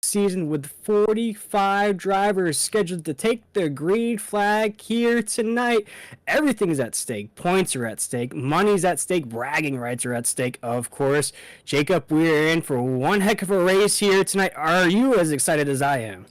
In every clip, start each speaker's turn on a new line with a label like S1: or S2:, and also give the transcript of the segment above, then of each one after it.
S1: season with 45 drivers scheduled to take the green flag here tonight. Everything's at stake. Points are at stake. Money's at stake. Bragging rights are at stake, of course. Jacob, we're in for one heck of a race here tonight. Are you as excited as I am?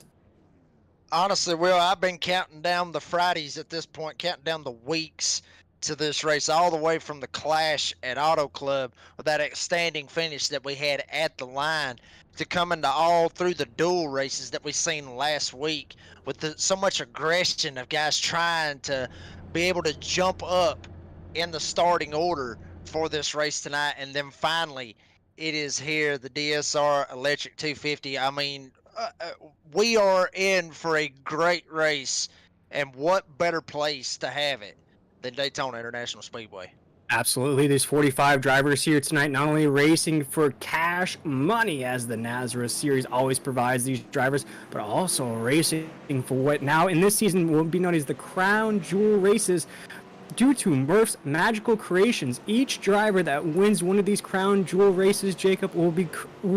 S2: Honestly, Will, I've been counting down the Fridays at this point, counting down the weeks to this race, all the way from the clash at Auto Club with that outstanding finish that we had at the line to coming to all through the dual races that we seen last week with so much aggression of guys trying to be able to jump up in the starting order for this race tonight. And then finally, it is here, the DSR Electric 250. I mean, we are in for a great race, and what better place to have it than Daytona International Speedway?
S1: Absolutely. There's 45 drivers here tonight, not only racing for cash money, as the Nazareth Series always provides these drivers, but also racing for what now in this season will be known as the Crown Jewel races. Due to Murph's magical creations, each driver that wins one of these Crown Jewel races, Jacob, will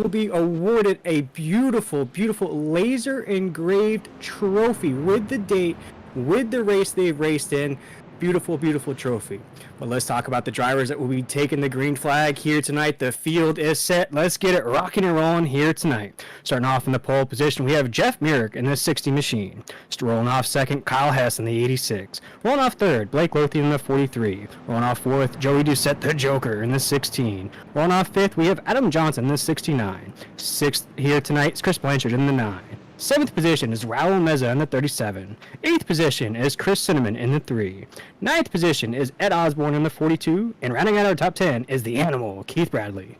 S1: be awarded a beautiful, beautiful laser engraved trophy with the date, with the race they've raced in. Beautiful, beautiful trophy. But let's talk about the drivers that will be taking the green flag here tonight. The field is set. Let's get it rocking and rolling here tonight. Starting off in the pole position, we have Jeff Merrick in the 60 machine. Rolling off second, Kyle Hess in the 86. Rolling off third, Blake Lothian in the 43. Rolling off fourth, Joey Doucette, the Joker, in the 16. Rolling off fifth, we have Adam Johnson in the 69. Sixth here tonight is Chris Blanchard in the 9. Seventh position is Raul Meza in the 37. Eighth position is Chris Cinnamon in the 3. Ninth position is Ed Osborne in the 42. And rounding out our top 10 is the Animal, Keith Bradley.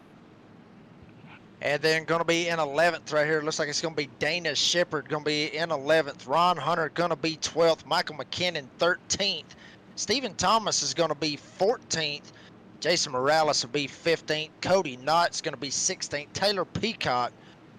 S2: And then going to be in 11th right here. Looks like it's going to be Dana Shepard going to be in 11th. Ron Hunter going to be 12th. Michael McKinnon 13th. Stephen Thomas is going to be 14th. Jason Morales will be 15th. Cody Knott's going to be 16th. Taylor Peacock,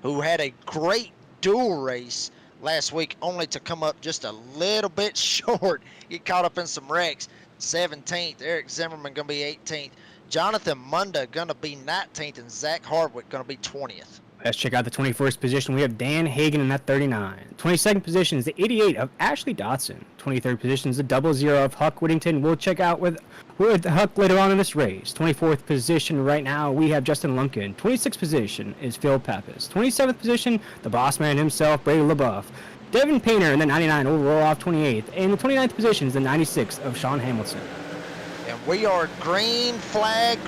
S2: who had a great dual race last week, only to come up just a little bit short, get caught up in some wrecks, 17th. Eric Zimmerman going to be 18th. Jonathan Munda going to be 19th, and Zach Hardwick going to be 20th.
S1: Let's check out the 21st position. We have Dan Hagan in that 39. 22nd position is the 88 of Ashley Dotson. 23rd position is the 00 of Huck Whittington. We'll check out with Huck later on in this race. 24th position right now, we have Justin Lumpkin. 26th position is Phil Pappas. 27th position, the boss man himself, Brady LaBeouf. Devin Painter in the 99 overall off 28th. And the 29th position is the 96 of Sean Hamilton.
S2: And we are green flag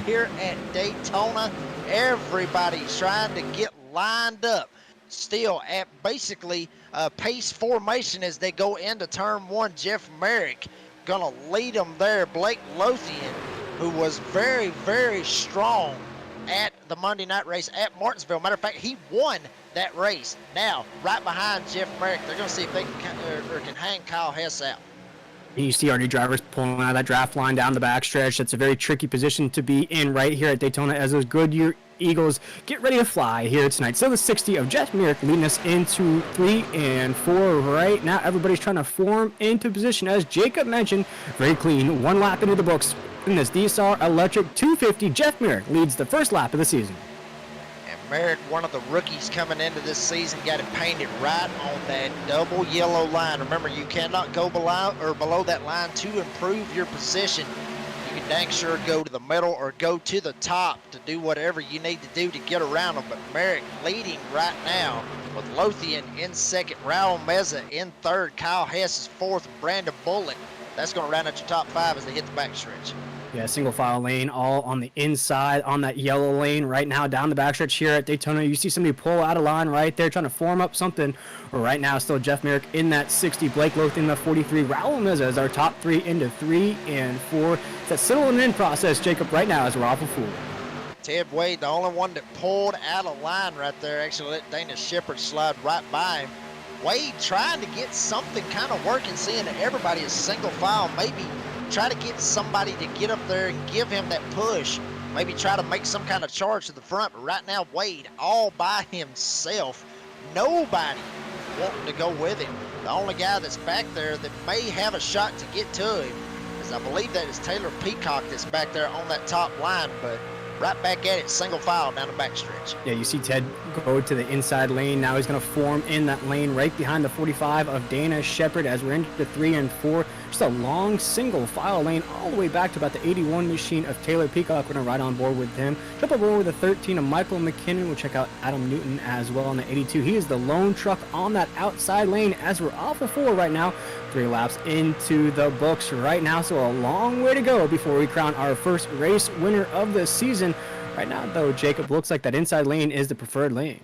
S2: here at Daytona. Everybody's trying to get lined up still at basically pace formation as they go into turn one. Jeff Merrick gonna lead them there. Blake Lothian, who was very, very strong at the Monday night race at Martinsville. Matter of fact, he won that race. Now, right behind Jeff Merrick, they're gonna see if they can hang Kyle Hess out.
S1: You see our new drivers pulling out of that draft line down the backstretch. That's a very tricky position to be in right here at Daytona as those Goodyear Eagles get ready to fly here tonight. So the 60 of Jeff Merrick leading us into 3 and 4 right now. Everybody's trying to form into position. As Jacob mentioned, very clean. One lap into the books in this DSR Electric 250. Jeff Merrick leads the first lap of the season.
S2: Merrick, one of the rookies coming into this season, got it painted right on that double yellow line. Remember, you cannot go below that line to improve your position. You can dang sure go to the middle or go to the top to do whatever you need to do to get around them. But Merrick leading right now with Lothian in second, Raul Meza in third, Kyle Hess is fourth, and Brandon Bullock. That's going to round out your top 5 as they hit the backstretch.
S1: Yeah, single file lane all on the inside on that yellow lane right now down the backstretch here at Daytona. You see somebody pull out of line right there trying to form up something. Right now still Jeff Merrick in that 60, Blake Lothian in the 43. Raul Meza is our top 3 into 3 and 4. It's that settling in process, Jacob, right now as we're off of 4.
S2: Ted Wade, the only one that pulled out of line right there, actually let Dana Shepard slide right by him. Wade trying to get something kind of working, seeing that everybody is single file, maybe try to get somebody to get up there and give him that push. Maybe try to make some kind of charge to the front. But right now, Wade all by himself. Nobody wanting to go with him. The only guy that's back there that may have a shot to get to him is, I believe that is Taylor Peacock that's back there on that top line. But right back at it, single file down the backstretch.
S1: Yeah, you see Ted go to the inside lane. Now he's going to form in that lane right behind the 45 of Dana Shepard as we're into 3 and 4. Just a long single file lane all the way back to about the 81 machine of Taylor Peacock. We're going to ride on board with him. Jump aboard with the 13 of Michael McKinnon. We'll check out Adam Newton as well on the 82. He is the lone truck on that outside lane as we're off of 4 right now. 3 laps into the books right now, so a long way to go before we crown our first race winner of the season. Right now, though, Jacob, looks like that inside lane is the preferred lane.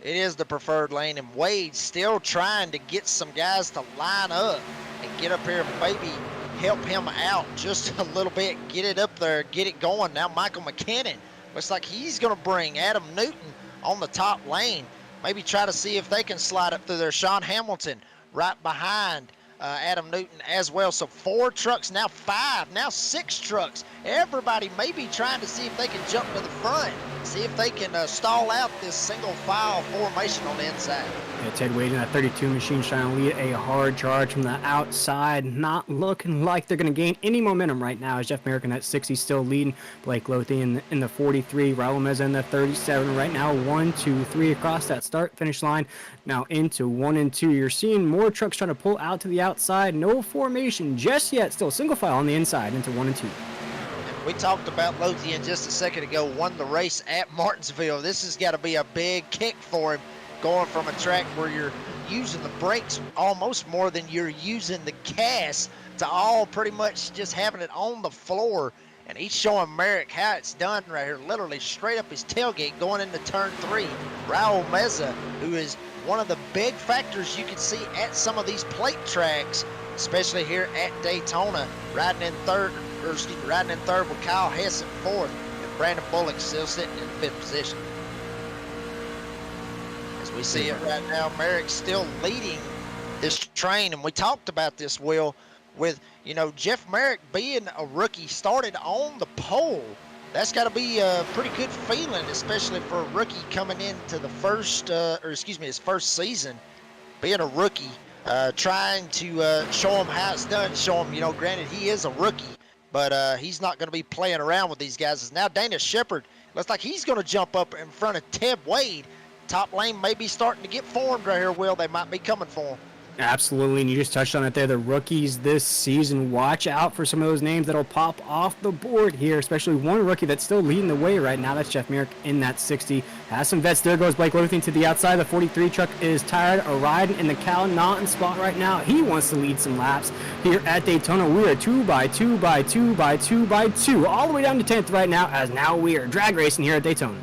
S2: It is the preferred lane, and Wade's still trying to get some guys to line up and get up here and maybe help him out just a little bit, get it up there, get it going. Now Michael McKinnon looks like he's going to bring Adam Newton on the top lane, maybe try to see if they can slide up through there. Sean Hamilton right behind Adam Newton as well. So 4 trucks, now 5, now 6 trucks. Everybody maybe trying to see if they can jump to the front, see if they can stall out this single file formation on the inside.
S1: Yeah, Ted Wade in that 32 machine trying to lead a hard charge from the outside. Not looking like they're going to gain any momentum right now as Jeff Merrick in that 60 still leading. Blake Lothian in the 43. Raul Meza in the 37 right now. 1, 2, 3 across that start finish line. Now into 1 and 2. You're seeing more trucks trying to pull out to the outside. No formation just yet. Still single file on the inside into 1 and 2.
S2: We talked about Lothian just a second ago, won the race at Martinsville. This has got to be a big kick for him, going from a track where you're using the brakes almost more than you're using the gas to all pretty much just having it on the floor. And he's showing Merrick how it's done right here, literally straight up his tailgate going into turn 3. Raul Meza, who is one of the big factors you can see at some of these plate tracks, especially here at Daytona, riding in third with Kyle Hess in 4th, and Brandon Bullock still sitting in 5th position. As we see it right now, Merrick's still leading this train, and we talked about this, Will, with, you know, Jeff Merrick being a rookie, started on the pole. That's got to be a pretty good feeling, especially for a rookie coming into the his first season, being a rookie, trying to show him how it's done, show him, you know, granted he is a rookie, but he's not going to be playing around with these guys. Now Dana Shepard looks like he's going to jump up in front of Ted Wade. Top lane may be starting to get formed right here, Will. They might be coming for him.
S1: Absolutely, and you just touched on it there. The rookies this season, watch out for some of those names that'll pop off the board here, especially one rookie that's still leading the way right now. That's Jeff Merrick in that 60. Has some vets. There goes Blake Lothian to the outside. The 43 truck is tired of riding in the Cal Naughton spot right now. He wants to lead some laps here at Daytona. We are 2 by 2 by 2 by 2 by 2, all the way down to 10th right now, as now we are drag racing here at Daytona.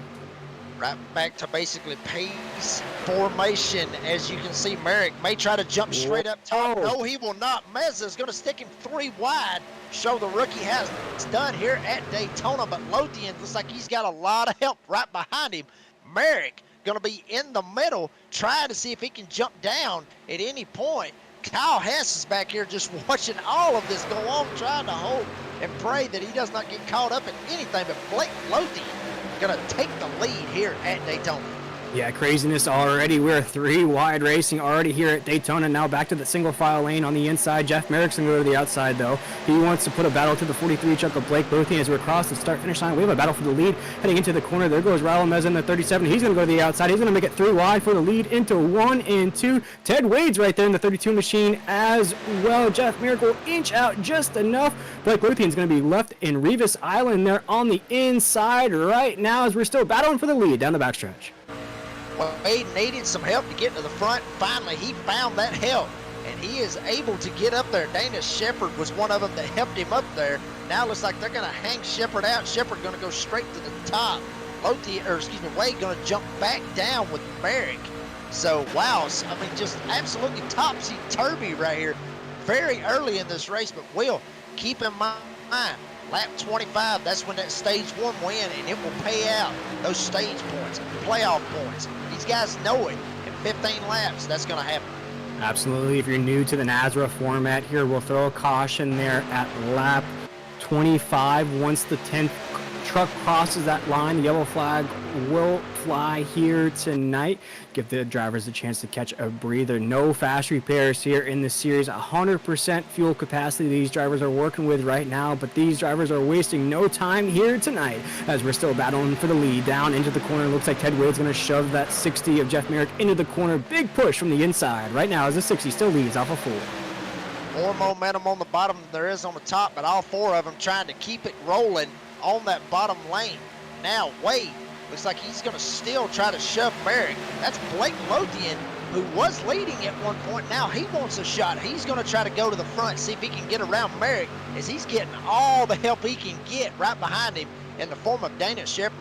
S2: Right back to basically pace formation. As you can see, Merrick may try to jump straight up top. No, he will not. Meza is going to stick him 3 wide, show the rookie how it's done here at Daytona. But Lothian looks like he's got a lot of help right behind him. Merrick going to be in the middle, trying to see if he can jump down at any point. Kyle Hess is back here just watching all of this go on, trying to hope and pray that he does not get caught up in anything. But Blake Lothian going to take the lead here at Daytona.
S1: Yeah, craziness already. We're 3 wide racing already here at Daytona. Now back to the single file lane on the inside. Jeff Merrick's going to go to the outside, though. He wants to put a battle to the 43 truck of Blake Lothian as we're across the start-finish line. We have a battle for the lead heading into the corner. There goes Raul Meza in the 37. He's going to go to the outside. He's going to make it 3 wide for the lead into 1 and 2. Ted Wade's right there in the 32 machine as well. Jeff Merrick will inch out just enough. Blake Lothian's going to be left in Revis Island there on the inside right now as we're still battling for the lead down the backstretch.
S2: Wade needed some help to get to the front. Finally, he found that help, and he is able to get up there. Dana Shepard was one of them that helped him up there. Now it looks like they're going to hang Shepard out. Shepard going to go straight to the top. Wade going to jump back down with Merrick. So, wow, I mean, just absolutely topsy-turvy right here. Very early in this race, but Will, keep in mind, lap 25, that's when that stage 1 win, and it will pay out those stage points, playoff points. These guys know it. In 15 laps, that's going to happen.
S1: Absolutely. If you're new to the NASRA format here, we'll throw a caution there at lap 25 once the 10th truck crosses that line, the yellow flag will fly here tonight. Give the drivers a chance to catch a breather. No fast repairs here in the series. 100% fuel capacity these drivers are working with right now, but these drivers are wasting no time here tonight as we're still battling for the lead. Down into the corner, looks like Ted Wade's going to shove that 60 of Jeff Merrick into the corner. Big push from the inside right now as the 60 still leads off of 4.
S2: More momentum on the bottom than there is on the top, but all 4 of them trying to keep it rolling on that bottom lane. Now Wade looks like he's going to still try to shove Merrick. That's Blake Lothian, who was leading at one point. Now he wants a shot. He's going to try to go to the front, see if he can get around Merrick, as he's getting all the help he can get right behind him in the form of Dana Shepard.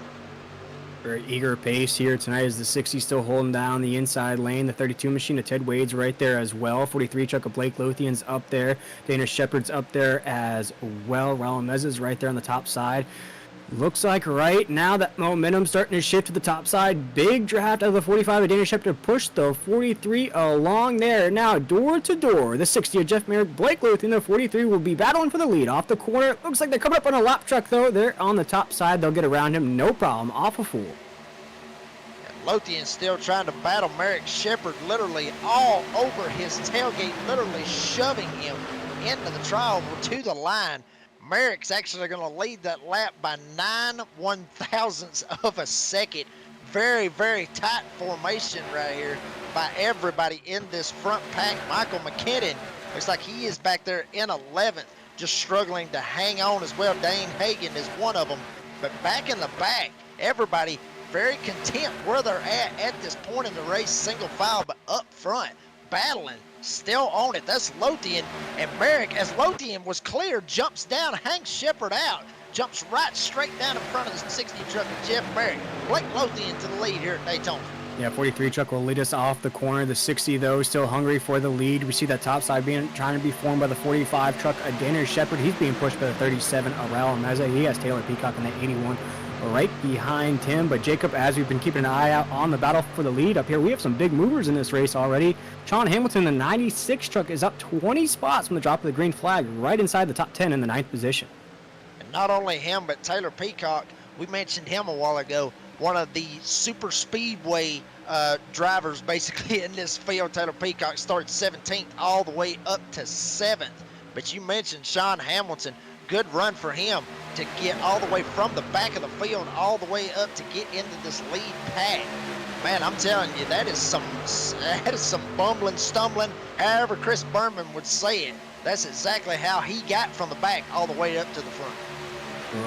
S1: Very eager pace here tonight as the 60 still holding down the inside lane. The 32 machine of Ted Wade's right there as well. 43 truck of Blake Lothian's up there. Dana Shepard's up there as well. Raul Meza's right there on the top side. Looks like right now that momentum's starting to shift to the top side. Big draft out of the 45 of Dana Shepard to push the 43 along there. Now door to door, the 60 of Jeff Merrick, Blake Lothian, the 43 will be battling for the lead off the corner. Looks like they're coming up on a lap truck though. They're on the top side. They'll get around him, no problem, off of 4.
S2: Lothian still trying to battle Merrick. Shepard literally all over his tailgate, literally shoving him into the trioval to the line. Merrick's actually going to lead that lap by 9 1/1000ths of a second. Very, very tight formation right here by everybody in this front pack. Michael McKinnon looks like he is back there in 11th, just struggling to hang on as well. Dane Hagan is one of them. But back in the back, everybody very content where they're at this point in the race, single file, but up front, battling, still on it. That's Lothian and Merrick, as Lothian was clear, jumps down, hangs Shepard out, jumps right straight down in front of the 60 truck of Jeff Merrick. Blake Lothian to the lead here at Daytona.
S1: Yeah, 43 truck will lead us off the corner. The 60, though, still hungry for the lead. We see that top side trying to be formed by the 45 truck, Dana Shepard. He's being pushed by the 37, Raul Meza. He has Taylor Peacock in the 81 right behind him. But Jacob, as we've been keeping an eye out on the battle for the lead up here, we have some big movers in this race already. Sean Hamilton, the 96 truck, is up 20 spots from the drop of the green flag, right inside the top 10 in the 9th position.
S2: And not only him, but Taylor Peacock, we mentioned him a while ago, one of the super speedway drivers basically in this field. Taylor Peacock started 17th all the way up to 7th. But you mentioned Sean Hamilton. Good run for him to get all the way from the back of the field all the way up to get into this lead pack. Man, I'm telling you, that is some bumbling, stumbling, however Chris Berman would say it. That's exactly how he got from the back all the way up to the front.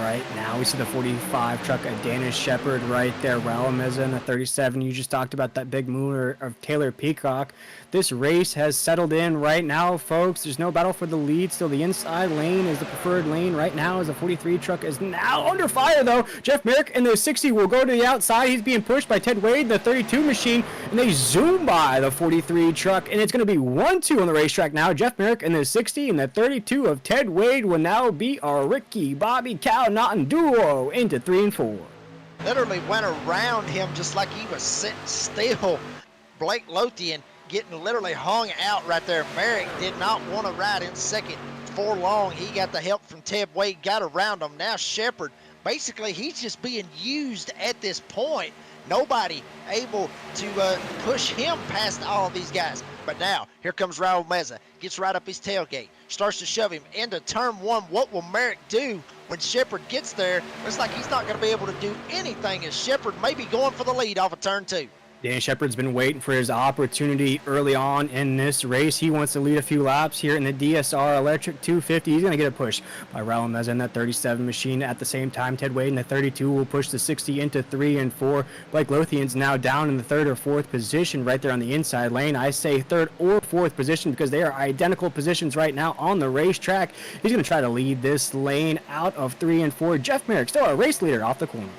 S1: Right now, we see the 45 truck of Dana Shepard right there. Raul Meza in the 37. You just talked about that big mover of Taylor Peacock. This race has settled in right now, folks. There's no battle for the lead. Still, the inside lane is the preferred lane right now, as the 43 truck is now under fire, though. Jeff Merrick in the 60 will go to the outside. He's being pushed by Ted Wade, the 32 machine, and they zoom by the 43 truck, and it's going to be 1-2 on the racetrack now. Jeff Merrick in the 60 and the 32 of Ted Wade will now be our Ricky Bobby Cow Naughton duo into 3 and 4.
S2: Literally went around him just like he was sitting still. Blake Lothian getting literally hung out right there. Merrick did not want to ride in second for long. He got the help from Ted Wade, got around him. Now Shepard, basically he's just being used at this point. Nobody able to push him past all of these guys. But now, here comes Raul Meza. Gets right up his tailgate. Starts to shove him into turn 1. What will Merrick do when Shepard gets there? Looks like he's not going to be able to do anything, as Shepard may be going for the lead off of turn 2.
S1: Dan Shepard's been waiting for his opportunity early on in this race. He wants to lead a few laps here in the DSR Electric 250. He's going to get a push by Raul Meza in that 37 machine. At the same time, Ted Wade in the 32 will push the 60 into 3 and 4. Blake Lothian's now down in the 3rd or 4th position right there on the inside lane. I say 3rd or 4th position because they are identical positions right now on the racetrack. He's going to try to lead this lane out of 3 and 4. Jeff Merrick, still a race leader off the corner.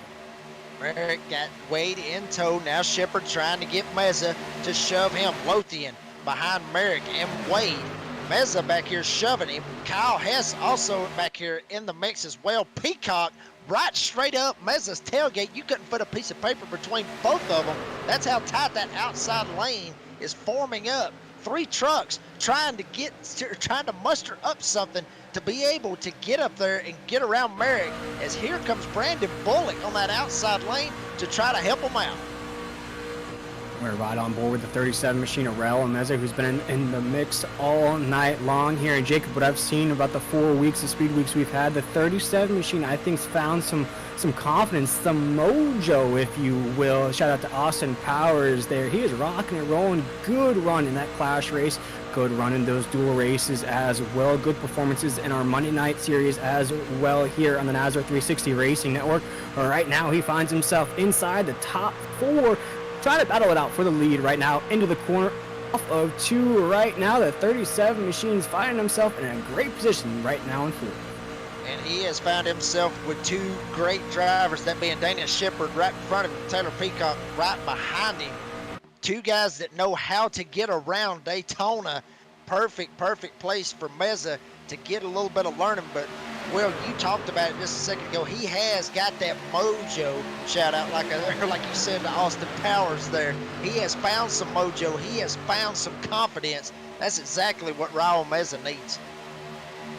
S2: Merrick got Wade in tow. Now Shepard trying to get Meza to shove him. Lothian behind Merrick and Wade. Meza back here shoving him. Kyle Hess also back here in the mix as well. Peacock right straight up Meza's tailgate. You couldn't put a piece of paper between both of them. That's how tight that outside lane is forming up. 3 trucks trying to muster up something to be able to get up there and get around Merrick, as here comes Brandon Bullock on that outside lane to try to help him out.
S1: We're right on board with the 37 machine of Raul Meza, who's been in the mix all night long here. And Jacob, what I've seen about the 4 weeks of speed weeks we've had, the 37 machine, I think, has found some confidence, some mojo, if you will. Shout out to Austin Powers there. He is rocking and rolling. Good run in that Clash race. Good run in those dual races as well. Good performances in our Monday night series as well here on the NASCAR 360 Racing Network. Right now, he finds himself inside the top 4. Trying to battle it out for the lead right now into the corner off of 2 right now. The 37 machine's finding himself in a great position right now in 4th.
S2: And he has found himself with 2 great drivers, that being Daniel Shepard right in front of him, Taylor Peacock right behind him. 2 guys that know how to get around Daytona. Perfect place for Meza to get a little bit of learning. But, Will, you talked about it just a second ago. He has got that mojo, shout out like you said to Austin Powers there. He has found some mojo. He has found some confidence. That's exactly what Raul Meza needs.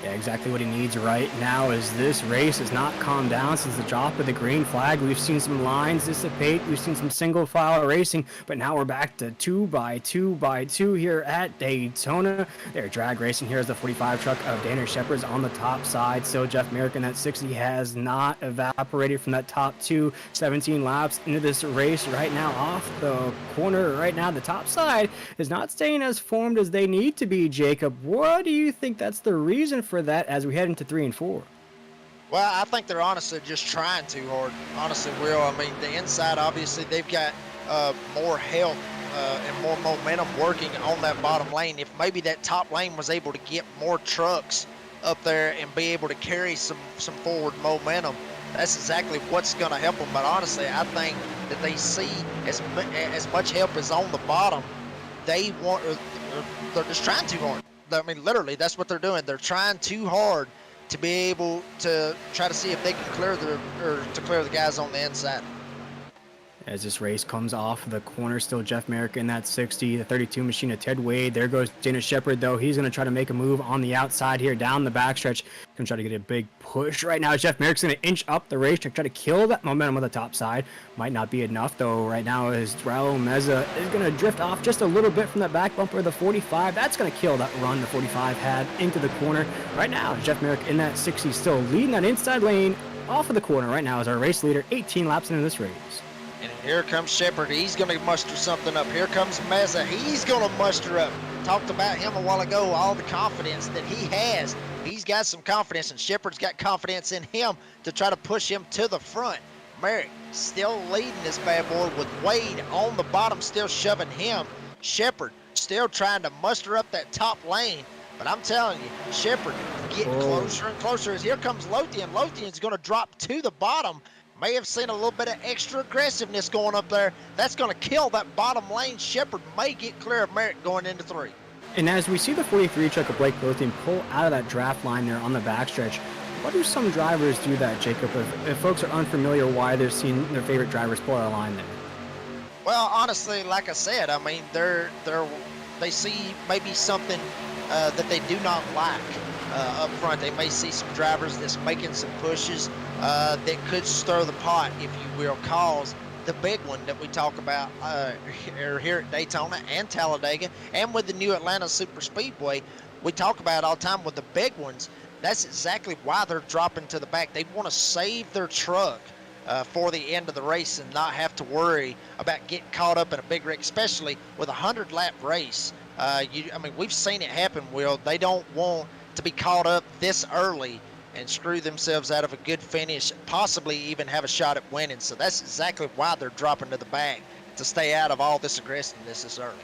S1: Yeah, exactly what he needs right now is this race has not calmed down since the drop of the green flag. We've seen some lines dissipate. We've seen some single file racing, but now we're back to 2x2 here at Daytona. They're drag racing here as the 45 truck of Daniel Shepard's on the top side. So Jeff Merrick in that 60 has not evaporated from that top 2. 17 laps into this race right now off the corner. Right now, the top side is not staying as formed as they need to be, Jacob. What do you think that's the reason for that as we head into 3 and 4?
S2: Well, I think they're honestly just trying too hard. Honestly, Will, I mean, the inside, obviously, they've got more help and more momentum working on that bottom lane. If maybe that top lane was able to get more trucks up there and be able to carry some forward momentum, that's exactly what's going to help them. But honestly, I think that they see as much help as on the bottom. They're just trying too hard. I mean, literally, that's what they're doing. They're trying too hard to be able to try to see if they can clear the guys on the inside.
S1: As this race comes off the corner, still Jeff Merrick in that 60, the 32 machine of Ted Wade. There goes Dana Shepard, though. He's going to try to make a move on the outside here, down the backstretch. Going to try to get a big push right now. Jeff Merrick's going to inch up the racetrack, try to kill that momentum on the top side. Might not be enough, though, right now, as Raul Meza is going to drift off just a little bit from that back bumper of the 45. That's going to kill that run the 45 had into the corner. Right now, Jeff Merrick in that 60, still leading that inside lane off of the corner right now as our race leader, 18 laps into this race.
S2: And here comes Shepard. He's going to muster something up. Here comes Meza. He's going to muster up. Talked about him a while ago, all the confidence that he has. He's got some confidence, and Shepard's got confidence in him to try to push him to the front. Merrick still leading this bad boy with Wade on the bottom, still shoving him. Shepard still trying to muster up that top lane. But I'm telling you, Shepard getting closer and closer as here comes Lothian. Lothian's going to drop to the bottom. May have seen a little bit of extra aggressiveness going up there. That's going to kill that bottom lane. Shepard may get clear of Merrick going into 3.
S1: And as we see the 43 truck of Blake Lothian pull out of that draft line there on the backstretch, why do some drivers do that, Jacob? If folks are unfamiliar why they're seeing their favorite drivers pull out of line there?
S2: Well, honestly, like I said, I mean, they see maybe something that they do not like up front. They may see some drivers that's making some pushes that could stir the pot, if you will, cause the big one that we talk about here at Daytona and Talladega and with the new Atlanta Super Speedway. We talk about all the time with the big ones. That's exactly why they're dropping to the back. They want to save their truck for the end of the race and not have to worry about getting caught up in a big wreck, especially with a 100-lap race. I mean, we've seen it happen, Will. They don't want to be caught up this early and screw themselves out of a good finish, possibly even have a shot at winning. So that's exactly why they're dropping to the back, to stay out of all this aggressiveness this early.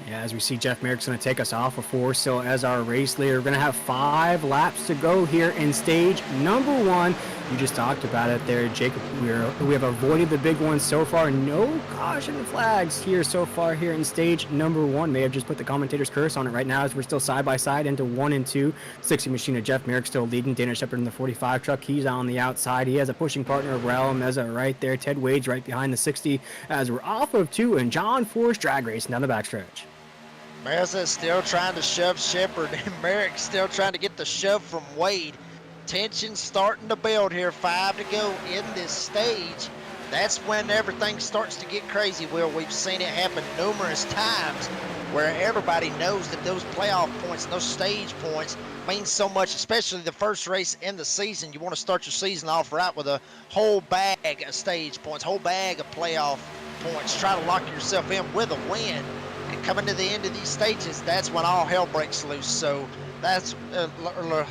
S1: Yeah, as we see Jeff Merrick's going to take us off of 4 still as our race leader. We're going to have 5 laps to go here in stage number 1. You just talked about it there, Jacob. We have avoided the big ones so far. No caution flags here so far here in stage number 1. May have just put the commentator's curse on it right now as we're still side by side into 1 and 2. 60 machine of Jeff Merrick still leading. Dana Shepard in the 45 truck. He's on the outside. He has a pushing partner, Raul Meza, right there. Ted Wade's right behind the 60 as we're off of 2 and John Force drag racing down the backstretch.
S2: Meza still trying to shove Shepard, and Merrick still trying to get the shove from Wade. Tension starting to build here. 5 to go in this stage. That's when everything starts to get crazy, Will. We've seen it happen numerous times where everybody knows that those playoff points and those stage points mean so much, especially the first race in the season. You want to start your season off right with a whole bag of stage points, whole bag of playoff points. Try to lock yourself in with a win. And coming to the end of these stages, that's when all hell breaks loose. So that's,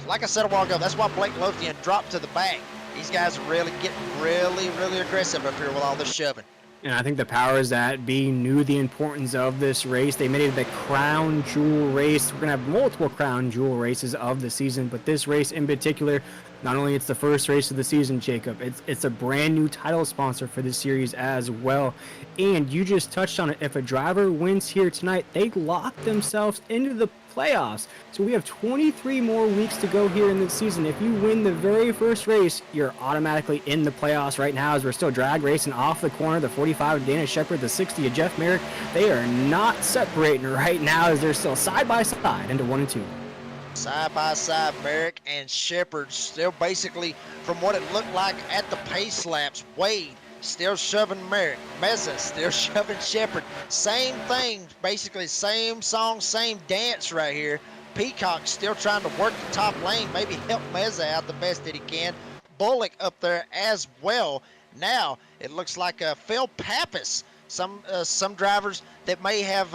S2: like I said a while ago, that's why Blake Lothian dropped to the back. These guys are really getting really aggressive up here with all this shoving.
S1: And I think the powers that be knew the importance of this race. They made it the crown jewel race. We're going to have multiple crown jewel races of the season, but this race in particular, not only it's the first race of the season, Jacob, it's a brand new title sponsor for this series as well. And you just touched on it. If a driver wins here tonight, they lock themselves into the playoffs. So we have 23 more weeks to go here in the season. If you win the very first race, you're automatically in the playoffs right now as we're still drag racing off the corner. The 45 of Dana Shepard, the 60 of Jeff Merrick. They are not separating right now as they're still side by side into 1 and 2.
S2: Side by side, Merrick and Shepard still basically from what it looked like at the pace laps. Wade still shoving Merrick. Meza still shoving Shepard. Same thing, basically same song, same dance right here. Peacock still trying to work the top lane, maybe help Meza out the best that he can. Bullock up there as well. Now it looks like Phil Pappas. Some drivers that may have,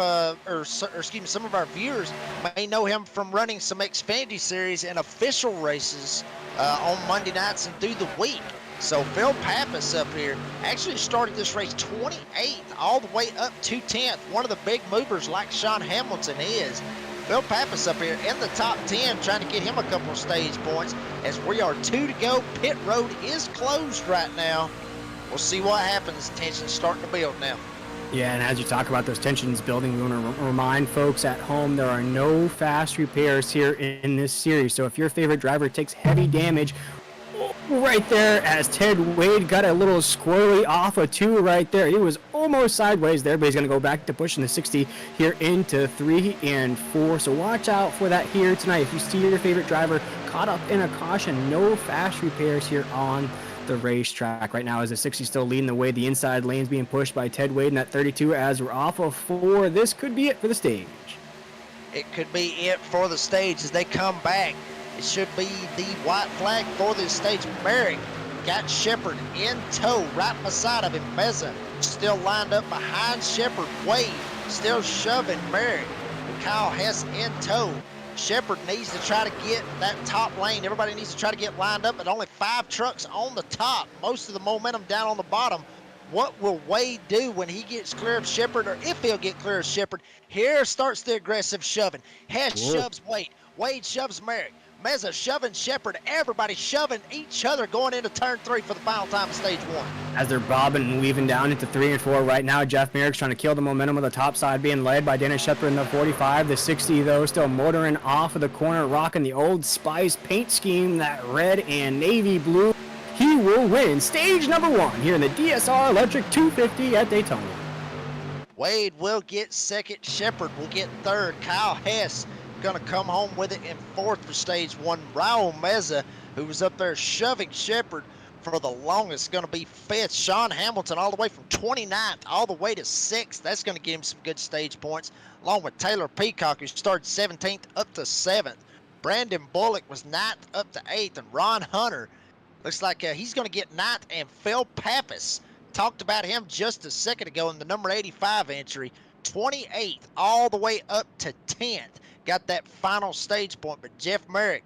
S2: some of our viewers may know him from running some Xfinity Series and official races on Monday nights and through the week. So Phil Pappas up here actually started this race 28th all the way up to 10th. One of the big movers like Sean Hamilton is. Phil Pappas up here in the top 10 trying to get him a couple of stage points as we are 2 to go. Pit road is closed right now. We'll see what happens. Tension's starting to build now.
S1: Yeah, and as you talk about those tensions building, we want to remind folks at home there are no fast repairs here in this series. So if your favorite driver takes heavy damage, right there as Ted Wade got a little squirrely off of 2 right there. He was almost sideways there, but he's going to go back to pushing the 60 here into 3 and 4. So watch out for that here tonight. If you see your favorite driver caught up in a caution, no fast repairs here on the racetrack. Right now as the 60 still leading the way, the inside lane's being pushed by Ted Wade in that 32 as we're off of 4. This could be it for the stage.
S2: It could be it for the stage as they come back. It should be the white flag for this stage. Merrick got Shepard in tow right beside of him. Meza still lined up behind Shepard. Wade still shoving Merrick. Kyle Hess in tow. Shepard needs to try to get that top lane. Everybody needs to try to get lined up, but only 5 trucks on the top. Most of the momentum down on the bottom. What will Wade do when he gets clear of Shepard, or if he'll get clear of Shepard? Here starts the aggressive shoving. Hess shoves Wade. Wade shoves Merrick. Meza shoving Shepard. Everybody shoving each other going into turn 3 for the final time of stage 1.
S1: As they're bobbing and weaving down into 3 and 4 right now, Jeff Merrick's trying to kill the momentum of the top side, being led by Dennis Shepard in the 45. The 60, though, still motoring off of the corner, rocking the Old Spice paint scheme, that red and navy blue. He will win stage number 1 here in the DSR Electric 250 at Daytona.
S2: Wade will get second. Shepard will get third. Kyle Hess going to come home with it in 4th for stage 1. Raul Meza, who was up there shoving Shepard for the longest, going to be 5th. Sean Hamilton all the way from 29th all the way to 6th. That's going to give him some good stage points, along with Taylor Peacock, who started 17th up to 7th. Brandon Bullock was 9th up to 8th, and Ron Hunter looks like he's going to get 9th, and Phil Pappas, talked about him just a second ago in the number 85 entry, 28th all the way up to 10th. Got that final stage point, but Jeff Merrick,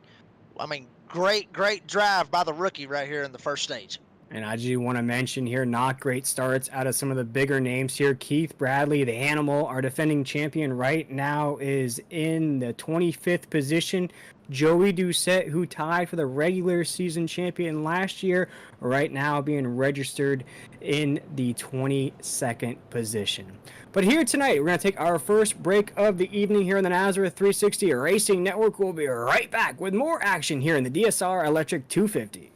S2: I mean, great drive by the rookie right here in the first stage.
S1: And I do want to mention here, not great starts out of some of the bigger names here. Keith Bradley, the Animal, our defending champion right now, is in the 25th position. Joey Doucette, who tied for the regular season champion last year, right now being registered in the 22nd position. But here tonight, we're going to take our first break of the evening here in the Nazareth 360 Racing Network. We'll be right back with more action here in the DSR Electric 250.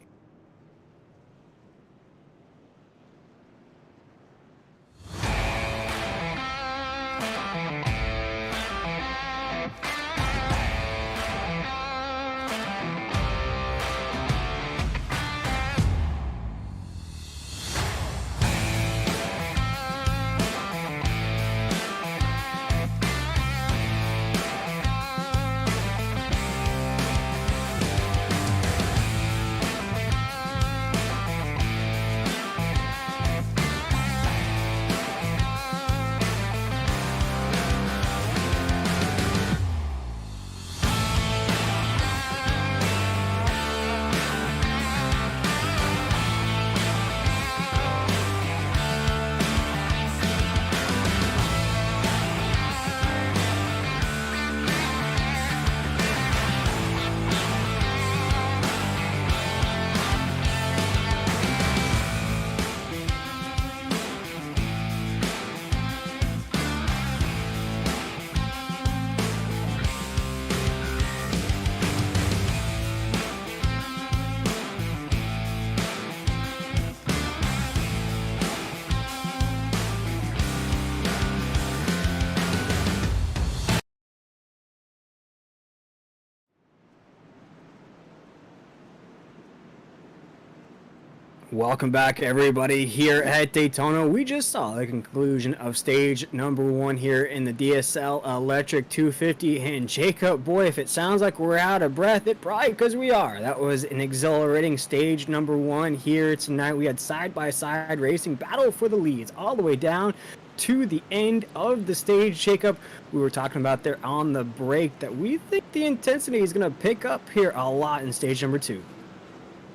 S1: Welcome back, everybody, here at Daytona. We just saw the conclusion of stage number 1 here in the DSL Electric 250. And Jacob, boy, if it sounds like we're out of breath, it probably because we are. That was an exhilarating stage number 1 here tonight. We had side-by-side racing, battle for the leads, all the way down to the end of the stage. Jacob, we were talking about there on the break that we think the intensity is going to pick up here a lot in stage number 2.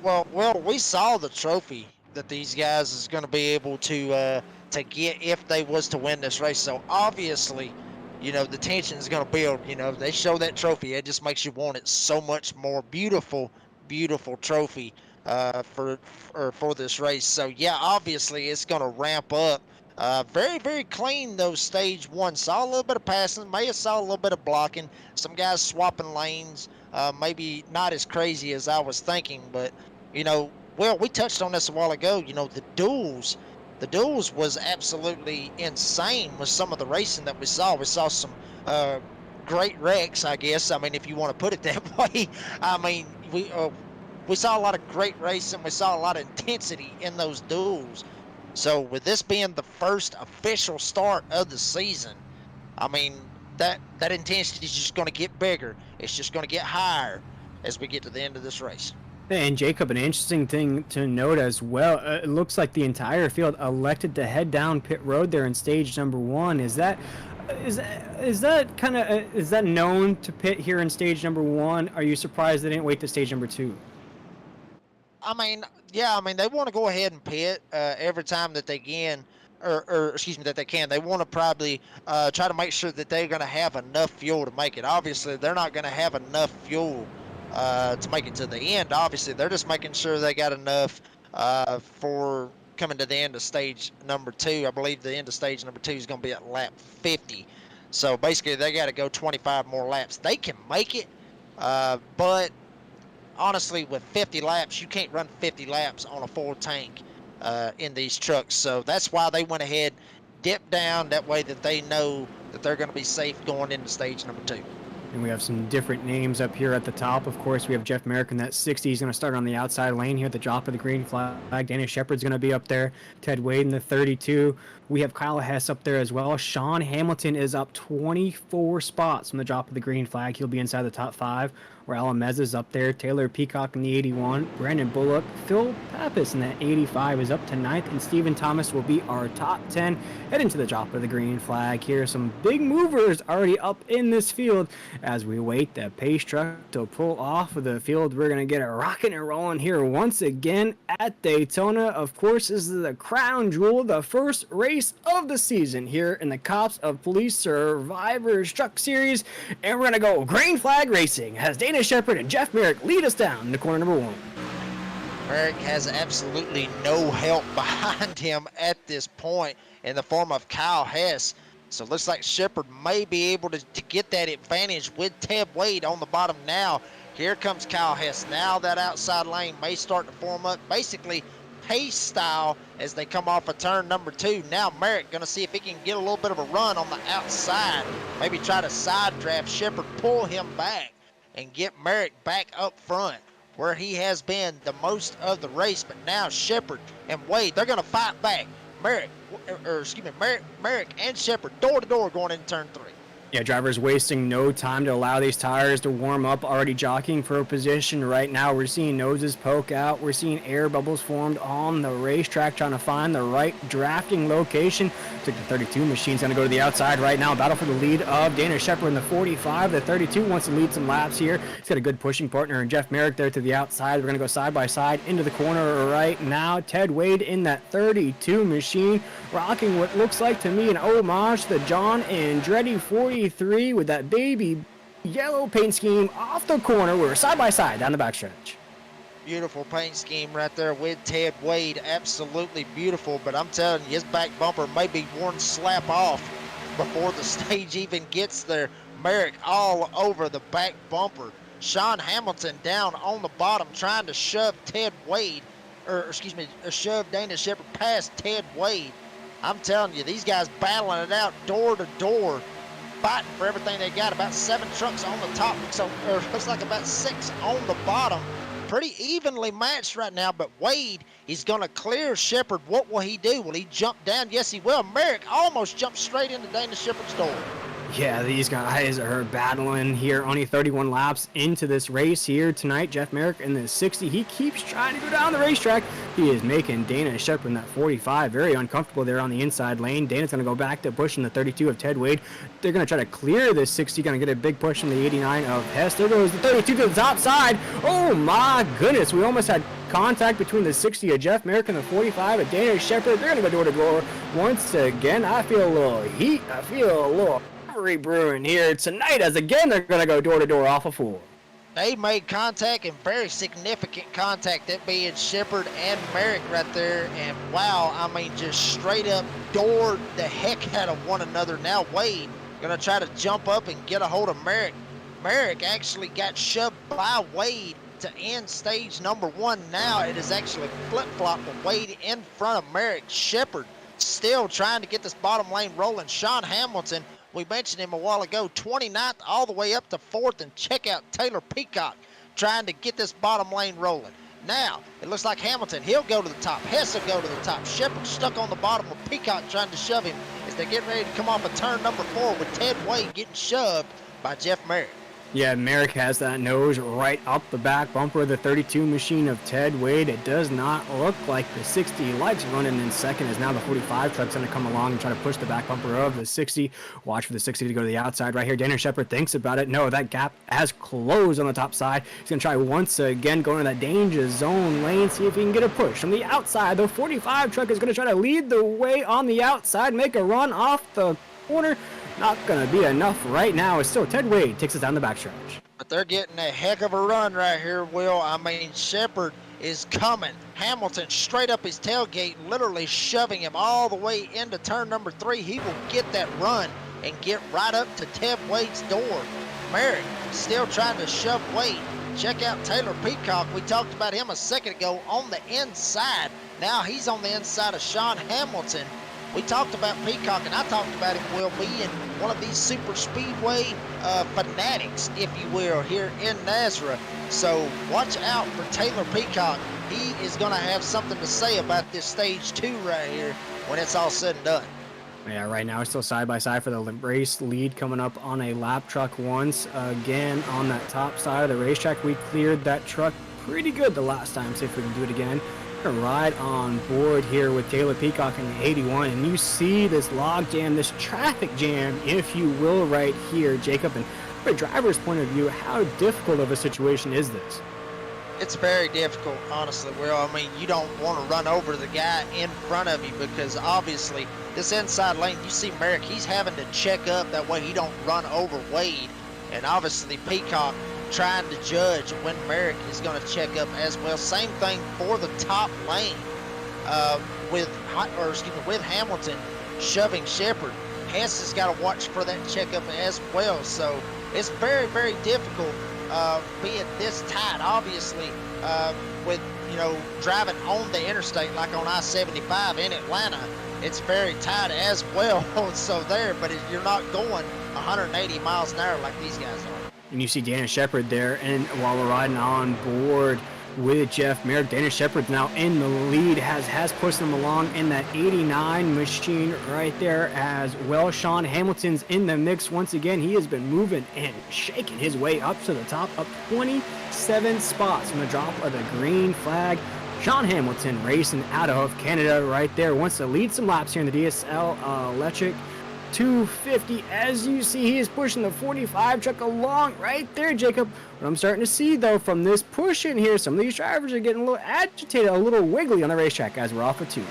S2: Well, we saw the trophy that these guys is going to be able to get if they was to win this race. So obviously, you know, the tension is going to build. You know, they show that trophy, it just makes you want it so much more. Beautiful trophy for this race. So yeah, obviously it's going to ramp up. Very clean though. Stage 1 saw a little bit of passing, may have saw a little bit of blocking, some guys swapping lanes. Maybe not as crazy as I was thinking, but you know, well, we touched on this a while ago. You know, the duels was absolutely insane with some of the racing that we saw. We saw some great wrecks, I guess. I mean, if you want to put it that way. I mean, we saw a lot of great racing. We saw a lot of intensity in those duels. So with this being the first official start of the season, I mean, that intensity is just going to get bigger. It's just going to get higher as we get to the end of this race.
S1: And Jacob, an interesting thing to note as well, it looks like the entire field elected to head down pit road there in stage number 1. Is that known to pit here in stage number 1? Are you surprised they didn't wait to stage number 2?
S2: I mean, yeah, I mean, they want to go ahead and pit every time that they can, or excuse me, that they can. They want to probably try to make sure that they're going to have enough fuel to make it. Obviously, they're not going to have enough fuel to make it to the end. Obviously, they're just making sure they got enough for coming to the end of stage number 2. I believe the end of stage number 2 is going to be at lap 50. So basically, they got to go 25 more laps. They can make it, but honestly, with 50 laps, you can't run 50 laps on a full tank in these trucks. So that's why they went ahead, dipped down, that way that they know that they're going to be safe going into stage number 2.
S1: And we have some different names up here at the top. Of course, we have Jeff Merrick in that 60. He's going to start on the outside lane here at the drop of the green flag. Dana Shepard's going to be up there. Ted Wade in the 32. We have Kyle Hess up there as well. Sean Hamilton is up 24 spots from the drop of the green flag. He'll be inside the top 5. Raul Mez is up there. Taylor Peacock in the 81. Brandon Bullock. Phil Pappas in that 85 is up to 9th. And Stephen Thomas will be our top 10 heading to the drop of the green flag here. Some big movers already up in this field as we wait the pace truck to pull off of the field. We're going to get it rocking and rolling here once again at Daytona. Of course, this is the crown jewel, the first race of the season here in the Cops of Police Survivors Truck Series. And we're going to go green flag racing as Dana Shepard and Jeff Merrick lead us down to corner number 1.
S2: Merrick has absolutely no help behind him at this point in the form of Kyle Hess. So it looks like Shepard may be able to get that advantage with Ted Wade on the bottom now. Here comes Kyle Hess. Now that outside lane may start to form up, basically pace style as they come off of turn number 2. Now Merrick going to see if he can get a little bit of a run on the outside. Maybe try to side draft Shepard, pull him back, and get Merrick back up front where he has been the most of the race. But now Shepard and Wade, they're going to fight back. Merrick and Shepard door to door going into turn 3.
S1: Yeah, drivers wasting no time to allow these tires to warm up, already jockeying for a position right now. We're seeing noses poke out. We're seeing air bubbles formed on the racetrack, trying to find the right drafting location. The 32 machine's going to go to the outside right now. Battle for the lead of Dana Shepard in the 45. The 32 wants to lead some laps here. He's got a good pushing partner in Jeff Merrick there to the outside. We're going to go side by side into the corner right now. Ted Wade in that 32 machine, rocking what looks like to me an homage to the John Andretti 43 with that baby yellow paint scheme off the corner. We're side by side down the backstretch.
S2: Beautiful paint scheme right there with Ted Wade. Absolutely beautiful. But I'm telling you, his back bumper may be worn slap off before the stage even gets there. Merrick all over the back bumper. Sean Hamilton down on the bottom trying to shove shove Dana Shepard past Ted Wade. I'm telling you, these guys battling it out door to door, fighting for everything they got. About 7 trucks on the top, so looks like about 6 on the bottom. Pretty evenly matched right now, but Wade is going to clear Shepard. What will he do? Will he jump down? Yes, he will. Merrick almost jumped straight into Dana Shepard's door.
S1: Yeah, these guys are battling here. Only 31 laps into this race here tonight. Jeff Merrick in the 60. He keeps trying to go down the racetrack. He is making Dana Shepard in that 45 very uncomfortable there on the inside lane. Dana's going to go back to pushing the 32 of Ted Wade. They're going to try to clear this 60. Going to get a big push from the 89 of Hess. There goes the 32 to the top side. Oh my goodness. We almost had contact between the 60 of Jeff Merrick and the 45 of Dana Shepard. They're going to go door to door once again. I feel a little heat. I feel a little brewing here tonight as again they're going to go door to door off of 4.
S2: They made contact, and very significant contact, that being Shepard and Merrick right there. And wow, I mean, just straight up doored the heck out of one another. Now Wade going to try to jump up and get a hold of Merrick. Merrick actually got shoved by Wade to end stage number 1. Now it is actually flip-flop with Wade in front of Merrick. Shepard still trying to get this bottom lane rolling. Sean Hamilton, we mentioned him a while ago, 29th all the way up to 4th, and check out Taylor Peacock trying to get this bottom lane rolling. Now, it looks like Hamilton, he'll go to the top. Hess will go to the top. Shepard stuck on the bottom with Peacock trying to shove him as they get ready to come off of turn number 4 with Ted Wade getting shoved by Jeff Merrick.
S1: Yeah, Merrick has that nose right up the back bumper of the 32 machine of Ted Wade. It does not look like the 60 likes running in second, as now the 45 truck's going to come along and try to push the back bumper of the 60. Watch for the 60 to go to the outside right here. Dana Shepard thinks about it. No, that gap has closed on the top side. He's going to try once again going to that danger zone lane, see if he can get a push from the outside. The 45 truck is going to try to lead the way on the outside, make a run off the corner. Not going to be enough right now. It's still Ted Wade takes us down the backstretch.
S2: But they're getting a heck of a run right here, Will. I mean, Shepard is coming. Hamilton straight up his tailgate, literally shoving him all the way into turn number 3. He will get that run and get right up to Ted Wade's door. Merrick still trying to shove Wade. Check out Taylor Peacock. We talked about him a second ago on the inside. Now he's on the inside of Sean Hamilton. We talked about Peacock, and I talked about him, Will, being one of these super speedway fanatics, if you will, here in Nazareth. So watch out for Taylor Peacock. He is going to have something to say about this stage 2 right here when it's all said and done.
S1: Yeah, right now it's still side by side for the race lead, coming up on a lap truck once again on that top side of the racetrack. We cleared that truck pretty good the last time. See if we can do it again. Right on board here with Taylor Peacock in the 81, and you see this log jam, this traffic jam, if you will, right here, Jacob. And from a driver's point of view, how difficult of a situation is this?
S2: It's very difficult, honestly, Will. I mean, you don't want to run over the guy in front of you because obviously this inside lane, you see Merrick, he's having to check up that way he don't run over Wade. And obviously Peacock trying to judge when Merrick is going to check up as well. Same thing for the top lane with Hamilton shoving Shepherd. Hess has got to watch for that checkup as well. So it's very, very difficult being this tight. Obviously, with driving on the interstate like on I-75 in Atlanta, it's very tight as well. So but you're not going 180 miles an hour like these guys are.
S1: And you see Dana Shepherd there, and while we're riding on board with Jeff Merrick, Dana Shepherd's now in the lead, has pushed them along in that 89 machine right there as well. Sean Hamilton's in the mix once again. He has been moving and shaking his way up to the top, up 27 spots from the drop of the green flag. Sean Hamilton racing out of Canada right there, wants to lead some laps here in the DSL Electric 250. As you see, he is pushing the 45 truck along right there, Jacob. What I'm starting to see, though, from this push in here, some of these drivers are getting a little agitated, a little wiggly on the racetrack as we're off of 2.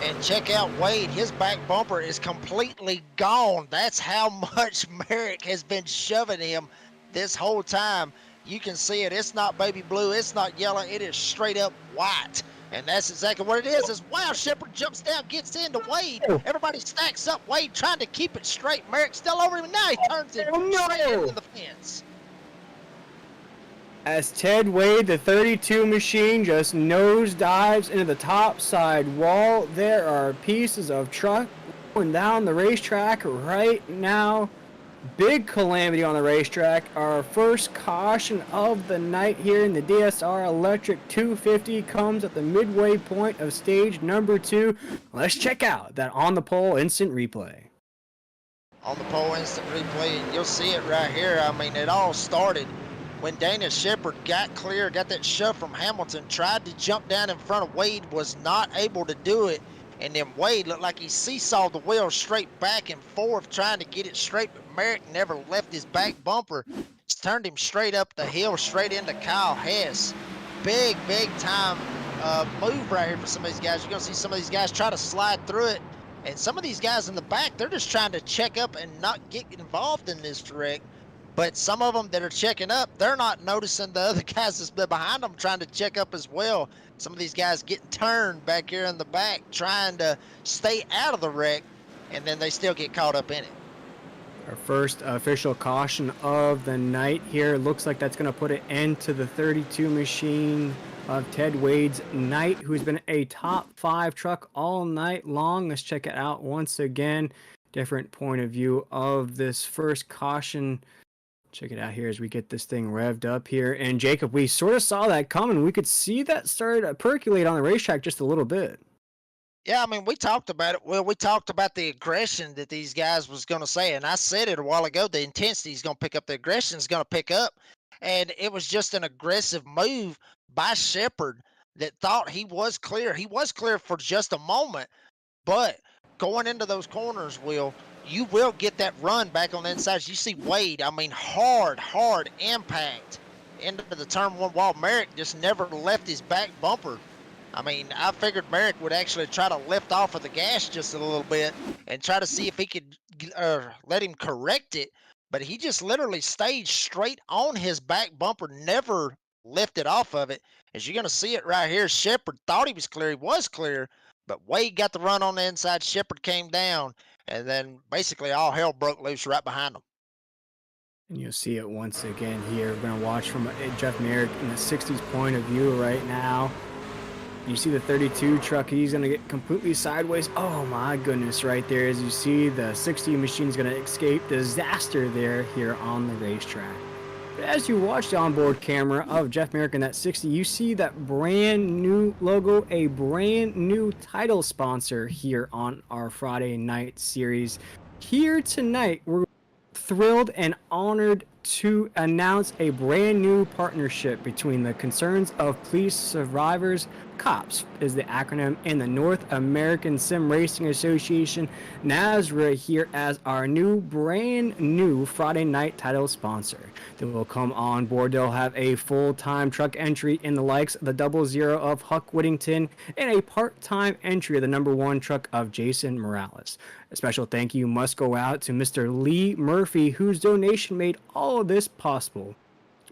S2: And check out Wade. His back bumper is completely gone. That's how much Merrick has been shoving him this whole time. You can see it. It's not baby blue. It's not yellow. It is straight up white. And that's exactly what it is. Wow, Shepherd jumps down, gets into Wade. Everybody stacks up. Wade trying to keep it straight. Merrick still over him. Now he turns it straight into the fence.
S1: As Ted Wade, the 32 machine, just nosedives into the top side wall. There are pieces of truck going down the racetrack right now. Big calamity on the racetrack. Our first caution of the night here in the DSR Electric 250 comes at the midway point of stage number 2. Let's check out that on the pole instant replay.
S2: On the pole instant replay, and you'll see it right here. I mean, it all started when Dana Shepherd got clear, got that shove from Hamilton, tried to jump down in front of Wade, was not able to do it. And then Wade looked like he seesawed the wheel straight back and forth trying to get it straight, but Merrick never left his back bumper. Just turned him straight up the hill, straight into Kyle Hess. Big time move right here for some of these guys. You're going to see some of these guys try to slide through it. And some of these guys in the back, they're just trying to check up and not get involved in this wreck. But some of them that are checking up, they're not noticing the other guys that's been behind them trying to check up as well. Some of these guys getting turned back here in the back, trying to stay out of the wreck, and then they still get caught up in it.
S1: Our first official caution of the night here. Looks like that's going to put an end to the 32 machine of Ted Wade's night, who's been a top 5 truck all night long. Let's check it out once again. Different point of view of this first caution. Check it out here as we get this thing revved up here. And Jacob, we sort of saw that coming. We could see that start to percolate on the racetrack just a little bit.
S2: Yeah, I mean, we talked about it. Well, we talked about the aggression that these guys was going to say. And I said it a while ago, the intensity is going to pick up. The aggression is going to pick up. And it was just an aggressive move by Shepherd that thought he was clear. He was clear for just a moment. But going into those corners, you will get that run back on the inside. You see Wade, I mean, hard impact into the turn 1 wall. Merrick just never left his back bumper. I mean, I figured Merrick would actually try to lift off of the gas just a little bit and try to see if he could let him correct it. But he just literally stayed straight on his back bumper, never lifted off of it. As you're going to see it right here, Shepherd thought he was clear. He was clear, but Wade got the run on the inside. Shepherd came down. And then basically all hell broke loose right behind them.
S1: And you'll see it once again here. We're going to watch from Jeff Merrick in the 60s point of view right now. You see the 32 truck. He's going to get completely sideways. Oh, my goodness, right there. As you see, the 60 machine is going to escape disaster there here on the racetrack. But as you watch the onboard camera of Jeff Merrick in that 60, you see that brand new logo, a brand new title sponsor here on our Friday night series. Here tonight, we're thrilled and honored to announce a brand new partnership between the Concerns of Police Survivors, C.O.P.S is the acronym, and the North American Sim Racing Association, NASRA, here as our brand new Friday night title sponsor. They will come on board. They'll have a full-time truck entry in the likes of the 00 of Huck Whittington and a part-time entry of the #1 truck of Jason Morales. A special thank you must go out to Mr. Lee Murphy, whose donation made all of this possible.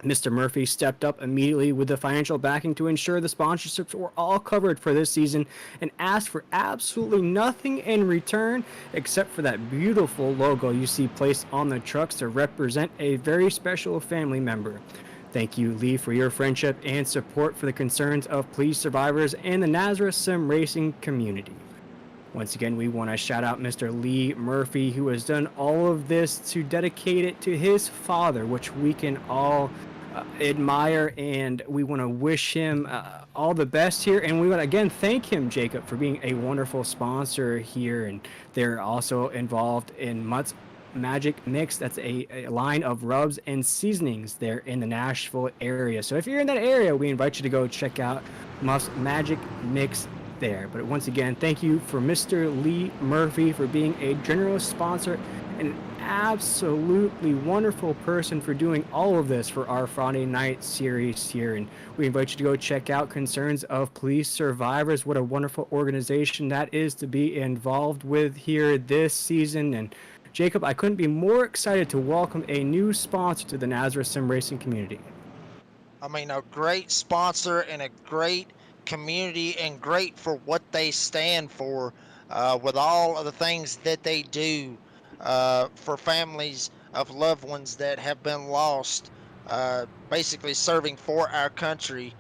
S1: Mr. Murphy stepped up immediately with the financial backing to ensure the sponsorships were all covered for this season and asked for absolutely nothing in return except for that beautiful logo you see placed on the trucks to represent a very special family member. Thank you, Lee, for your friendship and support for the Concerns of Police Survivors and the NASRA Sim Racing community. Once again, we want to shout out Mr. Lee Murphy, who has done all of this to dedicate it to his father, which we can all admire, and we want to wish him all the best here. And we want to again thank him, Jacob, for being a wonderful sponsor here. And they're also involved in Mutt's Magic Mix. That's a line of rubs and seasonings there in the Nashville area. So if you're in that area, we invite you to go check out Mutt's Magic Mix there. But once again, thank you for Mr. Lee Murphy for being a generous sponsor and an absolutely wonderful person for doing all of this for our Friday night series here. And we invite you to go check out Concerns of Police Survivors. What a wonderful organization that is to be involved with here this season. And Jacob, I couldn't be more excited to welcome a new sponsor to the NASRA Sim Racing community.
S2: I mean, a great sponsor and a great community, and great for what they stand for, with all of the things that they do for families of loved ones that have been lost, basically serving for our country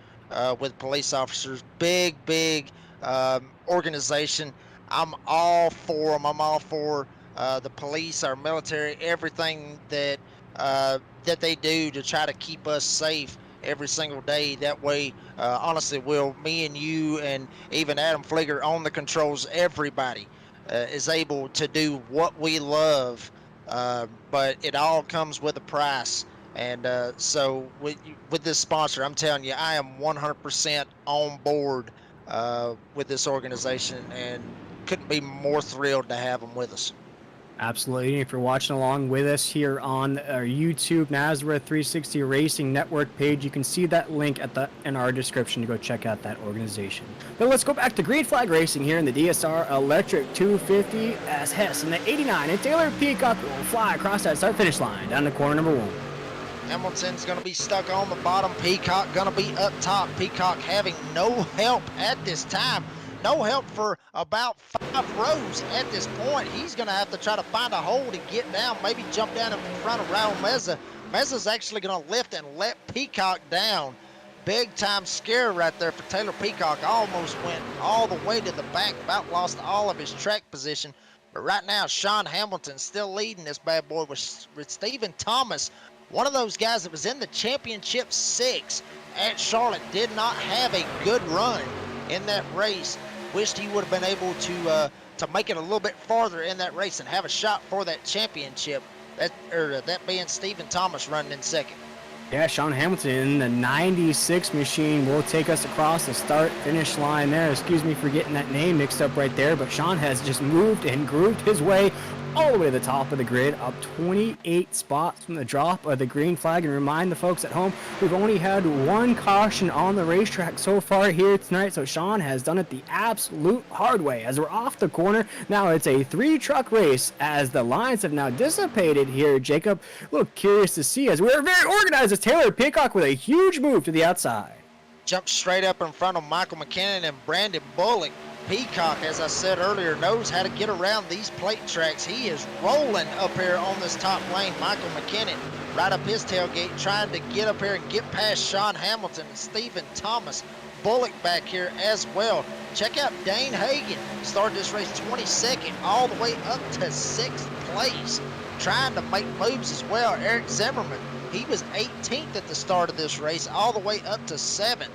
S2: with police officers. Big organization. I'm all for them. I'm all for the police, our military, everything that they do to try to keep us safe every single day. That way, honestly, Will, me and you and even Adam Fligger on the controls, everybody is able to do what we love, but it all comes with a price. And so with this sponsor, I'm telling you, I am 100% on board with this organization, and couldn't be more thrilled to have them with us.
S1: Absolutely. If you're watching along with us here on our YouTube NASRA 360 Racing Network page, you can see that link in our description to go check out that organization. But let's go back to Green Flag Racing here in the DSR Electric 250 as Hess in the 89 and Taylor Peacock will fly across that start-finish line down to corner #1.
S2: Hamilton's going to be stuck on the bottom. Peacock going to be up top. Peacock having no help at this time. No help for about 5 rows at this point. He's going to have to try to find a hole to get down, maybe jump down in front of Raul Meza. Meza's actually going to lift and let Peacock down. Big time scare right there for Taylor Peacock. Almost went all the way to the back, about lost all of his track position. But right now, Sean Hamilton still leading this bad boy with Stephen Thomas. One of those guys that was in the championship 6 at Charlotte, did not have a good run in that race. Wished he would have been able to make it a little bit farther in that race and have a shot for that championship. That being Stephen Thomas running in second.
S1: Yeah, Sean Hamilton, the 96 machine, will take us across the start-finish line there. Excuse me for getting that name mixed up right there, but Sean has just moved and grooved his way all the way to the top of the grid, up 28 spots from the drop of the green flag. And remind the folks at home, we've only had 1 caution on the racetrack so far here tonight, so Sean has done it the absolute hard way. As we're off the corner, now it's a 3-truck race as the lines have now dissipated here. Jacob, a little curious to see as we're very organized as Taylor Peacock with a huge move to the outside.
S2: Jumped straight up in front of Michael McKinnon and Brandon Bullock. Peacock, as I said earlier, knows how to get around these plate tracks. He is rolling up here on this top lane. Michael McKinnon right up his tailgate, trying to get up here and get past Sean Hamilton and Stephen Thomas. Bullock back here as well. Check out Dane Hagan. Started this race 22nd all the way up to 6th place, trying to make moves as well. Eric Zimmerman, he was 18th at the start of this race, all the way up to 7th.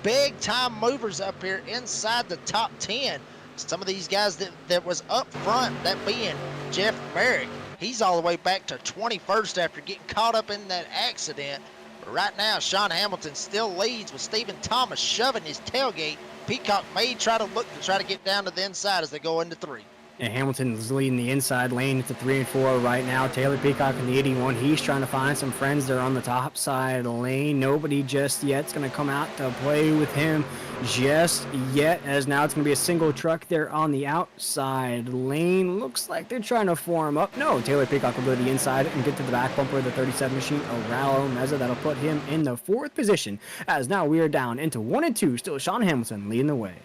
S2: Big time movers up here inside the top 10. Some of these guys that was up front, that being Jeff Merrick, He's all the way back to 21st after getting caught up in that accident. But right now, Sean Hamilton still leads with Stephen Thomas shoving his tailgate. Peacock may try to get down to the inside as they go into 3.
S1: And Hamilton's leading the inside lane. It's a 3 and 4 right now. Taylor Peacock in the 81. He's trying to find some friends there on the top side lane. Nobody just yet's going to come out to play with him just yet, as now it's going to be a single truck there on the outside lane. Looks like they're trying to form up. No, Taylor Peacock will go to the inside and get to the back bumper of the 37 machine. Oralo Meza, that'll put him in the 4th position, as now we are down into 1 and 2. Still Sean Hamilton leading the way.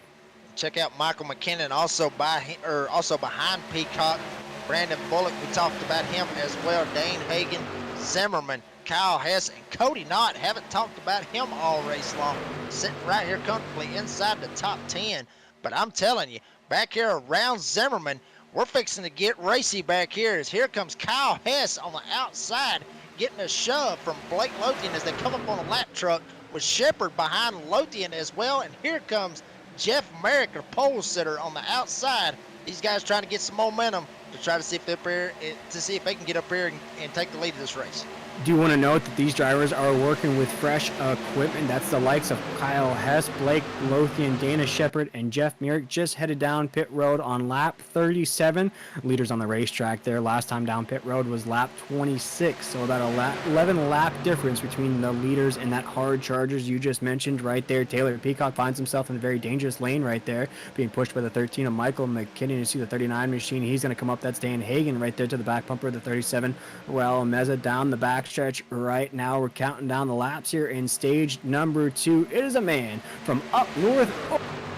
S2: Check out Michael McKinnon also behind Peacock. Brandon Bullock, we talked about him as well. Dane Hagan, Zimmerman, Kyle Hess, and Cody Knott. Haven't talked about him all race long. Sitting right here comfortably inside the top 10. But I'm telling you, back here around Zimmerman, we're fixing to get racy back here. As here comes Kyle Hess on the outside, getting a shove from Blake Lothian as they come up on a lap truck with Shepard behind Lothian as well. And here comes Jeff Merrick, a pole sitter, on the outside. These guys trying to get some momentum to try to see if they can get up here and take the lead of this race.
S1: Do want to note that these drivers are working with fresh equipment. That's the likes of Kyle Hess, Blake Lothian, Dana Shepard, and Jeff Merrick just headed down pit road on lap 37. Leaders on the racetrack there. Last time down pit road was lap 26. So about a 11 lap difference between the leaders and that hard Chargers you just mentioned right there. Taylor Peacock finds himself in a very dangerous lane right there, being pushed by the 13 of Michael McKinnon. You see the 39 machine. He's going to come up. That's Dan Hagan right there to the back bumper of the 37. Well, Meza down the back stretch right now. We're counting down the laps here in stage number 2. It is a man from up north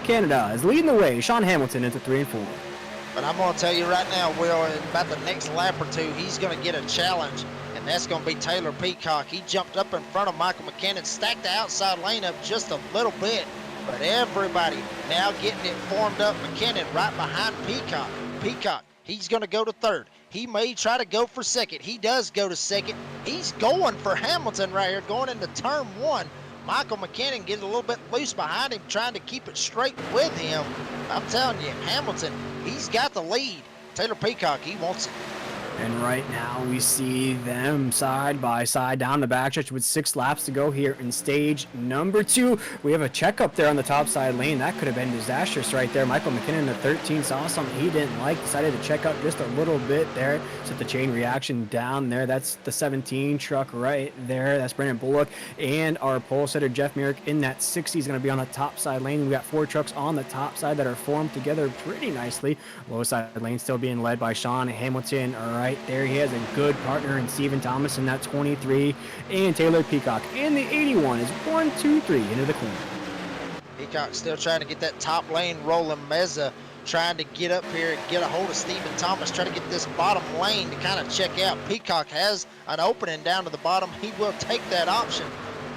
S1: Canada is leading the way. Sean Hamilton into 3 and 4.
S2: But I'm going to tell you right now, Will, in about the next lap or 2, he's going to get a challenge, and that's going to be Taylor Peacock. He jumped up in front of Michael McKinnon, stacked the outside lane up just a little bit, but everybody now getting it formed up. McKinnon right behind Peacock. Peacock, he's going to go to 3rd. He may try to go for 2nd. He does go to 2nd. He's going for Hamilton right here, going into turn 1. Michael McKinnon getting a little bit loose behind him, trying to keep it straight with him. I'm telling you, Hamilton, he's got the lead. Taylor Peacock, he wants it.
S1: And right now we see them side by side down the backstretch with 6 laps to go here in stage number 2. We have a checkup there on the top side lane. That could have been disastrous right there. Michael McKinnon, the 13, saw something he didn't like, decided to check up just a little bit there. Set the chain reaction down there. That's the 17 truck right there. That's Brandon Bullock. And our pole setter, Jeff Merrick, in that 60 is going to be on the top side lane. We got 4 trucks on the top side that are formed together pretty nicely. Low side lane still being led by Sean Hamilton. All right. There he has a good partner in Stephen Thomas in that 23, and Taylor Peacock in the 81 is 1, 2, 3 into the corner.
S2: Peacock still trying to get that top lane rolling. Meza trying to get up here and get a hold of Stephen Thomas, trying to get this bottom lane to kind of check out. Peacock has an opening down to the bottom. He will take that option.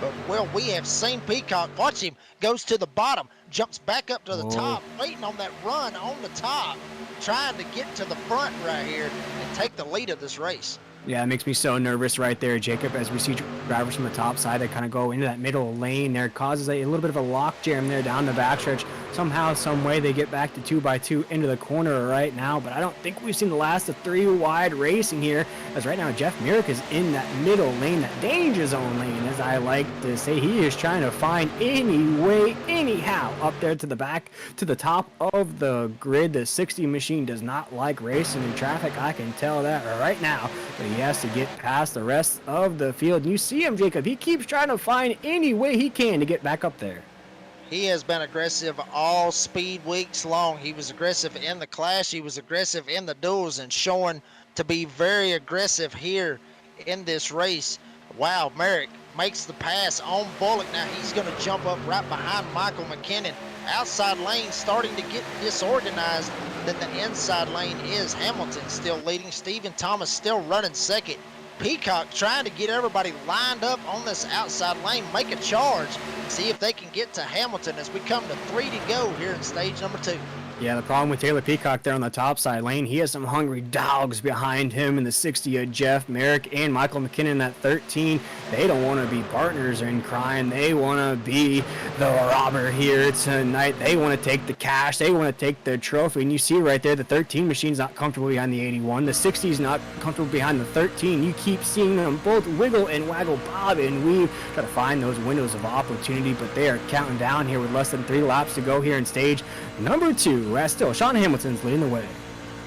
S2: But, well, we have seen Peacock. Watch him. Goes to the bottom. Jumps back up to the top. Waiting on that run on the top. Trying to get to the front right here and take the lead of this race.
S1: Yeah, it makes me so nervous right there, Jacob, as we see drivers from the top side that kind of go into that middle lane there. Causes a little bit of a lock jam there down the backstretch. Somehow, some way, they get back to 2x2 into the corner right now, but I don't think we've seen the last of 3 wide racing here, as right now Jeff Merrick is in that middle lane, that danger zone lane, as I like to say. He is trying to find any way, anyhow, up there to the back, to the top of the grid. The 60 machine does not like racing in traffic, I can tell that right now, but he has to get past the rest of the field. You see him, Jacob, he keeps trying to find any way he can to get back up there.
S2: He has been aggressive all speed weeks long. He was aggressive in the clash. He was aggressive in the duels and showing to be very aggressive here in this race. Wow, Merrick makes the pass on Bullock. Now he's going to jump up right behind Michael McKinnon. Outside lane starting to get disorganized. Then the inside lane is Hamilton still leading. Stephen Thomas still running 2nd. Peacock trying to get everybody lined up on this outside lane, make a charge, see if they can get to Hamilton as we come to 3 to go here in stage number 2.
S1: Yeah, the problem with Taylor Peacock there on the top side lane, he has some hungry dogs behind him in the 60 of Jeff Merrick and Michael McKinnon in that 13. They don't want to be partners in crime. They want to be the robber here tonight. They want to take the cash. They want to take the trophy. And you see right there, the 13 machine's not comfortable behind the 81. The 60 is not comfortable behind the 13. You keep seeing them both wiggle and waggle, bob and weave, try to find those windows of opportunity, but they are counting down here with less than 3 laps to go here in stage number 2. As still, Sean Hamilton's leading the way.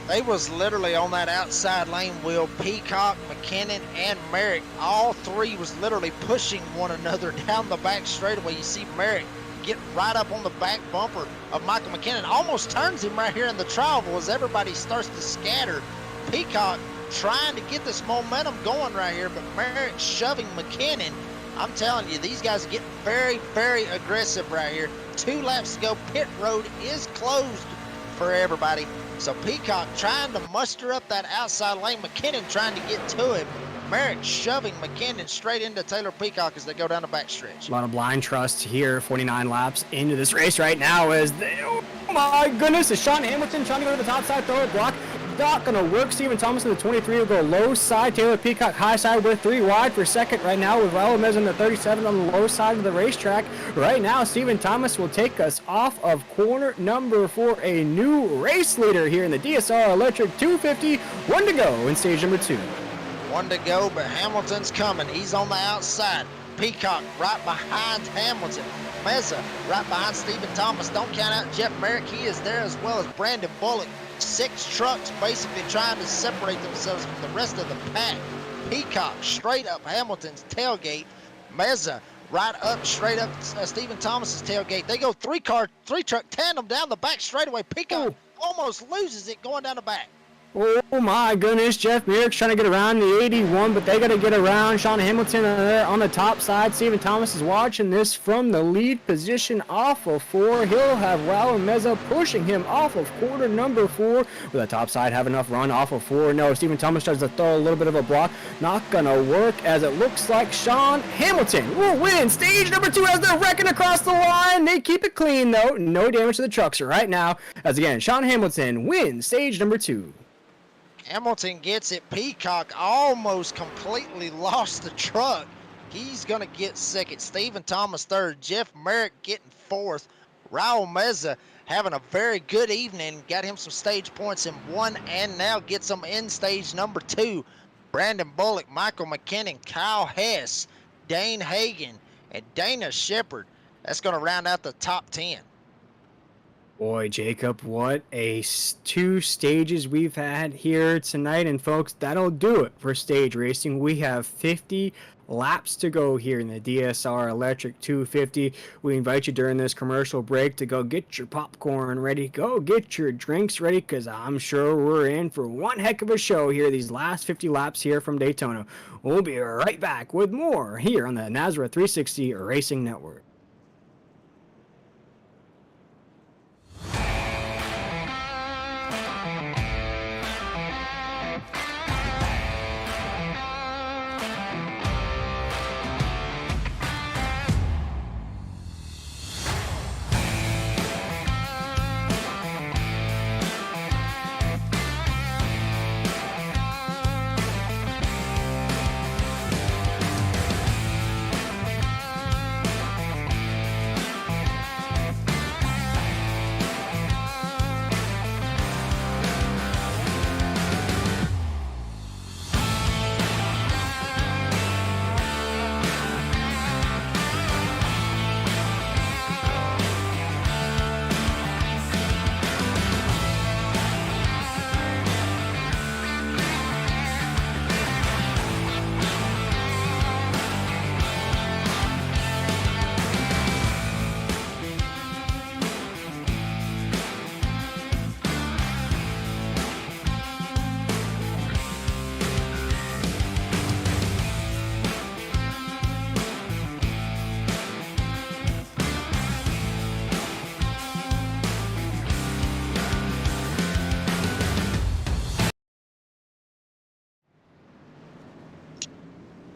S2: They was literally on that outside lane, Will. Peacock, McKinnon, and Merrick, all three was literally pushing one another down the back straightaway. You see Merrick get right up on the back bumper of Michael McKinnon, almost turns him right here in the travel as everybody starts to scatter. Peacock trying to get this momentum going right here, but Merrick shoving McKinnon. I'm telling you, these guys are getting very, very aggressive right here. 2 laps to go. Pit road is closed for everybody. So Peacock trying to muster up that outside lane. McKinnon trying to get to him. Merrick shoving McKinnon straight into Taylor Peacock as they go down the backstretch.
S1: A lot of blind trust here, 49 laps into this race right now as they, oh my goodness, is Sean Hamilton trying to go to the top side, throw a block. Not going to work. Stephen Thomas in the 23 will go low side. Taylor Peacock high side. We're 3 wide for second right now with Raul Mez in the 37 on the low side of the racetrack. Right now, Stephen Thomas will take us off of corner number 4. A new race leader here in the DSR Electric 250. 1 to go in stage number 2.
S2: 1 to go, but Hamilton's coming. He's on the outside. Peacock right behind Hamilton. Meza right behind Stephen Thomas. Don't count out Jeff Merrick. He is there as well as Brandon Bullock. 6 trucks basically trying to separate themselves from the rest of the pack. Peacock straight up Hamilton's tailgate. Meza right up straight up Stephen Thomas's tailgate. They go 3-truck tandem down the back straightaway. Peacock almost loses it going down the back.
S1: Oh my goodness, Jeff Merrick's trying to get around the 81, but they got to get around Sean Hamilton on the top side. Stephen Thomas is watching this from the lead position off of 4. He'll have Raul Meza pushing him off of quarter number 4. Will the top side have enough run off of 4? No, Stephen Thomas tries to throw a little bit of a block. Not going to work as it looks like Sean Hamilton will win stage number 2 as they're wrecking across the line. They keep it clean though. No damage to the trucks right now. As again, Sean Hamilton wins stage number 2.
S2: Hamilton gets it. Peacock almost completely lost the truck. He's going to get second. Stephen Thomas third. Jeff Merrick getting fourth. Raul Meza having a very good evening. Got him some stage points in 1 and now gets them in stage number 2. Brandon Bullock, Michael McKinnon, Kyle Hess, Dane Hagan, and Dana Shepard. That's going to round out the top 10.
S1: Boy, Jacob, what a 2 stages we've had here tonight. And folks, that'll do it for stage racing. We have 50 laps to go here in the DSR Electric 250. We invite you during this commercial break to go get your popcorn ready. Go get your drinks ready, because I'm sure we're in for one heck of a show here these last 50 laps here from Daytona. We'll be right back with more here on the Nazareth 360 Racing Network.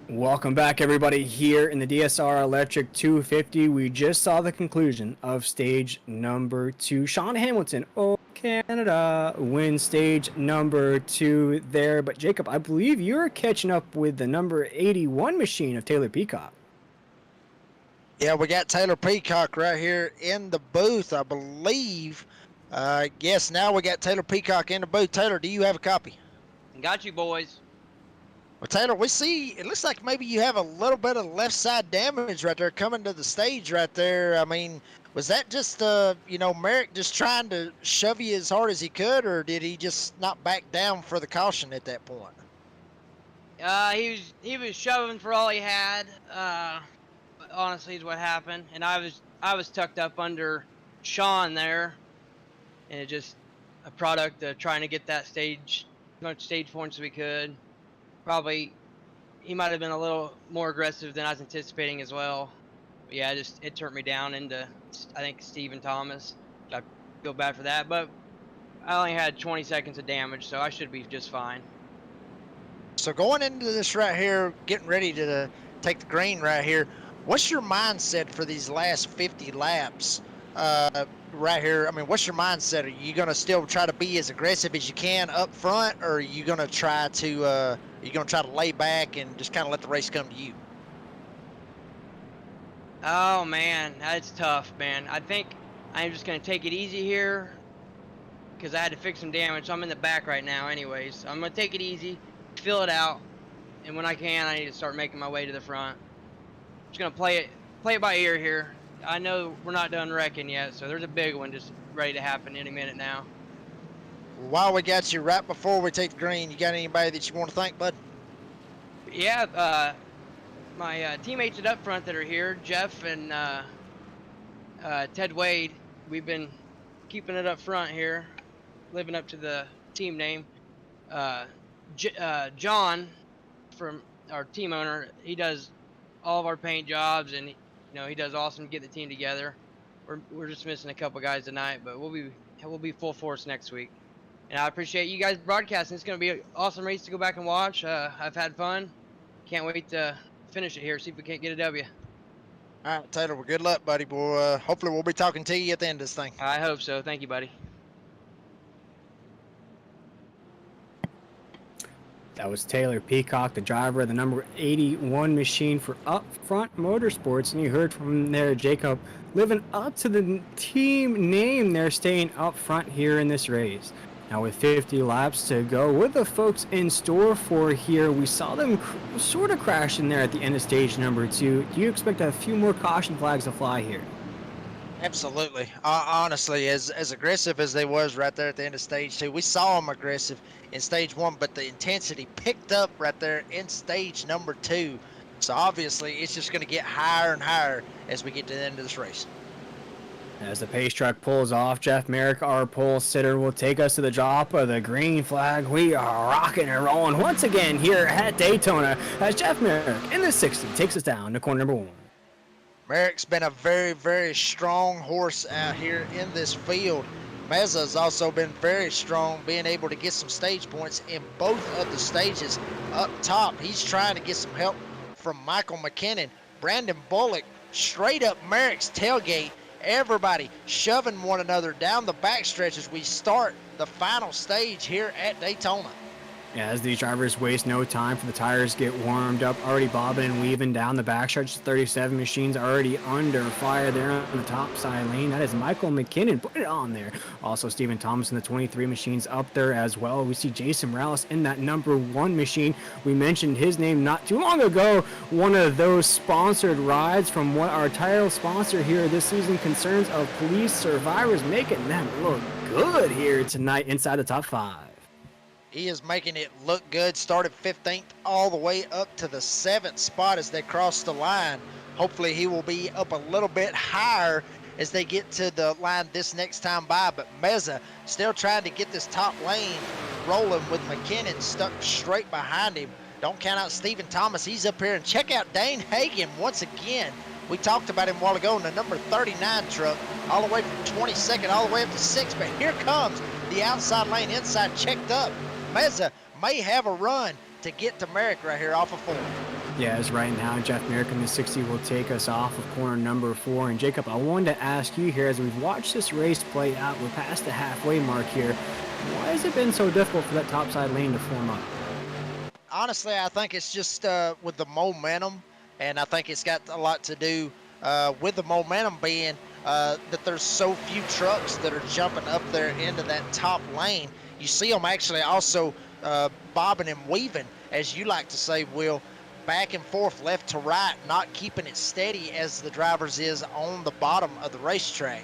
S1: Welcome back, everybody, here in the DSR Electric 250. We just saw the conclusion of stage number 2. Sean Hamilton, Canada wins stage number 2 there. But Jacob, I believe you're catching up with the number 81 machine of Taylor Peacock.
S2: Yeah, we got Taylor Peacock right here in the booth, I believe. Yes, now we got Taylor Peacock in the booth. Taylor, do you have a copy?
S3: Got you, boys.
S2: Well, Taylor, we see it looks like maybe you have a little bit of left side damage right there coming to the stage right there. I mean, was that just Merrick just trying to shove you as hard as he could, or did he just not back down for the caution at that point?
S3: He was shoving for all he had. Honestly, is what happened, and I was tucked up under Sean there, and it just a product of trying to get that stage, as much stage points as we could. Probably he might have been a little more aggressive than I was anticipating as well. But yeah, it turned me down into, I think, Stephen Thomas. I feel bad for that, but I only had 20 seconds of damage, so I should be just fine.
S2: So going into this right here, getting ready to take the green right here, what's your mindset for these last 50 laps right here? I mean, what's your mindset? Are you going to still try to be as aggressive as you can up front, or are you going to try to lay back and just kind of let the race come to you?
S3: Oh man, that's tough, man. I think I'm just gonna take it easy here because I had to fix some damage. So I'm in the back right now, anyways. So I'm gonna take it easy, fill it out, and when I can, I need to start making my way to the front. Just gonna play it by ear here. I know we're not done wrecking yet, so there's a big one just ready to happen any minute now.
S2: While we got you, right before we take the green, you got anybody that you want to thank, bud?
S3: Yeah, my teammates at up front that are here, Jeff and Ted Wade. We've been keeping it up front here, living up to the team name. John, from our team owner, he does all of our paint jobs, and he does awesome to get the team together. We're just missing a couple guys tonight, but we'll be full force next week. And I appreciate you guys broadcasting. It's going to be an awesome race to go back and watch. I've had fun. Can't wait to finish it here, see if we can't get a W.
S2: All right, Taylor, well, good luck, buddy. Boy, hopefully we'll be talking to you at the end of this thing.
S3: I hope so. Thank you, buddy.
S1: That was Taylor Peacock, the driver of the number 81 machine for Upfront Motorsports. And you heard from there, Jacob, living up to the team name. They're staying up front here in this race. Now with 50 laps to go, what are the folks in store for here? We saw them sort of crash in there at the end of stage number 2. Do you expect a few more caution flags to fly here?
S2: Absolutely. Honestly, as aggressive as they was right there at the end of stage 2, we saw them aggressive in stage 1, but the intensity picked up right there in stage number 2. So obviously, it's just going to get higher and higher as we get to the end of this race.
S1: As the pace truck pulls off, Jeff Merrick, our pole sitter, will take us to the drop of the green flag. We are rocking and rolling once again here at Daytona as Jeff Merrick in the 60 takes us down to corner number 1.
S2: Merrick's been a very, very strong horse out here in this field. Mezza's also been very strong, being able to get some stage points in both of the stages. Up top, he's trying to get some help from Michael McKinnon. Brandon Bullock, straight up Merrick's tailgate. Everybody shoving one another down the backstretch as we start the final stage here at Daytona.
S1: As these drivers waste no time for the tires get warmed up, already bobbing and weaving down the backstretch. 37 machines already under fire there on the top side lane. That is Michael McKinnon. Put it on there. Also, Stephen Thomas and the 23 machines up there as well. We see Jason Morales in that number 1 machine. We mentioned his name not too long ago. One of those sponsored rides from what our title sponsor here this season concerns of police survivors, making them look good here tonight inside the top 5.
S2: He is making it look good. Started 15th all the way up to the 7th spot as they cross the line. Hopefully he will be up a little bit higher as they get to the line this next time by. But Mezza still trying to get this top lane rolling with McKinnon stuck straight behind him. Don't count out Stephen Thomas. He's up here. And check out Dane Hagan once again. We talked about him a while ago in the number 39 truck, all the way from 22nd all the way up to 6th. But here comes the outside lane inside checked up. Mezza may have a run to get to Merrick right here off of 4.
S1: Yeah, as right now, Jeff Merrick in the 60 will take us off of corner number 4. And Jacob, I wanted to ask you here, as we've watched this race play out, we're past the halfway mark here. Why has it been so difficult for that topside lane to form up?
S2: Honestly, I think it's just with the momentum, and I think it's got a lot to do with the momentum being that there's so few trucks that are jumping up there into that top lane. You see them actually also bobbing and weaving, as you like to say, Will, back and forth, left to right, not keeping it steady as the drivers is on the bottom of the racetrack.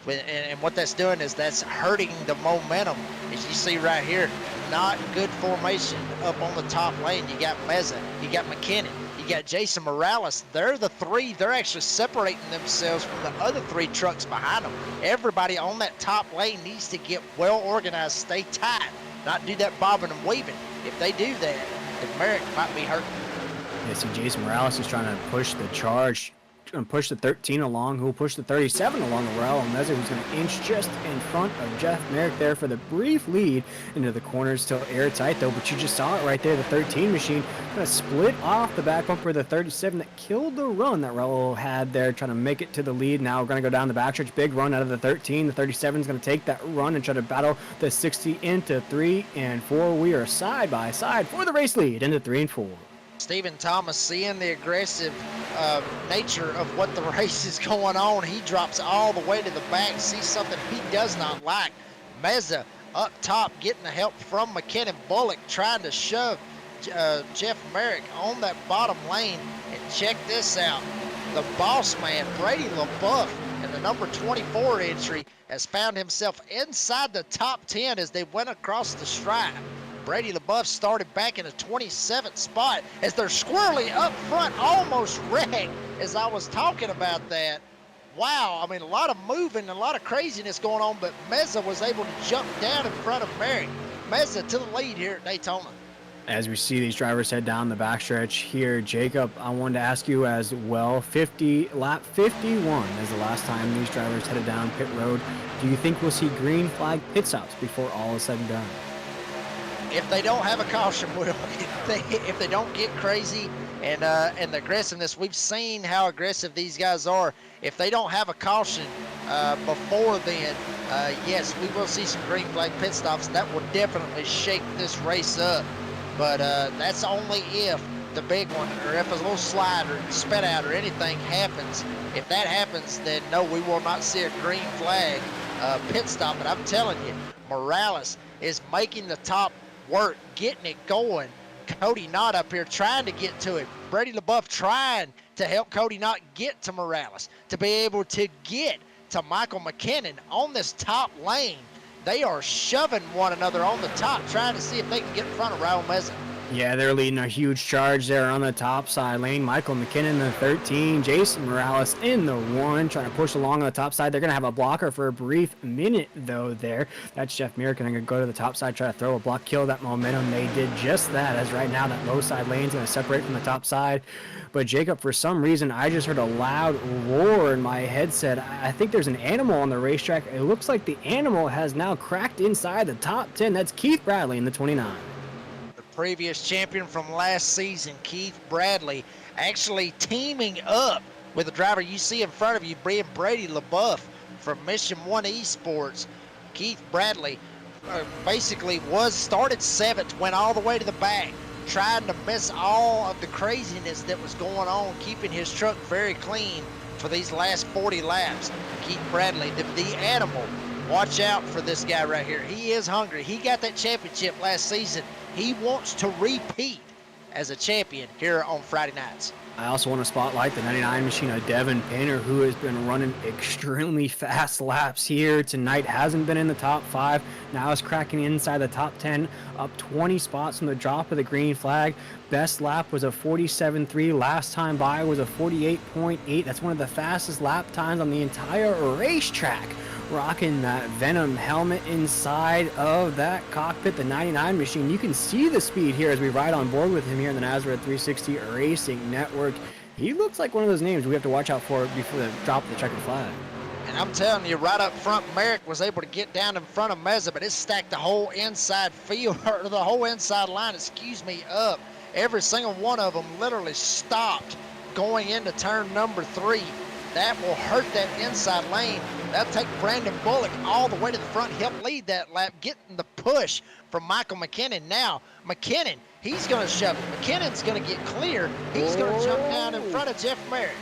S2: And what that's doing is that's hurting the momentum. As you see right here, not good formation up on the top lane. You got Meza, you got McKinnon, you got Jason Morales. They're the three. They're actually separating themselves from the other 3 trucks behind them. Everybody on that top lane needs to get well organized, stay tight, not do that bobbing and weaving. If they do that, then Merrick might be hurting.
S1: Yeah, see, Jason Morales is trying to push the charge, and push the 13 along, who will push the 37 along the Raul Meza, who's going to inch just in front of Jeff Merrick there for the brief lead into the corners. Still airtight though, but you just saw it right there. The 13 machine kind of split off the back bumper of the 37 that killed the run that Raul had there, trying to make it to the lead. Now we're going to go down the backstretch, big run out of the 13. The 37 is going to take that run and try to battle the 60 into 3 and 4. We are side by side for the race lead into 3 and 4.
S2: Stephen Thomas, seeing the aggressive nature of what the race is going on, he drops all the way to the back, sees something he does not like. Meza up top getting the help from McKinnon. Bullock trying to shove Jeff Merrick on that bottom lane. And check this out. The boss man, Brady LaBeouf, in the number 24 entry, has found himself inside the top 10 as they went across the stripe. Brady LaBeouf started back in the 27th spot as they're squirrely up front, almost wrecked as I was talking about that. Wow, I mean, a lot of moving, a lot of craziness going on, but Meza was able to jump down in front of Merrick. Meza to the lead here at Daytona.
S1: As we see these drivers head down the backstretch here, Jacob, I wanted to ask you as well, lap 51 is the last time these drivers headed down pit road. Do you think we'll see green flag pit stops before all is said and done?
S2: If they don't have a caution, Will, if they don't get crazy and the aggressiveness, we've seen how aggressive these guys are. If they don't have a caution before then, yes, we will see some green flag pit stops. That will definitely shake this race up. But that's only if the big one, or if a little slide or spit out or anything happens. If that happens, then no, we will not see a green flag pit stop. But I'm telling you, Morales is making the top work, getting it going. Cody Knott up here trying to get to it. Brady LaBeouf trying to help Cody Knott get to Morales, to be able to get to Michael McKinnon on this top lane. They are shoving one another on the top, trying to see if they can get in front of Raul Meza.
S1: Yeah, they're leading a huge charge there on the top side lane. Michael McKinnon in the 13, Jason Morales in the 1, trying to push along on the top side. They're going to have a blocker for a brief minute, though, there. That's Jeff Merrick going to go to the top side, try to throw a block, kill that momentum. They did just that, as right now that low side lane is going to separate from the top side. But, Jacob, for some reason, I just heard a loud roar in my headset. I think there's an animal on the racetrack. It looks like the animal has now cracked inside the top 10. That's Keith Bradley in the 29.
S2: Previous champion from last season, Keith Bradley, actually teaming up with the driver you see in front of you, Brady LaBeouf from Mission 1 Esports. Keith Bradley basically started 7th, went all the way to the back, trying to miss all of the craziness that was going on, keeping his truck very clean for these last 40 laps. Keith Bradley, the animal. Watch out for this guy right here. He is hungry. He got that championship last season. He wants to repeat as a champion here on Friday nights.
S1: I also want to spotlight the 99 machine of Devin Painter, who has been running extremely fast laps here tonight. Hasn't been in the top 5. Now is cracking inside the top 10, up 20 spots from the drop of the green flag. Best lap was a 47.3. Last time by was a 48.8. That's one of the fastest lap times on the entire racetrack. Rocking that Venom helmet inside of that cockpit, the 99 machine. You can see the speed here as we ride on board with him here in the Nazareth 360 Racing Network. He looks like one of those names we have to watch out for before the drop of the checkered flag.
S2: And I'm telling you, right up front, Merrick was able to get down in front of Meza, but it stacked the whole inside field, or the whole inside line, up. Every single one of them literally stopped going into turn number 3. That will hurt that inside lane. That'll take Brandon Bullock all the way to the front, help lead that lap, getting the push from Michael McKinnon. Now, McKinnon, he's going to shove it. McKinnon's going to get clear. He's going to jump down in front of Jeff Merrick.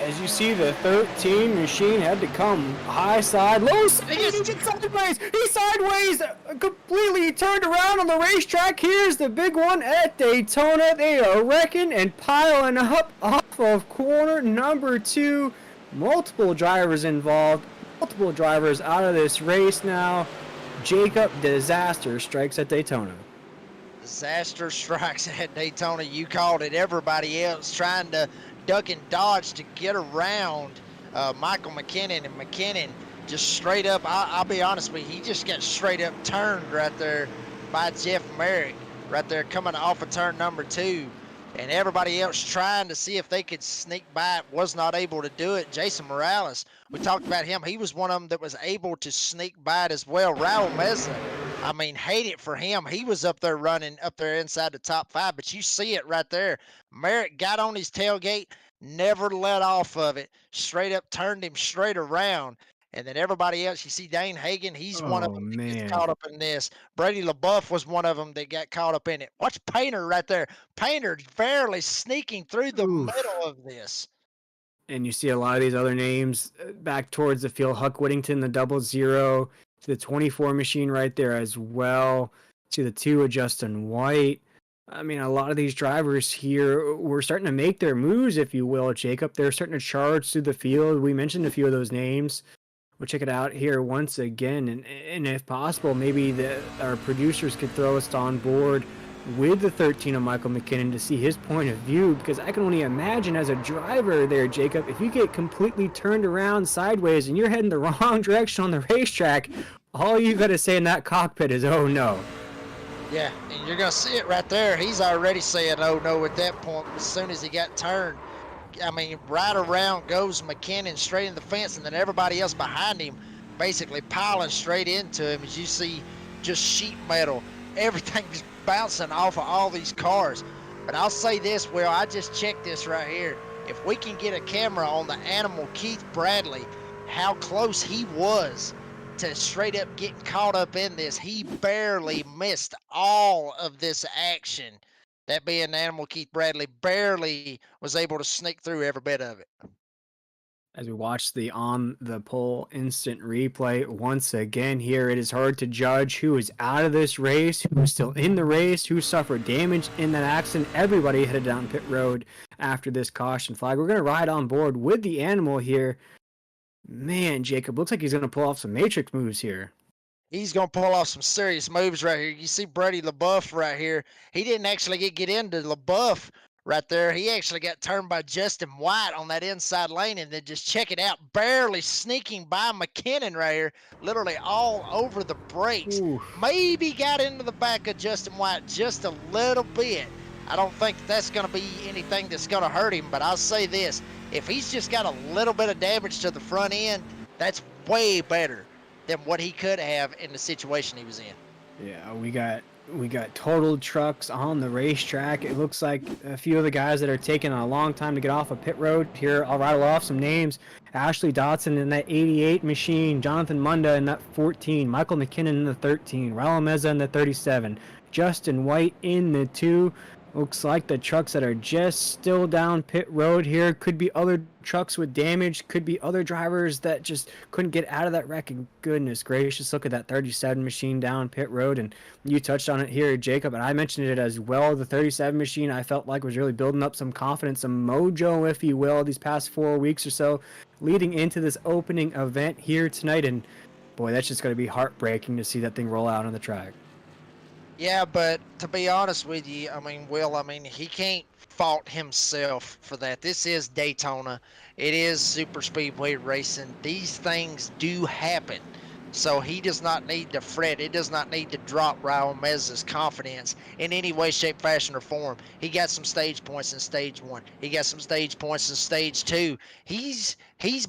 S1: As you see, the 13 machine had to come high side, low side, he gets sideways, he's sideways, completely turned around on the racetrack. Here's the big one at Daytona. They are wrecking and piling up off of corner number 2. Multiple drivers involved, multiple drivers out of this race now. Jacob, disaster strikes at Daytona.
S2: Disaster strikes at Daytona. You called it. Everybody else trying to duck and dodge to get around Michael McKinnon, and McKinnon just straight up, I'll be honest with you, he just got straight up turned right there by Jeff Merrick, right there coming off of turn number 2, and everybody else trying to see if they could sneak by it, was not able to do it. Jason Morales, we talked about him, he was one of them that was able to sneak by it as well. Raul Meza, I mean, hate it for him. He was up there running up there inside the top 5, but you see it right there. Merrick got on his tailgate, never let off of it, straight up turned him straight around. And then everybody else, you see Dane Hagen, he's one of them that gets caught up in this. Brady LaBeouf was one of them that got caught up in it. Watch Painter right there. Painter barely sneaking through the middle of this.
S1: And you see a lot of these other names back towards the field. Huck Whittington, the 00, to the 24 machine right there as well. To the 2 of Justin White. I mean, a lot of these drivers here were starting to make their moves, if you will, Jacob. They're starting to charge through the field. We mentioned a few of those names. We'll check it out here once again. And if possible, maybe our producers could throw us on board with the 13 of Michael McKinnon to see his point of view, because I can only imagine as a driver there, Jacob, if you get completely turned around sideways and you're heading the wrong direction on the racetrack, all you got to say in that cockpit is, oh no.
S2: Yeah, and you're going to see it right there. He's already saying, oh no, at that point, as soon as he got turned. I mean, right around goes McKinnon straight in the fence, and then everybody else behind him basically piling straight into him. As you see, just sheet metal, everything's bouncing off of all these cars. But I'll say this, Will, I just checked this right here. If we can get a camera on the animal Keith Bradley, how close he was to straight up getting caught up in this. He barely missed all of this action. That being the animal Keith Bradley barely was able to sneak through every bit of it.
S1: As we watch the on the pole instant replay once again here, it is hard to judge who is out of this race, who is still in the race, who suffered damage in that accident. Everybody headed down pit road after this caution flag. We're going to ride on board with the animal here. Man, Jacob, looks like he's going to pull off some Matrix moves here.
S2: He's going to pull off some serious moves right here. You see Brady LaBeouf right here. He didn't actually get into LaBeouf right there. He actually got turned by Justin White on that inside lane, and then just check it out, barely sneaking by McKinnon right here, literally all over the brakes.
S1: Ooh.
S2: Maybe got into the back of Justin White just a little bit. I don't think that's going to be anything that's going to hurt him, but I'll say this. If he's just got a little bit of damage to the front end, that's way better than what he could have in the situation he was in.
S1: Yeah, we got totaled trucks on the racetrack. It looks like a few of the guys that are taking a long time to get off of pit road. Here, I'll rattle off some names. Ashley Dotson in that 88 machine, Jonathan Munda in that 14, Michael McKinnon in the 13, Raul Meza in the 37, Justin White in the 2. Looks like the trucks that are just still down pit road here could be other trucks with damage, could be other drivers that just couldn't get out of that wreck. And goodness gracious, look at that 37 machine down pit road. And you touched on it here, Jacob, and I mentioned it as well. The 37 machine I felt like was really building up some confidence, some mojo, if you will, these past 4 weeks or so, leading into this opening event here tonight. And boy, that's just going to be heartbreaking to see that thing roll out on the track.
S2: Yeah, but to be honest with you, I mean, Will, I mean, he can't fault himself for that. This is Daytona. It is super speedway racing. These things do happen. So he does not need to fret. It does not need to drop Raul Meza's confidence in any way, shape, fashion, or form. He got some stage points in stage 1. He got some stage points in stage 2. He's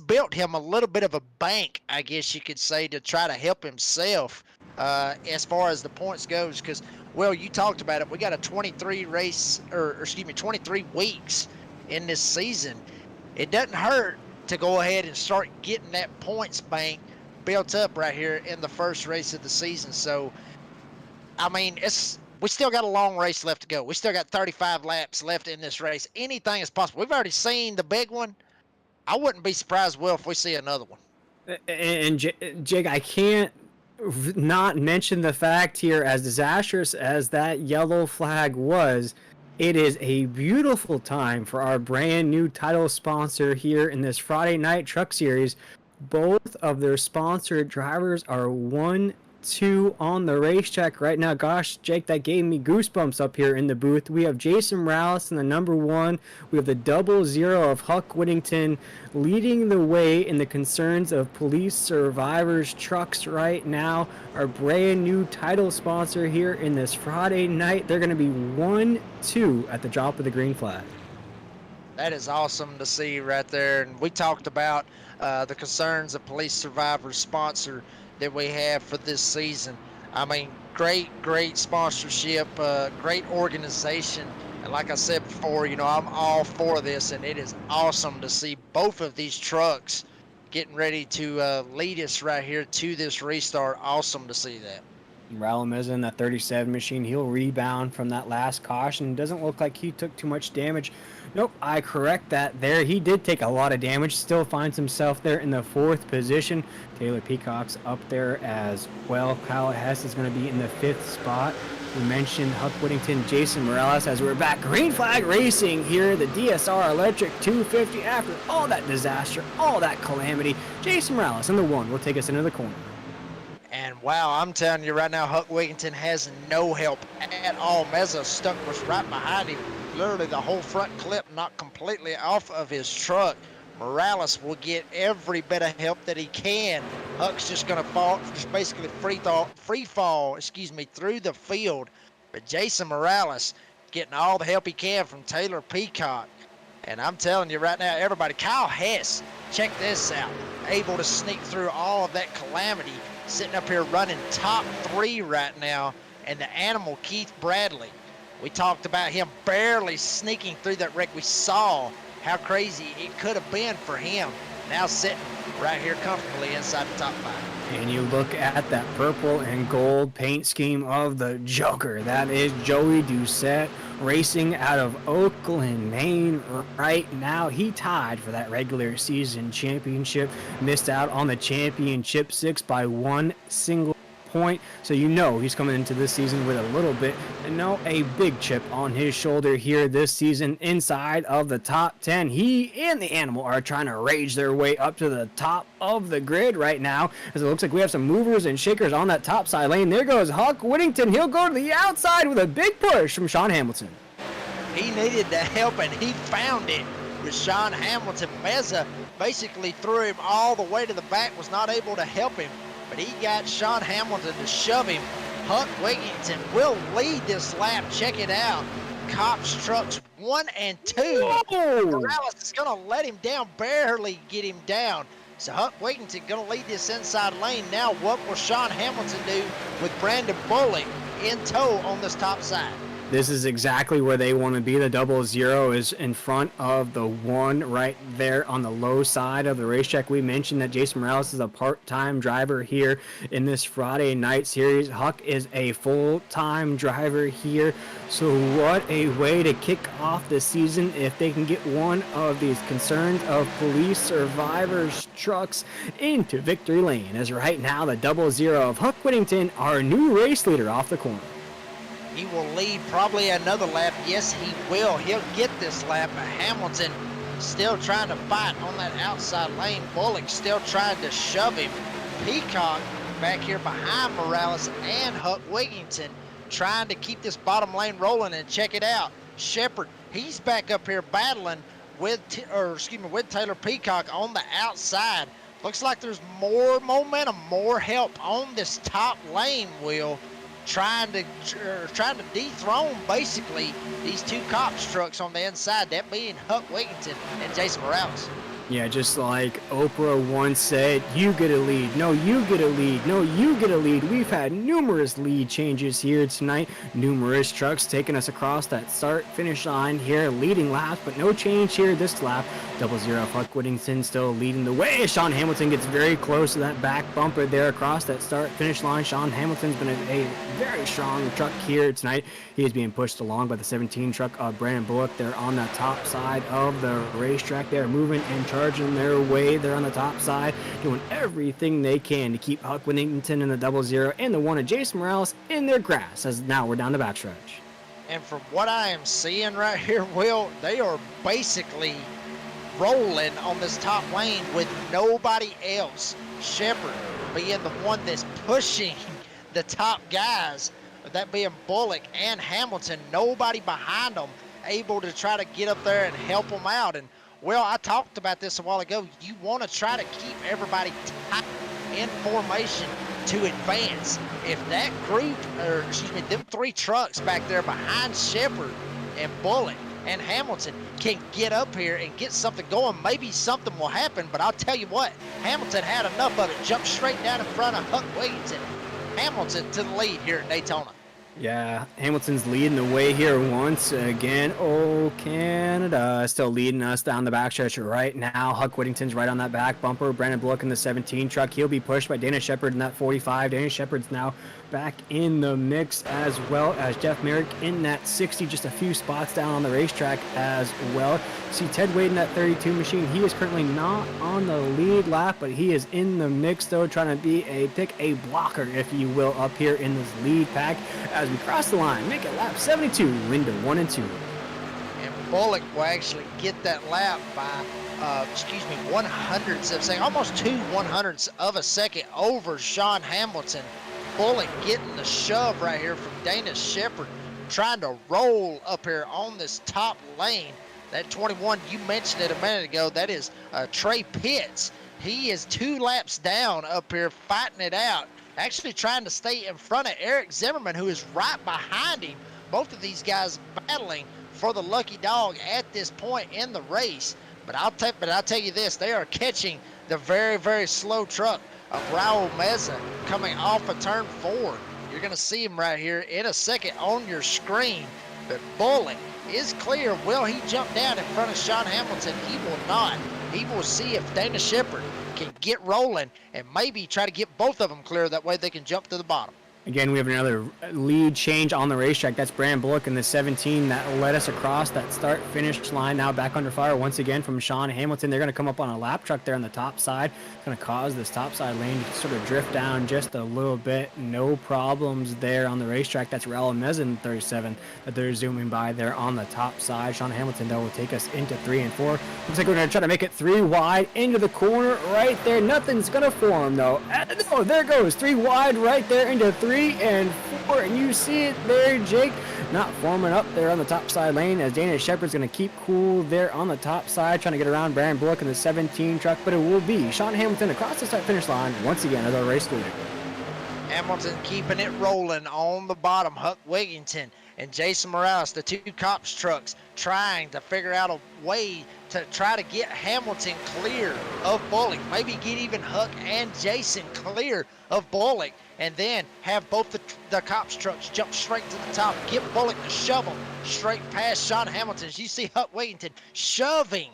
S2: built him a little bit of a bank, I guess you could say, to try to help himself as far as the points goes, because, well, you talked about it. We got a 23 race, or excuse me, 23 weeks in this season. It doesn't hurt to go ahead and start getting that points bank built up right here in the first race of the season. So, I mean, we still got a long race left to go. We still got 35 laps left in this race. Anything is possible. We've already seen the big one. I wouldn't be surprised, Will, if we see another one.
S1: And Jake, I can't not mention the fact here, as disastrous as that yellow flag was, it is a beautiful time for our brand new title sponsor here in this Friday Night Truck Series. Both of their sponsored drivers are 1-2 on the racetrack right now. Gosh, Jake, that gave me goosebumps up here in the booth. We have Jason Morales in the number 1. We have the 00 of Huck Whittington leading the way in the concerns of police survivors trucks right now. Our brand new title sponsor here in this Friday night. They're going to be 1-2 at the drop of the green flag.
S2: That is awesome to see right there. And we talked about the concerns of police survivors sponsor that we have for this season. I mean, great sponsorship, great organization. And like I said before, you know, I'm all for this, and it is awesome to see both of these trucks getting ready to lead us right here to this restart. Awesome to see that.
S1: Ralameza in that 37 machine, he'll rebound from that last caution. Doesn't look like he took too much damage. Nope, I correct that there. He did take a lot of damage. Still finds himself there in the 4th position. Taylor Peacock's up there as well. Kyle Hess is going to be in the 5th spot. We mentioned Huck Whittington, Jason Morales as we're back. Green flag racing here. The DSR Electric 250 after all that disaster, all that calamity. Jason Morales in the 1 will take us into the corner.
S2: And wow, I'm telling you right now, Huck Whittington has no help at all. Meza stuck was right behind him. Literally the whole front clip knocked completely off of his truck. Morales will get every bit of help that he can. Huck's just going to fall, just basically free fall, through the field. But Jason Morales getting all the help he can from Taylor Peacock. And I'm telling you right now, everybody, Kyle Hess, check this out. Able to sneak through all of that calamity, sitting up here running top 3 right now. And the animal, Keith Bradley. We talked about him barely sneaking through that wreck. We saw how crazy it could have been for him. Now sitting right here comfortably inside the top 5.
S1: And you look at that purple and gold paint scheme of the Joker. That is Joey Doucette racing out of Oakland, Maine right now. He tied for that regular season championship. Missed out on the championship 6 by 1 single point. So you know he's coming into this season with a little bit, and no, a big chip on his shoulder here this season inside of the top 10. He and the animal are trying to rage their way up to the top of the grid right now, as it looks like we have some movers and shakers on that top side lane. There goes Huck Whittington. He'll go to the outside with a big push from Sean Hamilton.
S2: He needed the help, and he found it with Sean Hamilton. Meza basically threw him all the way to the back, was not able to help him. But he got Sean Hamilton to shove him. Huck Whittington will lead this lap. Check it out. C.O.P.S trucks 1 and 2. Morales is going to let him down, barely get him down. So Huck Whittington going to lead this inside lane. Now what will Sean Hamilton do with Brandon Bullock in tow on this top side?
S1: This is exactly where they want to be. The 00 is in front of the 1 right there on the low side of the racetrack. We mentioned that Jason Morales is a part-time driver here in this Friday night series. Huck is a full-time driver here. So what a way to kick off the season if they can get one of these concerns of police survivors trucks into victory lane. As right now, the 00 of Huck Whittington, our new race leader, off the corner.
S2: He will lead probably another lap. Yes, he will. He'll get this lap. But Hamilton still trying to fight on that outside lane. Bullock still trying to shove him. Peacock back here behind Morales and Huck Whittington trying to keep this bottom lane rolling. And check it out. Shepard, he's back up here battling with Taylor Peacock on the outside. Looks like there's more momentum, more help on this top lane, Will. Trying to dethrone basically these two C.O.P.S trucks on the inside, that being Huck Whittington and Jason Morales.
S1: Yeah, just like Oprah once said, you get a lead. No, you get a lead. No, you get a lead. We've had numerous lead changes here tonight. Numerous trucks taking us across that start-finish line here, leading laps, but no change here this lap. 00 Huck Whittington still leading the way. Sean Hamilton gets very close to that back bumper there across that start-finish line. Sean Hamilton's been a very strong truck here tonight. He is being pushed along by the 17 truck of Brandon Bullock. They're on the top side of the racetrack. They're moving and charging their way. They're on the top side, doing everything they can to keep Huck Whittington in the 00 and the one of Jason Morales in their grass, as now we're down the backstretch.
S2: And from what I am seeing right here, Will, they are basically rolling on this top lane with nobody else. Shepard being the one that's pushing the top guys, that being Bullock and Hamilton, nobody behind them able to try to get up there and help them out. And well, I talked about this a while ago. You want to try to keep everybody tight in formation to advance. If that group, or excuse me, them three trucks back there behind Shepard and Bullock and Hamilton can get up here and get something going, maybe something will happen. But I'll tell you what, Hamilton had enough of it. Jumped straight down in front of Huck Whittington. Hamilton to the lead here at Daytona.
S1: Yeah, Hamilton's leading the way here once again. Oh, Canada still leading us down the backstretch right now. Huck Whittington's right on that back bumper. Brandon Bullock in the 17 truck. He'll be pushed by Dana Shepard in that 45. Dana Shepard's now back in the mix, as well as Jeff Merrick in that 60, just a few spots down on the racetrack as well. See Ted Wade in that 32 machine. He is currently not on the lead lap, but he is in the mix though, trying to be pick a blocker, if you will, up here in this lead pack as we cross the line, make it lap 72 into 1 and 2.
S2: And Bullock will actually get that lap by, 100ths of a second, almost 2 100ths of a second over Sean Hamilton. Bullock getting the shove right here from Dana Shepard, trying to roll up here on this top lane. That 21, you mentioned it a minute ago, that is Trey Pitts. He is 2 laps down up here, fighting it out, actually trying to stay in front of Eric Zimmerman, who is right behind him. Both of these guys battling for the lucky dog at this point in the race. But I'll tell you this, they are catching the very, very slow truck of Raul Meza coming off of turn 4. You're going to see him right here in a second on your screen. But Bullock is clear. Will he jump down in front of Sean Hamilton? He will not. He will see if Dana Shepard can get rolling and maybe try to get both of them clear. That way they can jump to the bottom.
S1: Again, we have another lead change on the racetrack. That's Brandon Bullock in the 17 that led us across that start-finish line. Now back under fire once again from Sean Hamilton. They're going to come up on a lap truck there on the top side. It's going to cause this top side lane to sort of drift down just a little bit. No problems there on the racetrack. That's Raul Meza in 37 that they're zooming by there on the top side. Sean Hamilton, though, will take us into 3 and 4. Looks like we're going to try to make it 3 wide into the corner right there. Nothing's going to form, though. Oh, there goes 3 wide right there into 3 and 4, and you see it there, Jake, not forming up there on the top side lane as Dana Shepard's going to keep cool there on the top side, trying to get around Brandon Bullock in the 17 truck, but it will be Sean Hamilton across the start-finish line once again as our race leader.
S2: Hamilton keeping it rolling on the bottom. Huck Whittington and Jason Morales, the 2 C.O.P.S trucks, trying to figure out a way to try to get Hamilton clear of Bullock. Maybe get even Huck and Jason clear of Bullock, and then have both the C.O.P.S trucks jump straight to the top. Get Bullock to shove them straight past Sean Hamilton. As you see Huck Whittington shoving,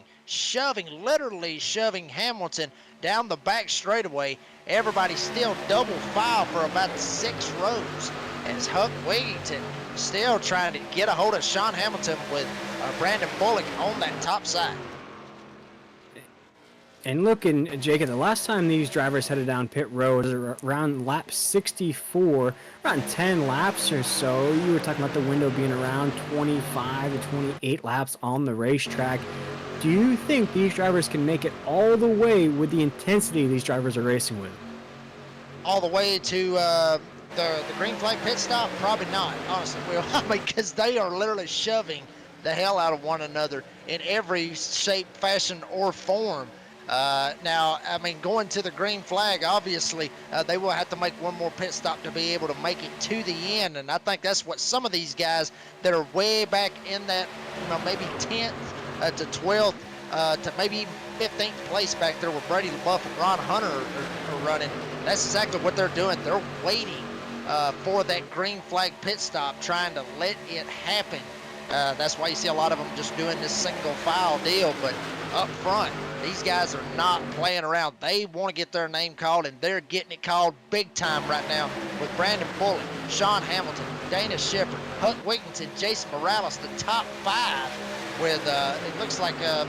S2: literally shoving Hamilton down the back straightaway. Everybody still double file for about 6 rows. As Huck Whittington still trying to get a hold of Sean Hamilton with Brandon Bullock on that top side.
S1: And looking, Jake, at the last time these drivers headed down pit road was around lap 64, around 10 laps or so. You were talking about the window being around 25 to 28 laps on the racetrack. Do you think these drivers can make it all the way with the intensity these drivers are racing with?
S2: All the way to the green flag pit stop? Probably not, honestly, Will. I mean, because they are literally shoving the hell out of one another in every shape, fashion, or form. Now, I mean, going to the green flag, obviously, they will have to make one more pit stop to be able to make it to the end. And I think that's what some of these guys that are way back in that, maybe 10th to 12th to maybe 15th place back there where Brady LaBeouf and Ron Hunter are running. That's exactly what they're doing. They're waiting for that green flag pit stop, trying to let it happen. That's why you see a lot of them just doing this single file deal. But up front, these guys are not playing around. They want to get their name called, and they're getting it called big time right now with Brandon Bullock, Sean Hamilton, Dana Shepard, Huck Wigginton, Jason Morales, the top 5 with, it looks like, I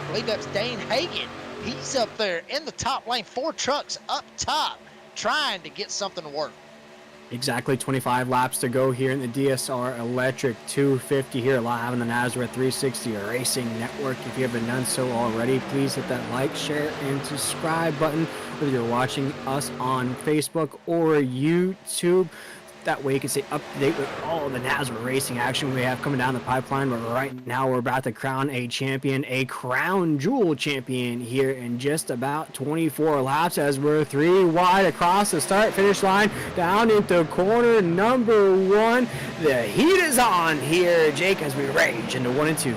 S2: believe that's Dane Hagan. He's up there in the top lane, 4 trucks up top, trying to get something to work.
S1: Exactly 25 laps to go here in the DSR Electric 250 here live on the Nazareth 360 Racing Network. If you haven't done so already, please hit that like, share, and subscribe button, whether you're watching us on Facebook or YouTube. That way you can stay up to date with all the Nazareth racing action we have coming down the pipeline. But right now we're about to crown a champion, a crown jewel champion here in just about 24 laps as we're 3 wide across the start finish line down into corner number 1. The heat is on here, Jake, as we rage into 1 and 2.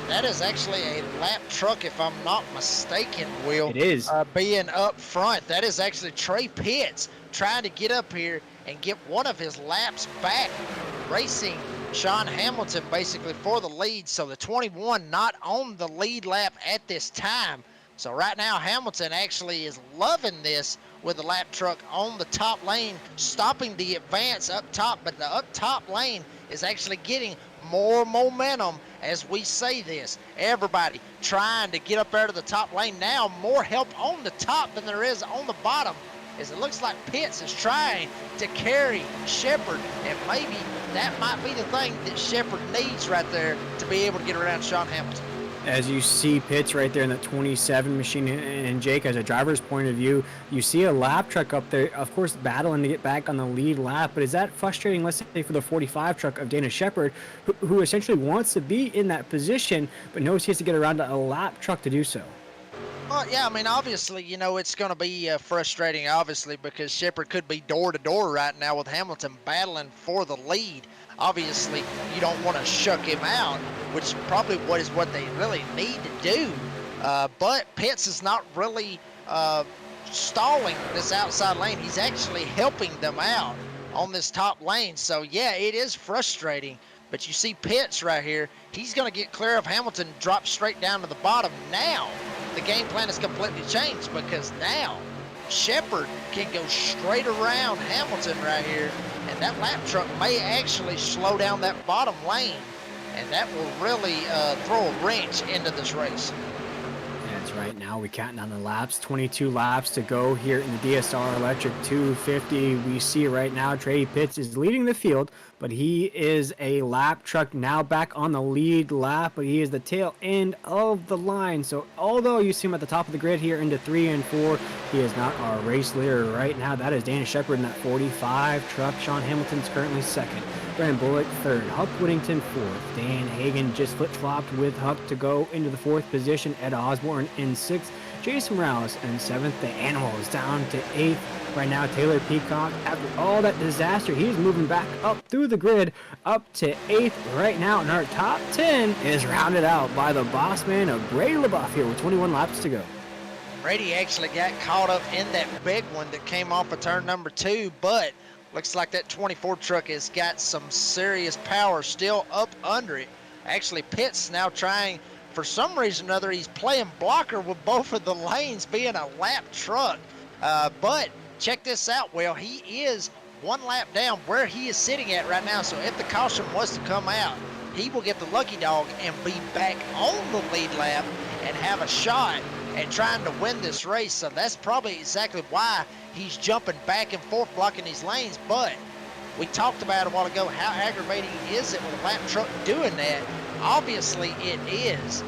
S2: That is actually a lap truck, if I'm not mistaken, Will.
S1: It is.
S2: Being up front. That is actually Trey Pitts trying to get up here and get one of his laps back, racing Sean Hamilton basically for the lead. So the 21 not on the lead lap at this time. So right now Hamilton actually is loving this with the lap truck on the top lane, stopping the advance up top, but the up top lane is actually getting more momentum as we say this. Everybody trying to get up there to the top lane now. More help on the top than there is on the bottom, as it looks like Pitts is trying to carry Shepard, and maybe that might be the thing that Shepard needs right there to be able to get around Sean Hamilton.
S1: As you see Pitts right there in that 27 machine, and Jake, as a driver's point of view, you see a lap truck up there, of course, battling to get back on the lead lap. But is that frustrating, let's say, for the 45 truck of Dana Shepard, who essentially wants to be in that position, but knows he has to get around to a lap truck to do so?
S2: Well, yeah, I mean, obviously, you know, it's going to be frustrating, obviously, because Shepard could be door-to-door right now with Hamilton battling for the lead. Obviously, you don't want to shuck him out, which probably is what they really need to do. But Pitts is not really stalling this outside lane. He's actually helping them out on this top lane. So, yeah, it is frustrating. But you see Pitts right here. He's going to get clear of Hamilton, drop straight down to the bottom. Now, the game plan has completely changed, because now Shepard can go straight around Hamilton right here, and that lap truck may actually slow down that bottom lane, and that will really throw a wrench into this race.
S1: That's right. Now we're counting down the laps. 22 laps to go here in the DSR Electric 250. We see right now Trey Pitts is leading the field, but he is a lap truck now back on the lead lap, but he is the tail end of the line. So although you see him at the top of the grid here into 3 and 4, he is not our race leader right now. That is Dana Shepard in that 45 truck. Sean Hamilton's currently second. Brandon Bullock third. Huck Whittington fourth. Dan Hagan just flip-flopped with Huck to go into the 4th position. Ed Osborne in 6th. Jason Morales in 7th. The Animal is down to 8th. Right now, Taylor Peacock, after all that disaster, he's moving back up through the grid, up to 8th right now. And our top 10 is rounded out by the boss man of Brady LaBeouf here with 21 laps to go.
S2: Brady actually got caught up in that big one that came off of turn number 2, but looks like that 24 truck has got some serious power still up under it. Actually, Pitts now trying, for some reason or another, he's playing blocker with both of the lanes being a lap truck. But check this out, Will. He is 1 lap down where he is sitting at right now. So if the caution was to come out, he will get the lucky dog and be back on the lead lap and have a shot at trying to win this race. So that's probably exactly why he's jumping back and forth blocking these lanes. But we talked about a while ago, how aggravating is it with a lap truck doing that? Obviously it is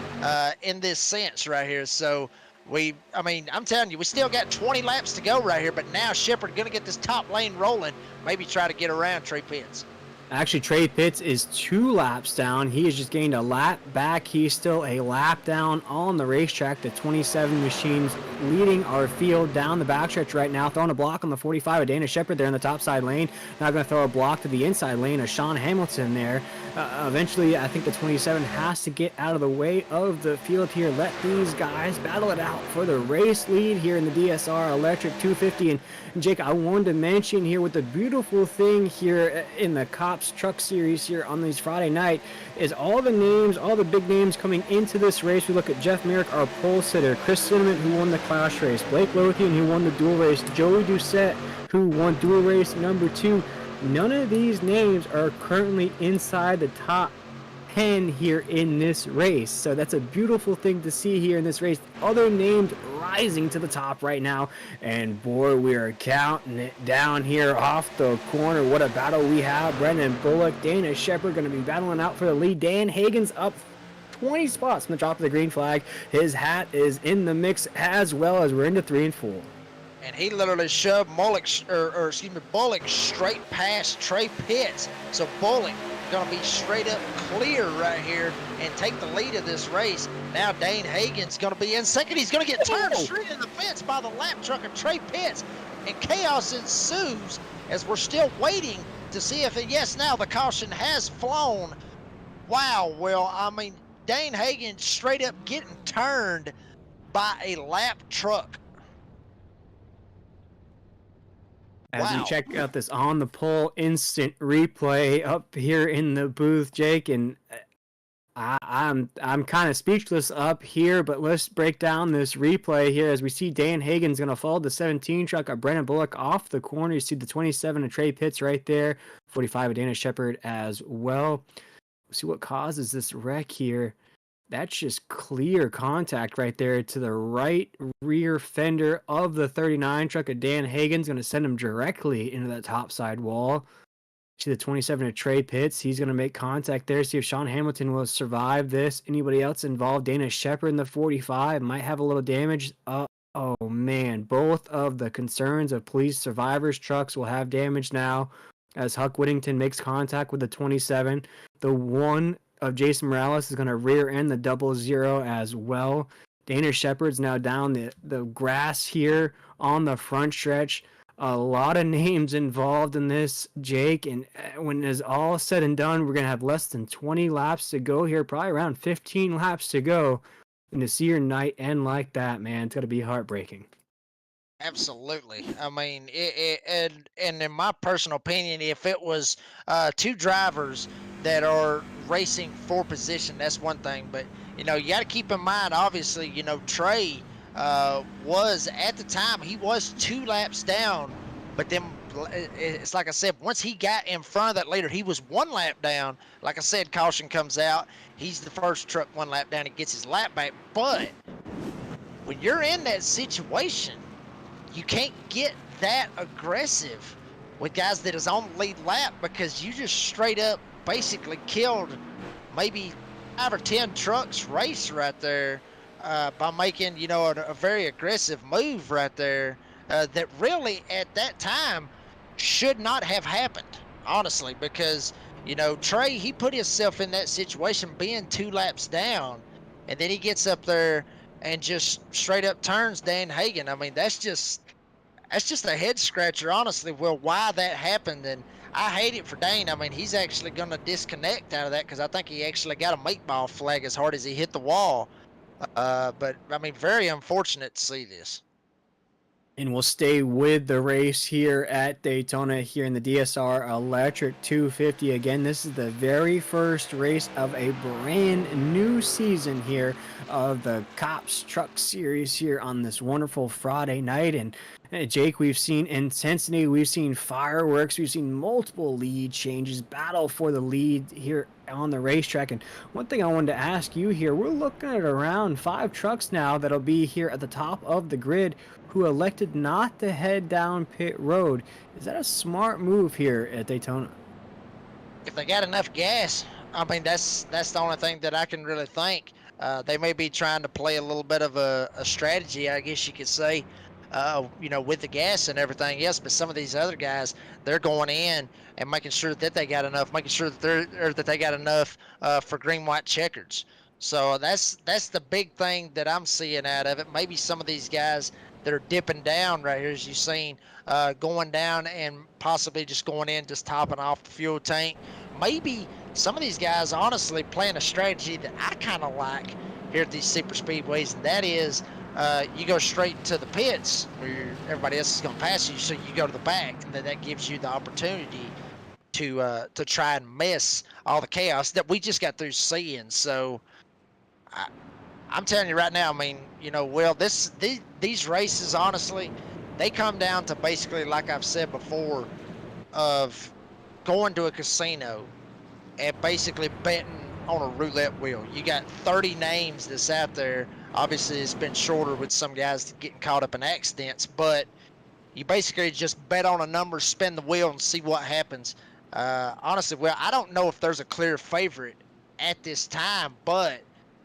S2: in this sense right here. So I mean, I'm telling you, we still got 20 laps to go right here, but now Shepard gonna get this top lane rolling, maybe try to get around Trey Pitts.
S1: Actually, Trey Pitts is 2 laps down. He has just gained a lap back. He's still a lap down on the racetrack. The 27 machines leading our field down the backstretch right now. Throwing a block on the 45 of Dana Shepard there in the top side lane. Now going to throw a block to the inside lane of Sean Hamilton there. Eventually, I think the 27 has to get out of the way of the field here. Let these guys battle it out for the race lead here in the DSR Electric 250. And Jake, I wanted to mention here with the beautiful thing here in the C.O.P.S Truck Series here on these Friday night is all the names, all the big names coming into this race. We look at Jeff Merrick, our pole sitter, Chris Cinnamon, who won the Clash race, Blake Lothian, who won the dual race, Joey Doucette, who won dual race number 2. None of these names are currently inside the top 10 here in this race. So that's a beautiful thing to see here in this race. Other names rising to the top right now. And boy, we are counting it down here off the corner. What a battle we have. Brendan Bullock, Dana Shepard going to be battling out for the lead. Dan Hagan's up 20 spots from the top of the green flag. His hat is in the mix as well as we're into 3 and 4.
S2: And he literally shoved Bullock straight past Trey Pitts. So Bullock going to be straight up clear right here and take the lead of this race. Now Dane Hagan's going to be in second. He's going to get turned straight in the fence by the lap truck of Trey Pitts. And chaos ensues as we're still waiting to see if, yes, now the caution has flown. Wow, well, I mean, Dane Hagan straight up getting turned by a lap truck.
S1: As we check out this on the pole instant replay up here in the booth, Jake, and I'm kind of speechless up here, but let's break down this replay here as we see Dan Hagan's going to follow the 17 truck of Brendan Bullock off the corner. You see the 27 of Trey Pitts right there, 45 of Dana Shepard as well. See what causes this wreck here. That's just clear contact right there to the right rear fender of the 39 truck of Dan Hagan's going to send him directly into that top side wall. See the 27 of Trey Pitts. He's going to make contact there. See if Sean Hamilton will survive this. Anybody else involved? Dana Shepard in the 45 might have a little damage. Oh, man. Both of the concerns of police survivors trucks will have damage now as Huck Whittington makes contact with the 27. The 1 of Jason Morales is going to rear end the 00 as well. Dana Shepard's now down the grass here on the front stretch. A lot of names involved in this, Jake, and when it's all said and done, we're going to have less than 20 laps to go here, probably around 15 laps to go. And to see your night end like that, man, it's got to be heartbreaking.
S2: Absolutely. I mean, and in my personal opinion, if it was 2 drivers that are racing for position, that's one thing. But, you know, you got to keep in mind, obviously, you know, Trey was, at the time, he was 2 laps down. But then, it's like I said, once he got in front of that leader, he was 1 lap down. Like I said, caution comes out. He's the first truck 1 lap down. He gets his lap back. But when you're in that situation, you can't get that aggressive with guys that is on the lead lap because you just straight up basically killed maybe 5 or 10 trucks race right there by making, you know, a very aggressive move right there that really at that time should not have happened, honestly, because, you know, Trey, he put himself in that situation being 2 laps down, and then he gets up there and just straight up turns Dan Hagan. I mean, that's just a head scratcher, honestly. Well, why that happened, and I hate it for Dane. I mean, he's actually going to disconnect out of that because I think he actually got a meatball flag as hard as he hit the wall. But I mean, very unfortunate to see this.
S1: And we'll stay with the race here at Daytona here in the DSR Electric 250. Again, this is the very first race of a brand new season here of the C.O.P.S Truck Series here on this wonderful Friday night. And Jake, we've seen intensity, we've seen fireworks, we've seen multiple lead changes, battle for the lead here on the racetrack. And one thing I wanted to ask you here, we're looking at around 5 trucks now that'll be here at the top of the grid who elected not to head down pit road. Is that a smart move here at Daytona?
S2: If they got enough gas, I mean, that's the only thing that I can really think. They may be trying to play a little bit of a strategy, I guess you could say. with the gas and everything else. But some of these other guys, they're going in and making sure that they got enough, making sure that they got enough for green, white checkers. So that's the big thing that I'm seeing out of it. Maybe some of these guys that are dipping down right here, as you've seen, going down and possibly just going in, just topping off the fuel tank. Maybe some of these guys honestly playing a strategy that I kind of like here at these super speedways, and that is you go straight to the pits where everybody else is going to pass you, so you go to the back, and then that gives you the opportunity to try and miss all the chaos that we just got through seeing. So I'm telling you right now, I mean, Will, these races, honestly, they come down to basically, like I've said before, of going to a casino and basically betting on a roulette wheel. You got 30 names that's out there. Obviously, it's been shorter with some guys getting caught up in accidents, but you basically just bet on a number, spin the wheel, and see what happens. Honestly, well, I don't know if there's a clear favorite at this time, but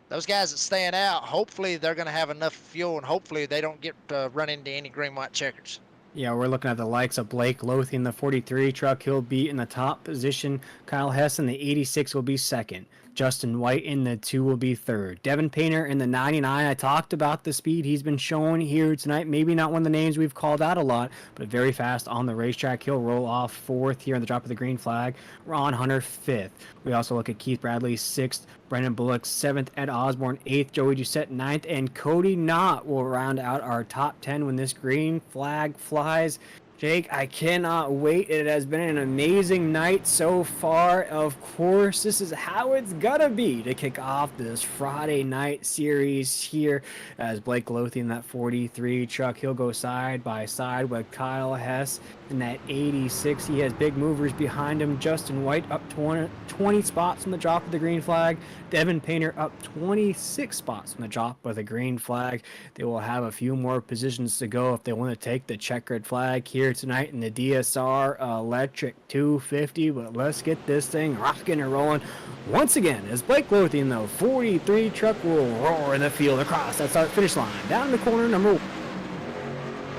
S2: those guys that stand out, hopefully they're going to have enough fuel, and hopefully they don't get run into any green, white checkers.
S1: Yeah, we're looking at the likes of Blake Lothian, the 43 truck. He'll be in the top position. Kyle Hess in the 86 will be second. Justin White in the 2 will be third. Devin Painter in the 99. I talked about the speed he's been showing here tonight. Maybe not one of the names we've called out a lot, but very fast on the racetrack. He'll roll off fourth here on the drop of the green flag. Ron Hunter fifth. We also look at Keith Bradley sixth. Brendan Bullock 7th, Ed Osborne 8th, Joey Doucette 9th, and Cody Knott will round out our top 10 when this green flag flies. Jake, I cannot wait. It has been an amazing night so far. Of course, this is how it's gonna be to kick off this Friday night series here as Blake Lothian, that 43 truck, he'll go side by side with Kyle Hess in that 86. He has big movers behind him. Justin White up 20 spots from the drop of the green flag. Devin Painter up 26 spots from the drop of the green flag. They will have a few more positions to go if they want to take the checkered flag here tonight in the DSR Electric 250. But let's get this thing rocking and rolling once again as Blake Lothian, the 43 truck, will roar in the field across that start finish line down the corner number 1.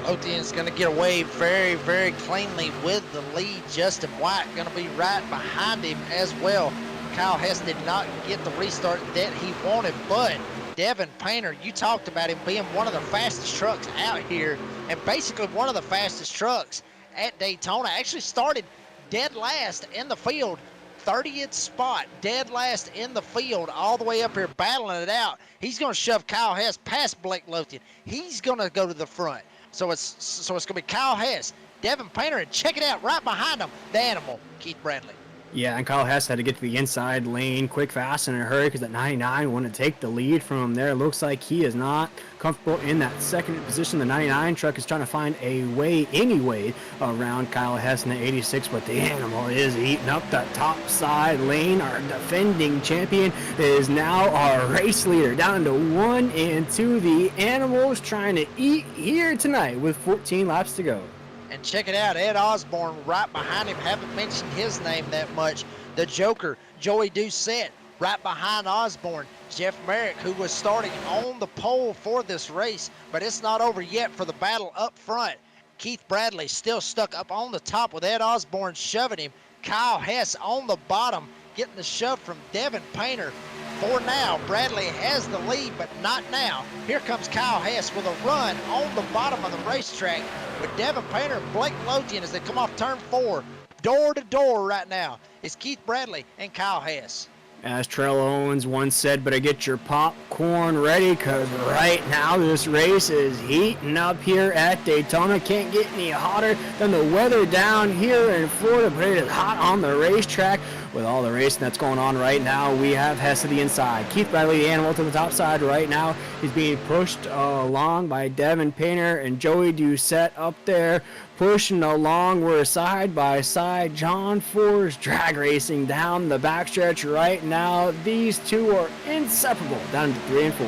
S2: Lothian's going to get away very, very cleanly with the lead. Justin White going to be right behind him as well. Kyle Hess did not get the restart that he wanted, but Devin Painter, you talked about him being one of the fastest trucks out here, and basically one of the fastest trucks at Daytona. Actually started dead last in the field, 30th spot, dead last in the field, all the way up here battling it out. He's going to shove Kyle Hess past Blake Lothian. He's going to go to the front. So it's going to be Kyle Hess, Devin Painter, and check it out, right behind him, the animal, Keith Bradley.
S1: Yeah, and Kyle Hess had to get to the inside lane quick, fast, and in a hurry because that 99 wanted to take the lead from him there. It looks like he is not comfortable in that second position. The 99 truck is trying to find a way, any way, around Kyle Hess in the 86, but the animal is eating up that top side lane. Our defending champion is now our race leader, down to 1 and 2. The animal's trying to eat here tonight with 14 laps to go.
S2: And check it out, Ed Osborne right behind him. Haven't mentioned his name that much. The Joker, Joey Doucette, right behind Osborne. Jeff Merrick, who was starting on the pole for this race, but it's not over yet for the battle up front. Keith Bradley still stuck up on the top with Ed Osborne shoving him. Kyle Hess on the bottom, getting the shove from Devin Painter. For now, Bradley has the lead, but not now. Here comes Kyle Hess with a run on the bottom of the racetrack with Devin Painter and Blake Lothian as they come off turn 4. Door to door right now is Keith Bradley and Kyle Hess.
S1: As Terrell Owens once said, better get your popcorn ready because right now this race is heating up here at Daytona. Can't get any hotter than the weather down here in Florida, but it is hot on the racetrack. With all the racing that's going on right now, we have Hess to the inside. Keith Bradley, the animal, to the top side right now. He's being pushed along by Devin Painter and Joey Doucette up there, pushing along. We're side by side. John Force drag racing down the backstretch right now. These two are inseparable down to 3 and 4.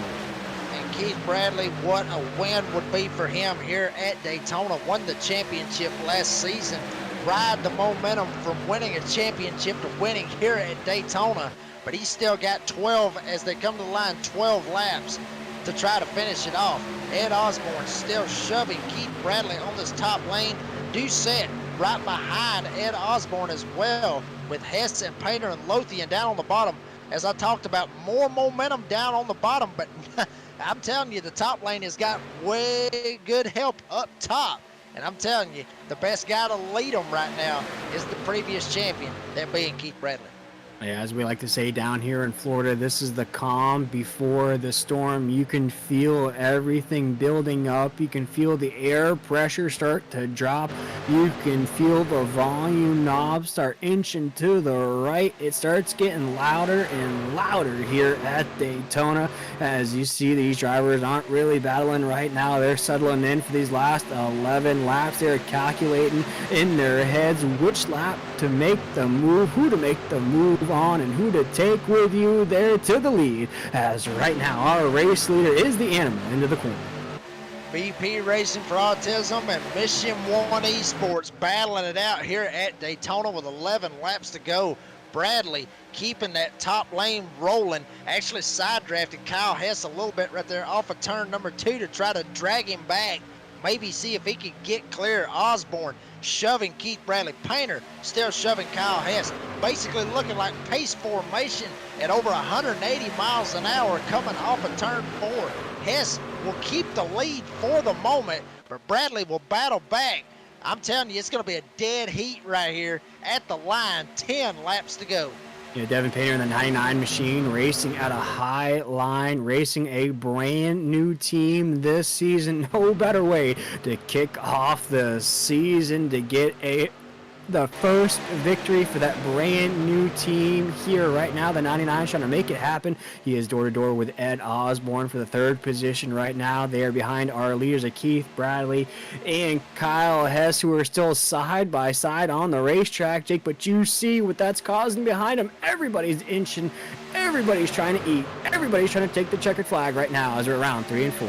S2: And Keith Bradley, what a win would be for him here at Daytona. Won the championship last season. Ride the momentum from winning a championship to winning here at Daytona, but he's still got 12 as they come to the line, 12 laps. to try to finish it off. Ed Osborne still shoving Keith Bradley on this top lane. Doucette right behind Ed Osborne as well, with Hess and Painter and Lothian down on the bottom. As I talked about, more momentum down on the bottom, but I'm telling you, the top lane has got way good help up top. And I'm telling you, the best guy to lead them right now is the previous champion, that being Keith Bradley.
S1: Yeah, as we like to say down here in Florida, this is the calm before the storm. You can feel everything building up. You can feel the air pressure start to drop. You can feel the volume knob start inching to the right. It starts getting louder and louder here at Daytona. As you see, these drivers aren't really battling right now. They're settling in for these last 11 laps. They're calculating in their heads which lap to make the move, who to make the move on, and who to take with you there to the lead, as right now our race leader is the animal into the corner.
S2: BP Racing for Autism and Mission 1 Esports battling it out here at Daytona with 11 laps to go. Bradley keeping that top lane rolling, actually side drafted Kyle Hess a little bit right there off of turn number 2 to try to drag him back, maybe see if he could get clear. Osborne shoving Keith Bradley. Painter still shoving Kyle Hess. Basically looking like pace formation at over 180 miles an hour coming off of turn 4. Hess will keep the lead for the moment, but Bradley will battle back. I'm telling you, it's going to be a dead heat right here at the line. 10 laps to go.
S1: Yeah, Devin Painter in the 99 machine, racing at a high line, racing a brand new team this season. No better way to kick off the season, to get the first victory for that brand new team here right now. The 99 trying to make it happen. He is door to door with Ed Osborne for the 3rd position right now. They are behind our leaders of Keith Bradley and Kyle Hess, who are still side by side on the racetrack, Jake. But you see what that's causing behind them. Everybody's inching. Everybody's trying to eat. Everybody's trying to take the checkered flag right now as we're around 3 and 4.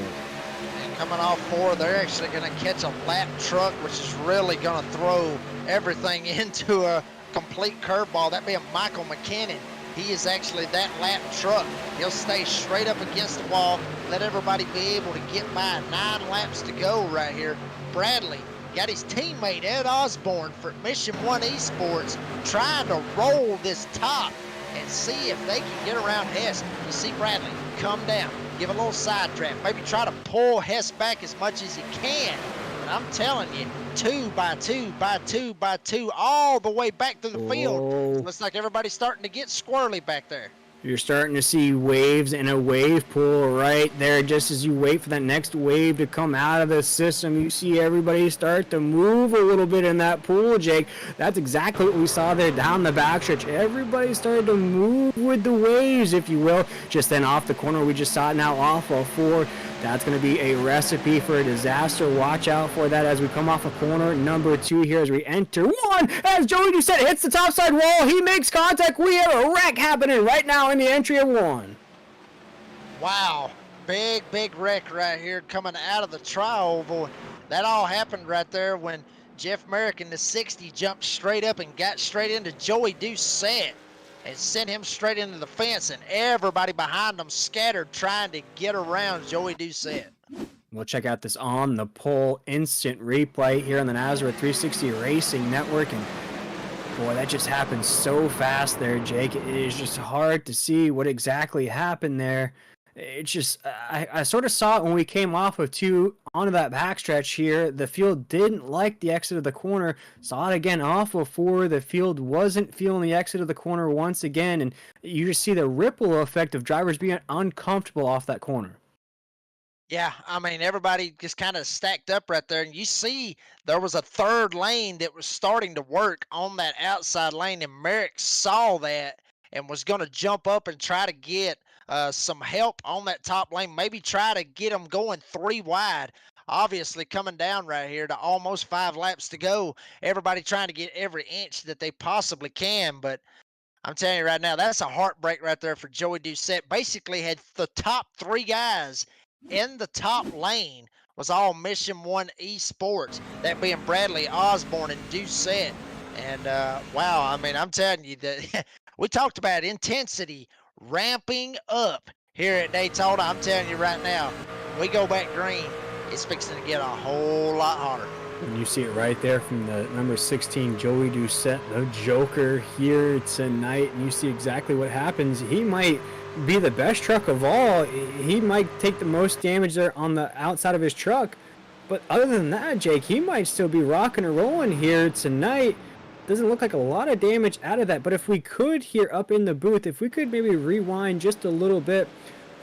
S2: Coming off 4, they're actually going to catch a lap truck, which is really going to throw everything into a complete curveball. That being Michael McKinnon. He is actually that lap truck. He'll stay straight up against the wall, let everybody be able to get by. 9 laps to go right here. Bradley got his teammate Ed Osborne for Mission 1 Esports trying to roll this top and see if they can get around Hess. You see Bradley come down, give a little side draft, maybe try to pull Hess back as much as he can. But I'm telling you, 2 by 2 by 2 by 2, all the way back through the field. Looks like everybody's starting to get squirrely back there.
S1: You're starting to see waves in a wave pool right there. Just as you wait for that next wave to come out of the system, you see everybody start to move a little bit in that pool, Jake. That's exactly what we saw there down the backstretch. Everybody started to move with the waves, if you will. Just then off the corner, we just saw it now off of 4. That's going to be a recipe for a disaster. Watch out for that as we come off of corner number 2 here as we enter 1. As Joey Doucette hits the topside wall, he makes contact. We have a wreck happening right now in the entry of 1.
S2: Wow, big wreck right here coming out of the tri-oval. That all happened right there when Jeff Merrick in the 60 jumped straight up and got straight into Joey Doucette and sent him straight into the fence, and everybody behind him scattered trying to get around Joey Doucette.
S1: We'll check out this on the pole instant replay here on the Nazareth 360 Racing Network, and boy, that just happened so fast there, Jake. It is just hard to see what exactly happened there. It's just, I sort of saw it when we came off of 2 onto that backstretch here. The field didn't like the exit of the corner. Saw it again off of 4. The field wasn't feeling the exit of the corner once again. And you just see the ripple effect of drivers being uncomfortable off that corner.
S2: Yeah, I mean, everybody just kind of stacked up right there. And you see there was a 3rd lane that was starting to work on that outside lane. And Merrick saw that and was going to jump up and try to get some help on that top lane, maybe try to get them going 3 wide. Obviously coming down right here to almost 5 laps to go. Everybody trying to get every inch that they possibly can, but I'm telling you right now, that's a heartbreak right there for Joey Doucette. Basically had the top 3 guys in the top lane was all Mission 1 Esports, that being Bradley, Osborne, and Doucette. And wow, I mean, I'm telling you that we talked about intensity ramping up here at Daytona, I'm telling you right now, we go back green, it's fixing to get a whole lot hotter.
S1: And you see it right there from the number 16, Joey Doucette, the Joker here tonight. And you see exactly what happens. He might be the best truck of all. He might take the most damage there on the outside of his truck. But other than that, Jake, he might still be rocking and rolling here tonight. Doesn't look like a lot of damage out of that. But if we could here up in the booth, if we could maybe rewind just a little bit,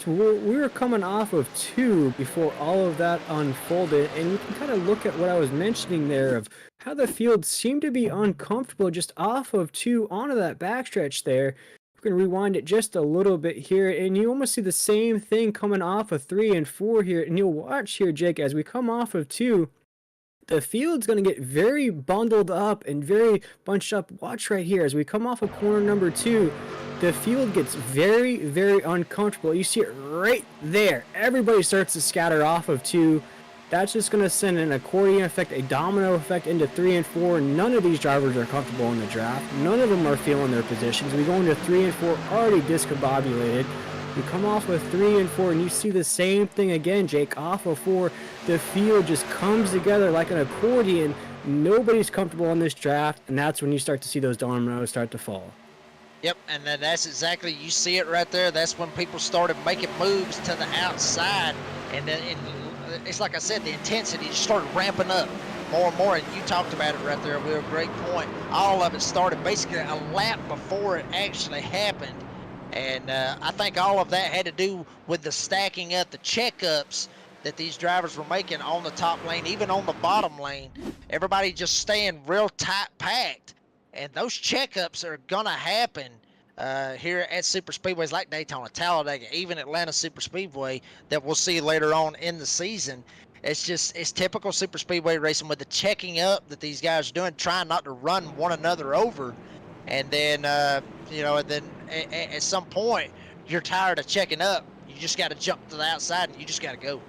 S1: we were coming off of 2 before all of that unfolded, and you can kind of look at what I was mentioning there of how the field seemed to be uncomfortable just off of 2 onto that backstretch there. We can rewind it just a little bit here, and you almost see the same thing coming off of 3 and 4 here, and you'll watch here, Jake, as we come off of 2, the field's going to get very bundled up and very bunched up. Watch right here as we come off of corner number 2. The field gets very, very uncomfortable. You see it right there. Everybody starts to scatter off of 2. That's just going to send an accordion effect, a domino effect into 3 and 4. None of these drivers are comfortable in the draft. None of them are feeling their positions. We go into 3 and 4 already discombobulated. You come off with 3 and 4, and you see the same thing again, Jake. Off of 4, the field just comes together like an accordion. Nobody's comfortable in this draft, and that's when you start to see those dominoes start to fall.
S2: Yep, and then that's exactly, you see it right there. That's when people started making moves to the outside. And then it's like I said, the intensity just started ramping up more and more. And you talked about it right there, Will. Great point. All of it started basically a lap before it actually happened. And I think all of that had to do with the stacking up, the checkups that these drivers were making on the top lane, even on the bottom lane. Everybody just staying real tight packed. And those checkups are going to happen here at super speedways like Daytona, Talladega, even Atlanta Super Speedway that we'll see later on in the season. It's typical super speedway racing with the checking up that these guys are doing, trying not to run one another over. And then, at some point, you're tired of checking up. You just got to jump to the outside and you just got to go.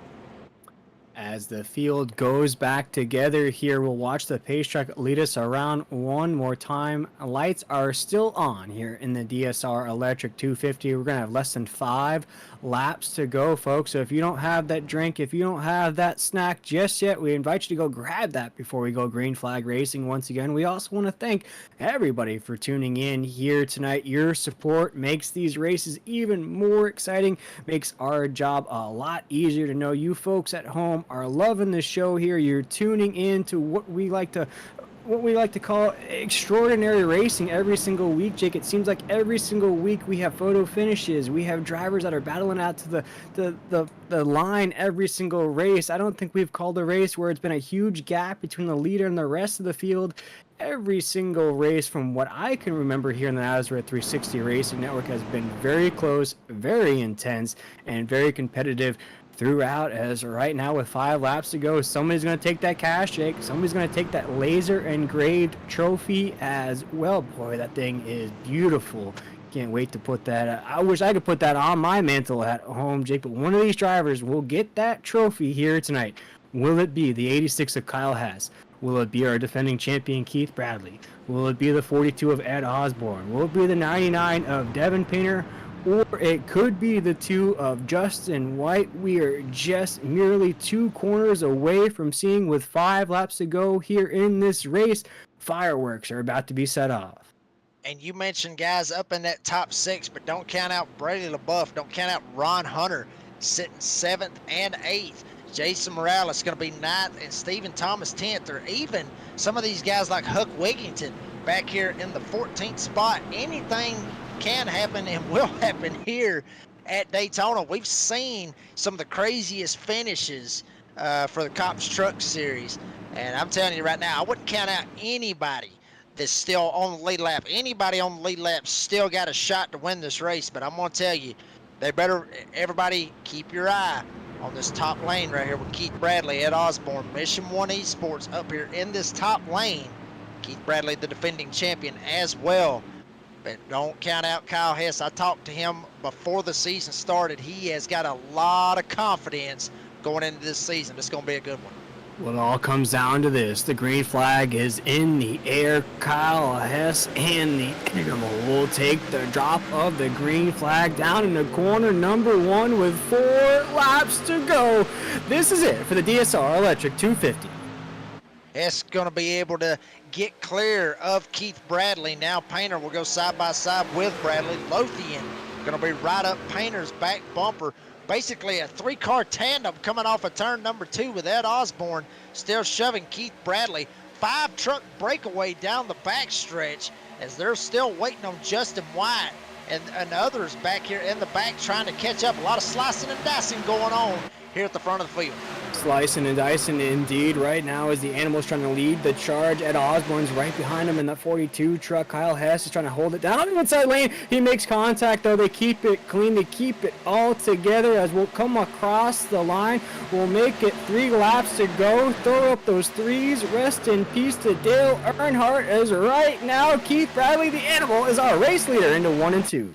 S1: As the field goes back together here, we'll watch the pace truck lead us around one more time. Lights are still on here in the DSR Electric 250. We're going to have less than 5 laps to go, folks. So if you don't have that drink, if you don't have that snack just yet, we invite you to go grab that before we go green flag racing once again. We also want to thank everybody for tuning in here tonight. Your support makes these races even more exciting, makes our job a lot easier to know. You folks at home are loving the show here. You're tuning in to what we like to call extraordinary racing every single week, Jake. It seems like every single week we have photo finishes. We have drivers that are battling out to the line every single race. I don't think we've called a race where it's been a huge gap between the leader and the rest of the field. Every single race from what I can remember here in the Nazareth 360 Racing Network has been very close, very intense, and very competitive throughout. As right now with 5 laps to go, somebody's going to take that cash, Jake. Somebody's going to take that laser engraved trophy as well. Boy, that thing is beautiful. Can't wait to put that. I wish I could put that on my mantle at home, Jake, but one of these drivers will get that trophy here tonight. Will it be the 86 of Kyle Hess? Will it be our defending champion Keith Bradley? Will it be the 42 of Ed Osborne? Will it be the 99 of Devin Painter? Or it could be the 2 of Justin White. We are just merely 2 corners away from seeing, with 5 laps to go here in this race, fireworks are about to be set off.
S2: And you mentioned guys up in that top 6, but don't count out Brady LaBeouf. Don't count out Ron Hunter sitting 7th and 8th. Jason Morales is going to be 9th, and Stephen Thomas 10th, or even some of these guys like Huck Wigington back here in the 14th spot. Anything can happen and will happen here at Daytona. We've seen some of the craziest finishes for the C.O.P.S Truck Series, and I'm telling you right now, I wouldn't count out anybody that's still on the lead lap. Anybody on the lead lap still got a shot to win this race, but I'm going to tell you, everybody keep your eye on this top lane right here with Keith Bradley, Ed Osborne, Mission 1 Esports up here in this top lane. Keith Bradley, the defending champion as well. But don't count out Kyle Hess. I talked to him before the season started. He has got a lot of confidence going into this season. It's going to be a good one.
S1: Well, it all comes down to this. The green flag is in the air. Kyle Hess and the Animal will take the drop of the green flag down in the corner number 1 with 4 laps to go. This is it for the DSR Electric 250.
S2: Hess going to be able to get clear of Keith Bradley. Now Painter will go side by side with Bradley. Lothian going to be right up Painter's back bumper. Basically a 3-car tandem coming off of turn number 2 with Ed Osborne still shoving Keith Bradley. 5-truck breakaway down the backstretch as they're still waiting on Justin White and others back here in the back trying to catch up. A lot of slicing and dicing going on here at the front of the field.
S1: Slicing and dicing indeed right now as the Animal's trying to lead the charge. Ed Osborne's right behind him in that 42 truck. Kyle Hess is trying to hold it down on the inside lane. He makes contact though. They keep it clean. They keep it all together as we'll come across the line. We'll make it 3 laps to go. Throw up those 3s. Rest in peace to Dale Earnhardt as right now Keith Bradley, the Animal, is our race leader into 1 and 2.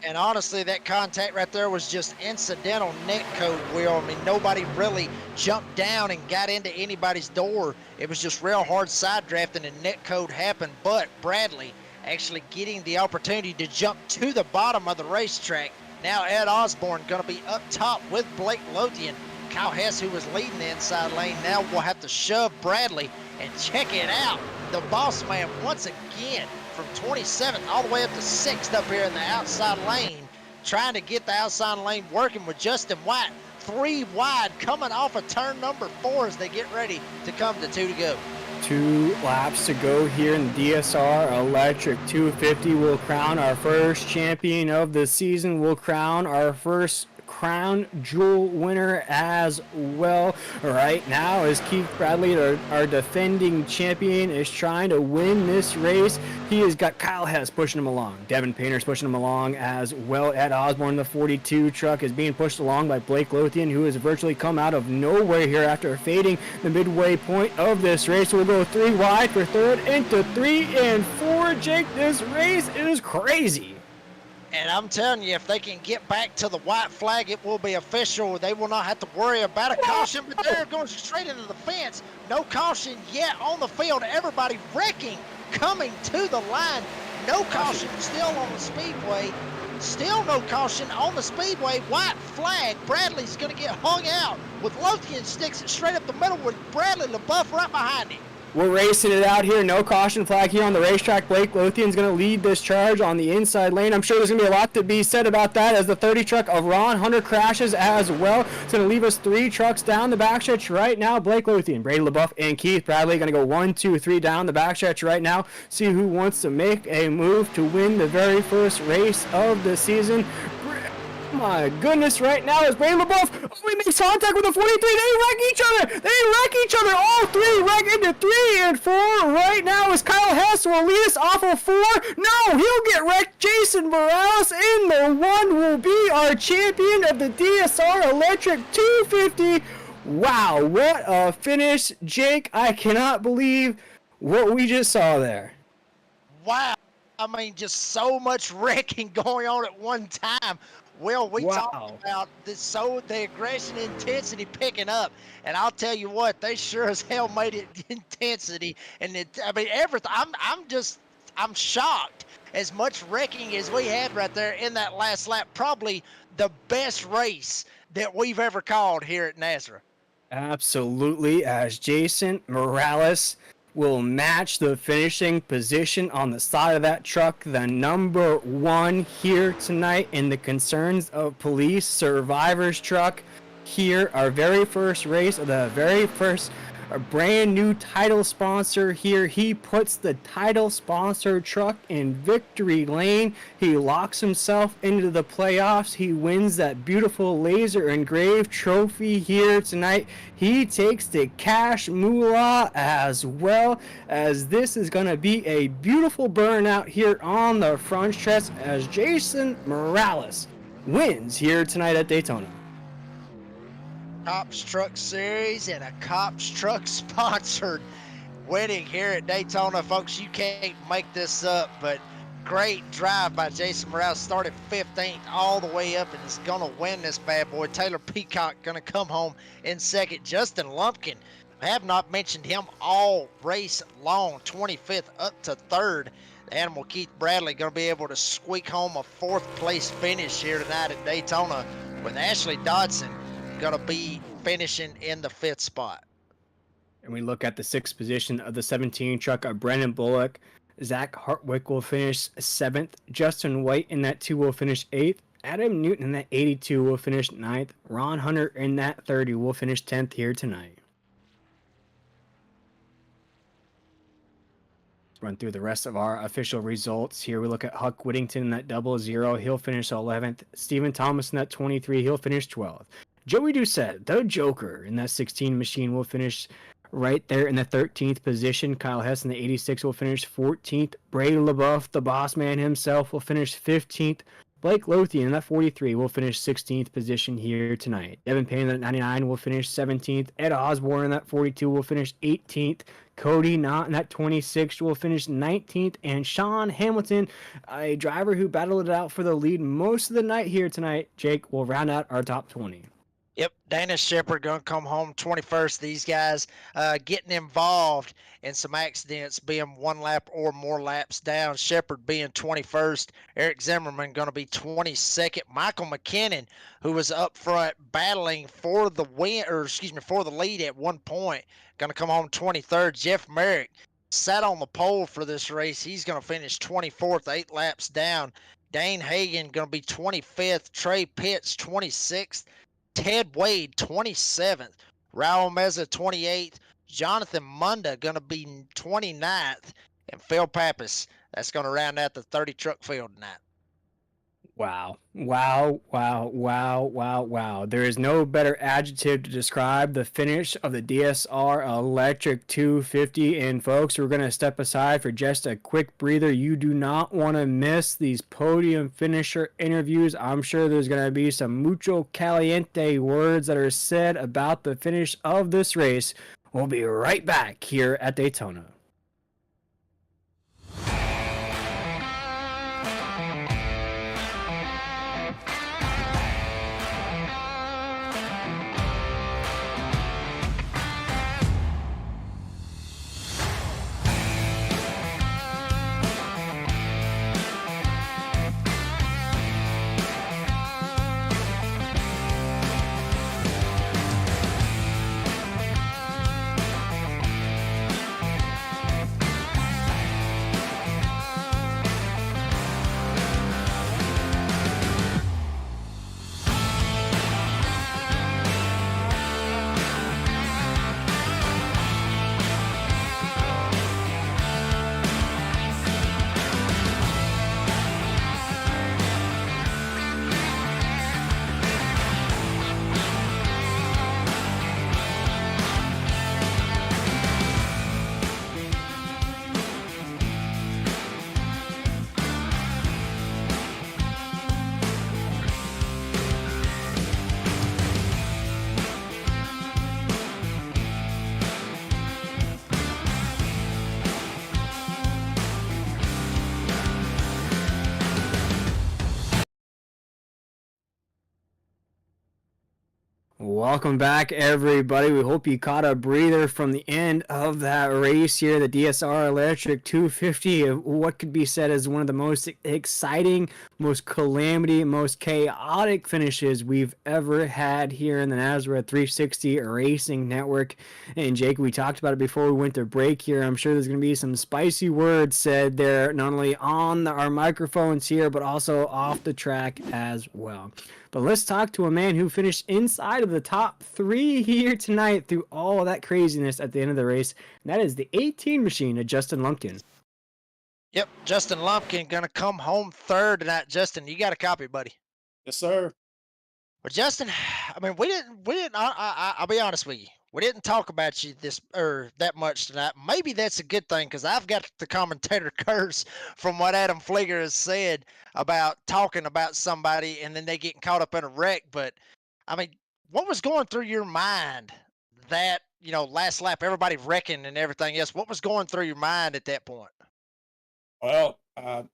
S2: And honestly, that contact right there was just incidental net code, Will. I mean, nobody really jumped down and got into anybody's door. It was just real hard side drafting and net code happened. But Bradley actually getting the opportunity to jump to the bottom of the racetrack. Now Ed Osborne going to be up top with Blake Lothian. Kyle Hess, who was leading the inside lane, now will have to shove Bradley. And check it out. The boss man once again from 27th all the way up to 6th up here in the outside lane, trying to get the outside lane working with Justin White. 3 wide coming off of turn number 4 as they get ready to come to 2 to go.
S1: 2 laps to go here in the DSR Electric 250. We'll crown our first champion of the season. We'll crown our first crown jewel winner as well. Right now as Keith Bradley, our defending champion, is trying to win this race. He has got Kyle Hess pushing him along. Devin Painter's pushing him along as well. Ed Osborne, the 42 truck, is being pushed along by Blake Lothian, who has virtually come out of nowhere here after fading the midway point of this race. We'll go 3 wide for 3rd into 3 and 4. Jake, this race is crazy.
S2: And I'm telling you, if they can get back to the white flag, it will be official. They will not have to worry about a caution, but they're going straight into the fence. No caution yet on the field. Everybody wrecking, coming to the line. No caution still on the Speedway. Still no caution on the Speedway. White flag. Bradley's going to get hung out with Lothian sticks it straight up the middle with Bradley LaBeouf right behind him.
S1: We're racing it out here. No caution flag here on the racetrack. Blake Lothian's going to lead this charge on the inside lane. I'm sure there's going to be a lot to be said about that as the 30 truck of Ron Hunter crashes as well. It's going to leave us 3 trucks down the backstretch right now. Blake Lothian, Brady LaBeouf, and Keith Bradley going to go 1, 2, 3 down the backstretch right now. See who wants to make a move to win the very first race of the season. My goodness, right now is Brady LaBeouf. Oh, he makes contact with the 43. They wreck each other. All 3 wreck into 3 and 4. Right now is Kyle Hess will lead us off of 4. No, he'll get wrecked. Jason Morales in the 1 will be our champion of the DSR Electric 250. Wow, what a finish. Jake, I cannot believe what we just saw there.
S2: Wow. I mean, just so much wrecking going on at one time. Well, we talked about this, the aggression intensity picking up, and I'll tell you what, they sure as hell made it intensity, and I mean everything. I'm shocked. As much wrecking as we had right there in that last lap, probably the best race that we've ever called here at Nazareth.
S1: Absolutely, as Jason Morales will match the finishing position on the side of that truck, the number 1 here tonight in the Concerns of Police Survivors truck. Here, our very first race of the very first brand new title sponsor here. He puts the title sponsor truck in victory lane. He locks himself into the playoffs. He wins that beautiful laser engraved trophy here tonight. He takes the cash moolah as well, as this is going to be a beautiful burnout here on the front stretch as Jason Morales wins here tonight at Daytona.
S2: C.O.P.S Truck Series and a C.O.P.S Truck sponsored winning here at Daytona. Folks, you can't make this up, but great drive by Jason Morales. Started 15th all the way up and is going to win this bad boy. Taylor Peacock going to come home in second. Justin Lumpkin, have not mentioned him all race long, 25th up to 3rd. The animal Keith Bradley going to be able to squeak home a 4th place finish here tonight at Daytona, with Ashley Dodson going to be finishing in the 5th spot.
S1: And we look at the 6th position of the 17 truck of Brendan Bullock. Zach Hartwick will finish 7th. Justin White in that 2 will finish 8th. Adam Newton in that 82 will finish 9th. Ron Hunter in that 30 will finish 10th here tonight. Let's run through the rest of our official results here. We look at Huck Whittington in that 00. He'll finish 11th. Stephen Thomas in that 23. He'll finish 12th. Joey Doucette, the Joker, in that 16 machine will finish right there in the 13th position. Kyle Hess in the 86 will finish 14th. Brady LaBeouf, the boss man himself, will finish 15th. Blake Lothian in that 43 will finish 16th position here tonight. Devin Payne in that 99 will finish 17th. Ed Osborne in that 42 will finish 18th. Cody Knott in that 26 will finish 19th. And Sean Hamilton, a driver who battled it out for the lead most of the night here tonight, Jake, will round out our top 20.
S2: Yep, Dana Shepard going to come home 21st. These guys getting involved in some accidents, being 1 lap or more laps down. Shepard being 21st. Eric Zimmerman going to be 22nd. Michael McKinnon, who was up front battling for the win, or excuse me, for the lead at one point, going to come home 23rd. Jeff Merrick sat on the pole for this race. He's going to finish 24th, 8 laps down. Dane Hagan going to be 25th. Trey Pitts 26th. Ted Wade, 27th. Raul Meza, 28th. Jonathan Munda going to be 29th. And Phil Pappas, that's going to round out the 30 truck field tonight.
S1: Wow. Wow, wow, wow, wow, wow. There is no better adjective to describe the finish of the DSR Electric 250. And folks, we're going to step aside for just a quick breather. You do not want to miss these podium finisher interviews. I'm sure there's going to be some mucho caliente words that are said about the finish of this race. We'll be right back here at Daytona. Welcome back, everybody. We hope you caught a breather from the end of that race here, the DSR Electric 250. What could be said as one of the most exciting, most calamity, most chaotic finishes we've ever had here in the NASRA 360 Racing Network. And Jake, we talked about it before we went to break here. I'm sure there's going to be some spicy words said there, not only on our microphones here, but also off the track as well. But let's talk to a man who finished inside of the top 3 here tonight through all of that craziness at the end of the race. And that is the 18 machine of Justin Lumpkin.
S2: Yep, Justin Lumpkin going to come home 3rd tonight. Justin, you got a copy, buddy?
S4: Yes, sir.
S2: Well, Justin, I mean, we didn't. I'll be honest with you. We didn't talk about you that much tonight. Maybe that's a good thing, because I've got the commentator curse from what Adam Flieger has said about talking about somebody and then they getting caught up in a wreck. But I mean, what was going through your mind that, last lap, everybody wrecking and everything else? What was going through your mind at that point?
S4: Well, I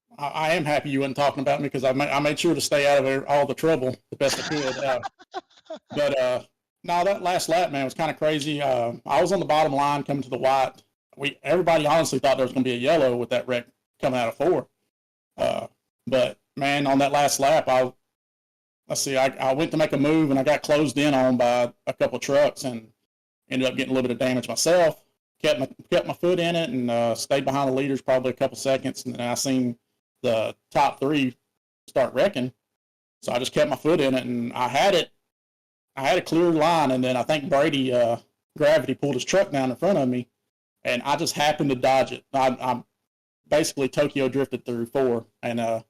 S4: am happy you weren't talking about me, because I made sure to stay out of all the trouble the best I could. But No, that last lap, man, was kind of crazy. I was on the bottom line coming to the white. Everybody honestly thought there was going to be a yellow with that wreck coming out of 4. But man, on that last lap, I went to make a move and I got closed in on by a couple of trucks and ended up getting a little bit of damage myself. Kept my foot in it and stayed behind the leaders probably a couple seconds, and then I seen the top 3 start wrecking. So I just kept my foot in it, and I had a clear line, and then I think Brady Gravity pulled his truck down in front of me, and I just happened to dodge it. I basically Tokyo drifted through 4 and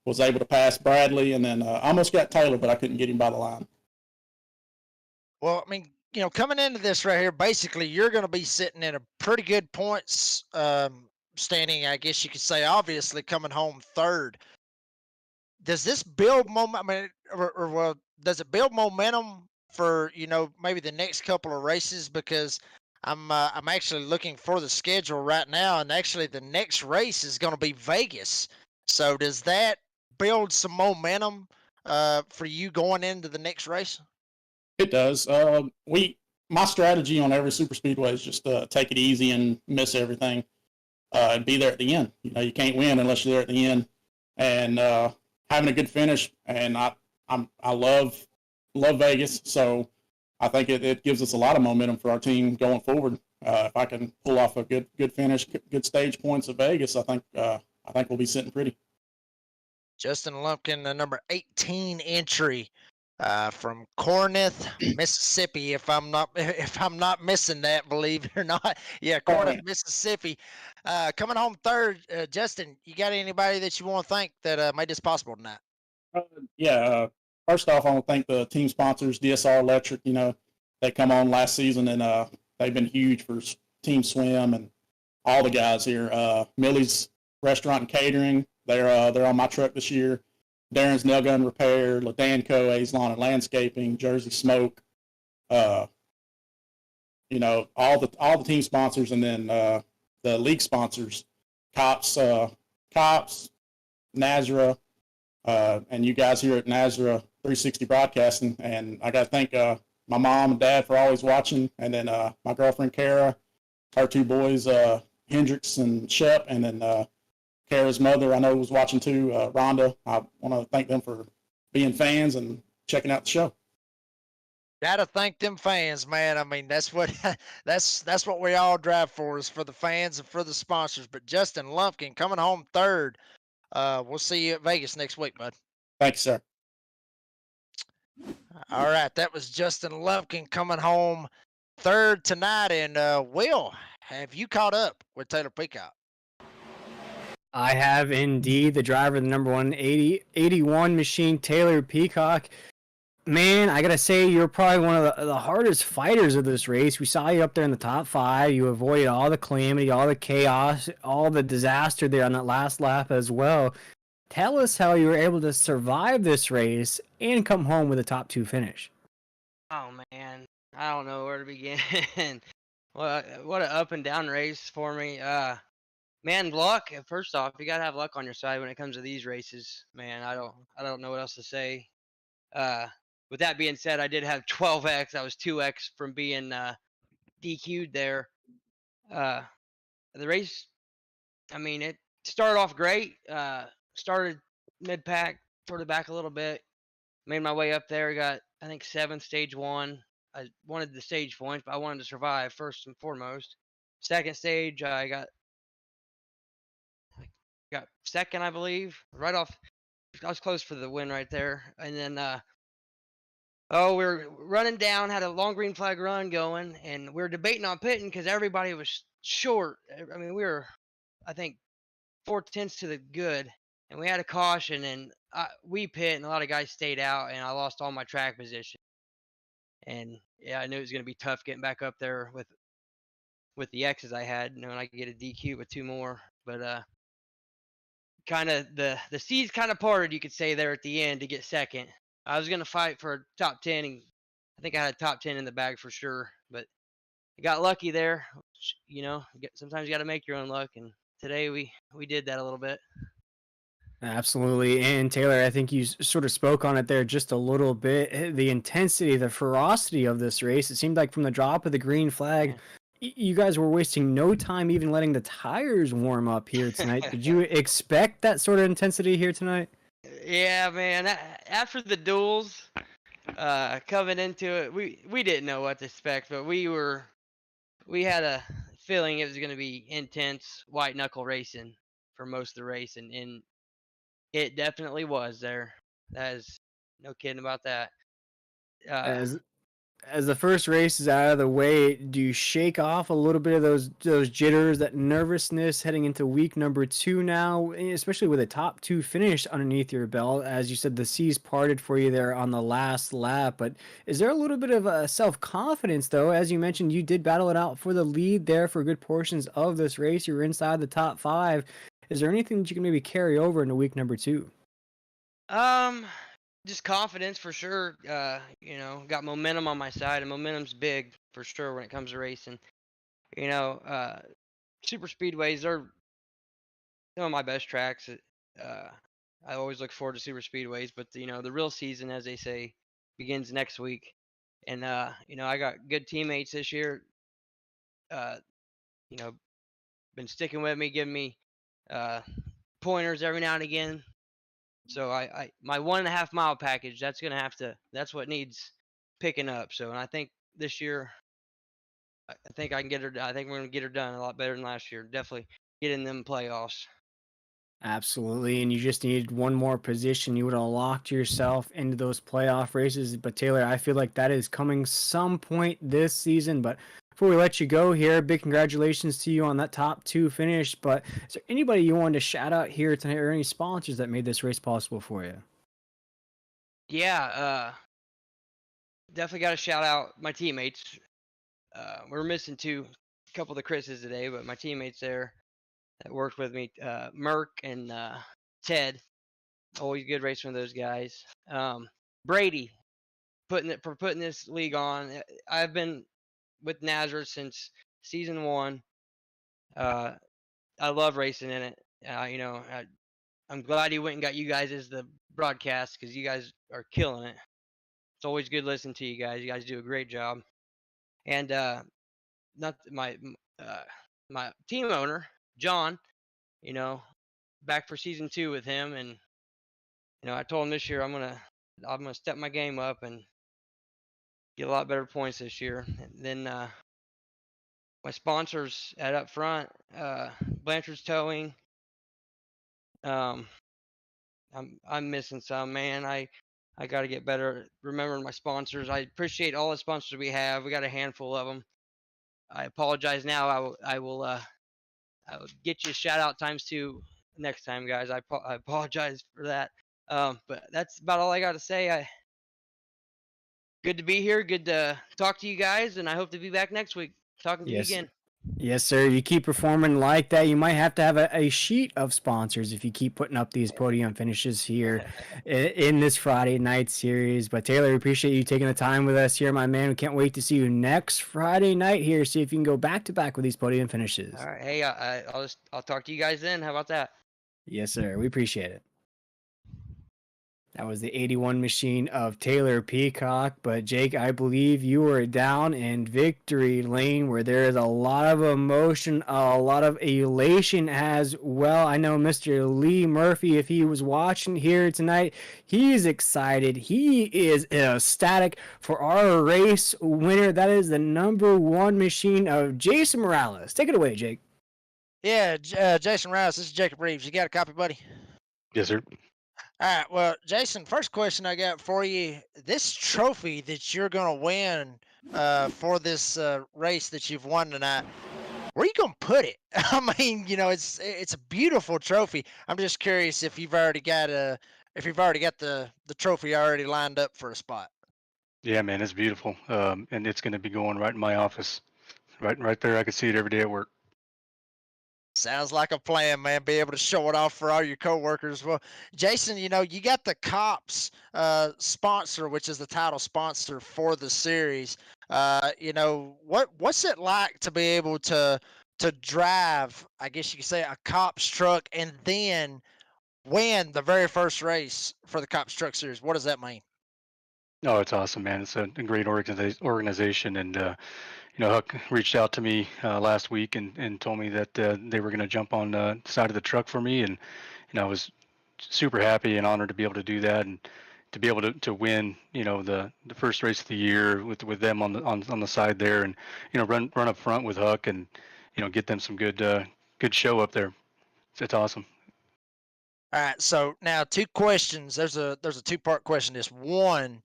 S4: was able to pass Bradley, and then almost got Taylor, but I couldn't get him by the line.
S2: Well, I mean, coming into this right here, basically you're going to be sitting in a pretty good points standing, I guess you could say, obviously coming home 3rd. Does this build momentum? I mean, well, does it build momentum for maybe the next couple of races? Because I'm actually looking for the schedule right now, and actually the next race is going to be Vegas. So does that build some momentum for you going into the next race?
S4: It does. My strategy on every super speedway is just take it easy and miss everything, and be there at the end. You can't win unless you're there at the end, and having a good finish. And I love Vegas, so I think it gives us a lot of momentum for our team going forward. If I can pull off a good finish, good stage points at Vegas, I think we'll be sitting pretty.
S2: Justin Lumpkin, the number 18 entry from Corinth, Mississippi. If I'm not missing that, believe it or not, yeah, Corinth, Mississippi. Coming home 3rd. Justin, you got anybody that you want to thank that made this possible tonight?
S4: First off, I want to thank the team sponsors, DSR Electric. They come on last season, and they've been huge for Team Swim and all the guys here. Millie's Restaurant and Catering. They're on my truck this year. Darren's Nail Gun Repair, Ladanco, A's Lawn and Landscaping, Jersey Smoke. All the team sponsors, and then the league sponsors, C.O.P.S, Nazara, and you guys here at Nazara 360 Broadcasting. And I got to thank my mom and dad for always watching, and then my girlfriend Kara, our 2 boys, Hendrix and Shep, and then Kara's mother, I know, was watching too, Rhonda. I want to thank them for being fans and checking out the show.
S2: Gotta thank them fans, man. I mean, that's what that's what we all drive for, is for the fans and for the sponsors. But Justin Lumpkin coming home 3rd. We'll see you at Vegas next week, bud.
S4: Thank you, sir.
S2: All right, that was Justin Lumpkin coming home 3rd tonight. And Will, have you caught up with Taylor Peacock?
S1: I have indeed. The driver, the number 181 machine, Taylor Peacock. Man, I gotta say, you're probably one of the hardest fighters of this race. We saw you up there in the top 5. You avoided all the calamity, all the chaos, all the disaster there on that last lap as well. Tell us how you were able to survive this race and come home with a top 2 finish.
S3: Oh man, I don't know where to begin. What an up and down race for me. Man, luck. First off, you gotta have luck on your side when it comes to these races. Man, I don't know what else to say. With that being said, I did have 12x. I was 2x from being DQ'd there. The race, I mean, it started off great. Started mid pack, sort of back a little bit. Made my way up there. Got, I think, 7th stage 1. I wanted the stage points, but I wanted to survive first and foremost. Second stage, I got 2nd, I believe. Right off, I was close for the win right there. And then, we were running down, had a long green flag run going, and we were debating on pitting because everybody was short. I mean, we were, I think, 4/10 to the good, and we had a caution, and we pit, and a lot of guys stayed out, and I lost all my track position. And yeah, I knew it was going to be tough getting back up there with the X's I had, knowing I could get a DQ with 2 more. But kind of the seas kind of parted, you could say, there at the end to get 2nd. I was going to fight for a top 10, and I think I had a top 10 in the bag for sure, but I got lucky there. Sometimes you got to make your own luck, and today we did that a little bit.
S1: Absolutely. And Taylor, I think you sort of spoke on it there just a little bit. The intensity, the ferocity of this race, it seemed like from the drop of the green flag, you guys were wasting no time even letting the tires warm up here tonight. Did you expect that sort of intensity here tonight?
S3: Yeah, man. After the duels, coming into it, we didn't know what to expect, but we had a feeling it was going to be intense white knuckle racing for most of the race, and it definitely was there. That is no kidding about that. Uh,
S1: As as the first race is out of the way, do you shake off a little bit of those jitters, that nervousness heading into week number 2 now, especially with a top 2 finish underneath your belt? As you said, the seas parted for you there on the last lap, but is there a little bit of self-confidence though? As you mentioned, you did battle it out for the lead there for good portions of this race. You were inside the top 5. Is there anything that you can maybe carry over into week number 2?
S3: um, just confidence for sure. Got momentum on my side, and momentum's big for sure when it comes to racing. You know, super speedways are some of my best tracks. I always look forward to super speedways, but the real season, as they say, begins next week. And I got good teammates this year. Uh, you know, been sticking with me, giving me uh, pointers every now and again. So my 1.5 mile package, that's what needs picking up. So, and I think this year, I think I can get her. I think we're gonna get her done a lot better than last year. Definitely get in them playoffs.
S1: Absolutely, and you just needed one more position. You would have locked yourself into those playoff races. But Taylor, I feel like that is coming some point this season. But before we let you go here, big congratulations to you on that top 2 finish. But is there anybody you wanted to shout out here tonight, or any sponsors that made this race possible for you?
S3: Yeah, definitely got to shout out my teammates. We're missing a couple of the Chris's today, but my teammates there that worked with me, Merck and Ted, always good racing with those guys. Brady putting this league on. I've been with Nazareth since season 1. I love racing in it. I'm glad he went and got you guys as the broadcast because you guys are killing it. It's always good listening to you guys. You guys do a great job. And not uh, my team owner John, you know, back for season 2 with him, and I told him this year I'm gonna step my game up and get a lot better points this year. And then my sponsors at up front, Blanchard's Towing. Um, I'm missing some, man. I got to get better at remembering my sponsors. I appreciate all the sponsors we have. We got a handful of them. I apologize now. I will get you a shout out ×2 next time, guys. I apologize for that. But that's about all I got to say. Good to be here. Good to talk to you guys, and I hope to be back next week talking to you
S1: Yes.
S3: again.
S1: Yes, sir. You keep performing like that, you might have to have a sheet of sponsors if you keep putting up these podium finishes here in this Friday night series. But Taylor, we appreciate you taking the time with us here, my man. We can't wait to see you next Friday night here. See if you can go back to back with these podium finishes.
S3: All right. Hey, I'll talk to you guys then. How about that?
S1: Yes, sir. We appreciate it. That was the 81 machine of Taylor Peacock. But Jake, I believe you were down in victory lane where there is a lot of emotion, a lot of elation as well. I know Mr. Lee Murphy, if he was watching here tonight, he's excited. He is ecstatic for our race winner. That is the #1 machine of Jason Morales. Take it away, Jake.
S2: Yeah, Jason Rice, this is Jacob Reeves. You got a copy, buddy?
S5: Yes, sir.
S2: All right. Well, Jason, first question I got for you: this trophy that you're gonna win for this race that you've won tonight, where are you gonna put it? I mean, it's a beautiful trophy. I'm just curious if you've already got the trophy already lined up for a spot.
S5: Yeah, man, it's beautiful. And it's going to be going right in my office, right there. I can see it every day at work.
S2: Sounds like a plan, man. Be able to show it off for all your coworkers. Well, Jason, you got the C.O.P.S sponsor, which is the title sponsor for the series. What's it like to be able to drive, I guess you could say, a C.O.P.S truck, and then win the very first race for the C.O.P.S Truck Series. What does that mean?
S5: Oh, it's awesome, man. It's a great organization, and Huck reached out to me last week and told me that they were going to jump on the side of the truck for me, and I was super happy and honored to be able to do that and to be able to win, the first race of the year with them on the side there, and run up front with Huck, and get them some good show up there. It's awesome.
S2: All right, so now two questions. There's a two-part question. This one,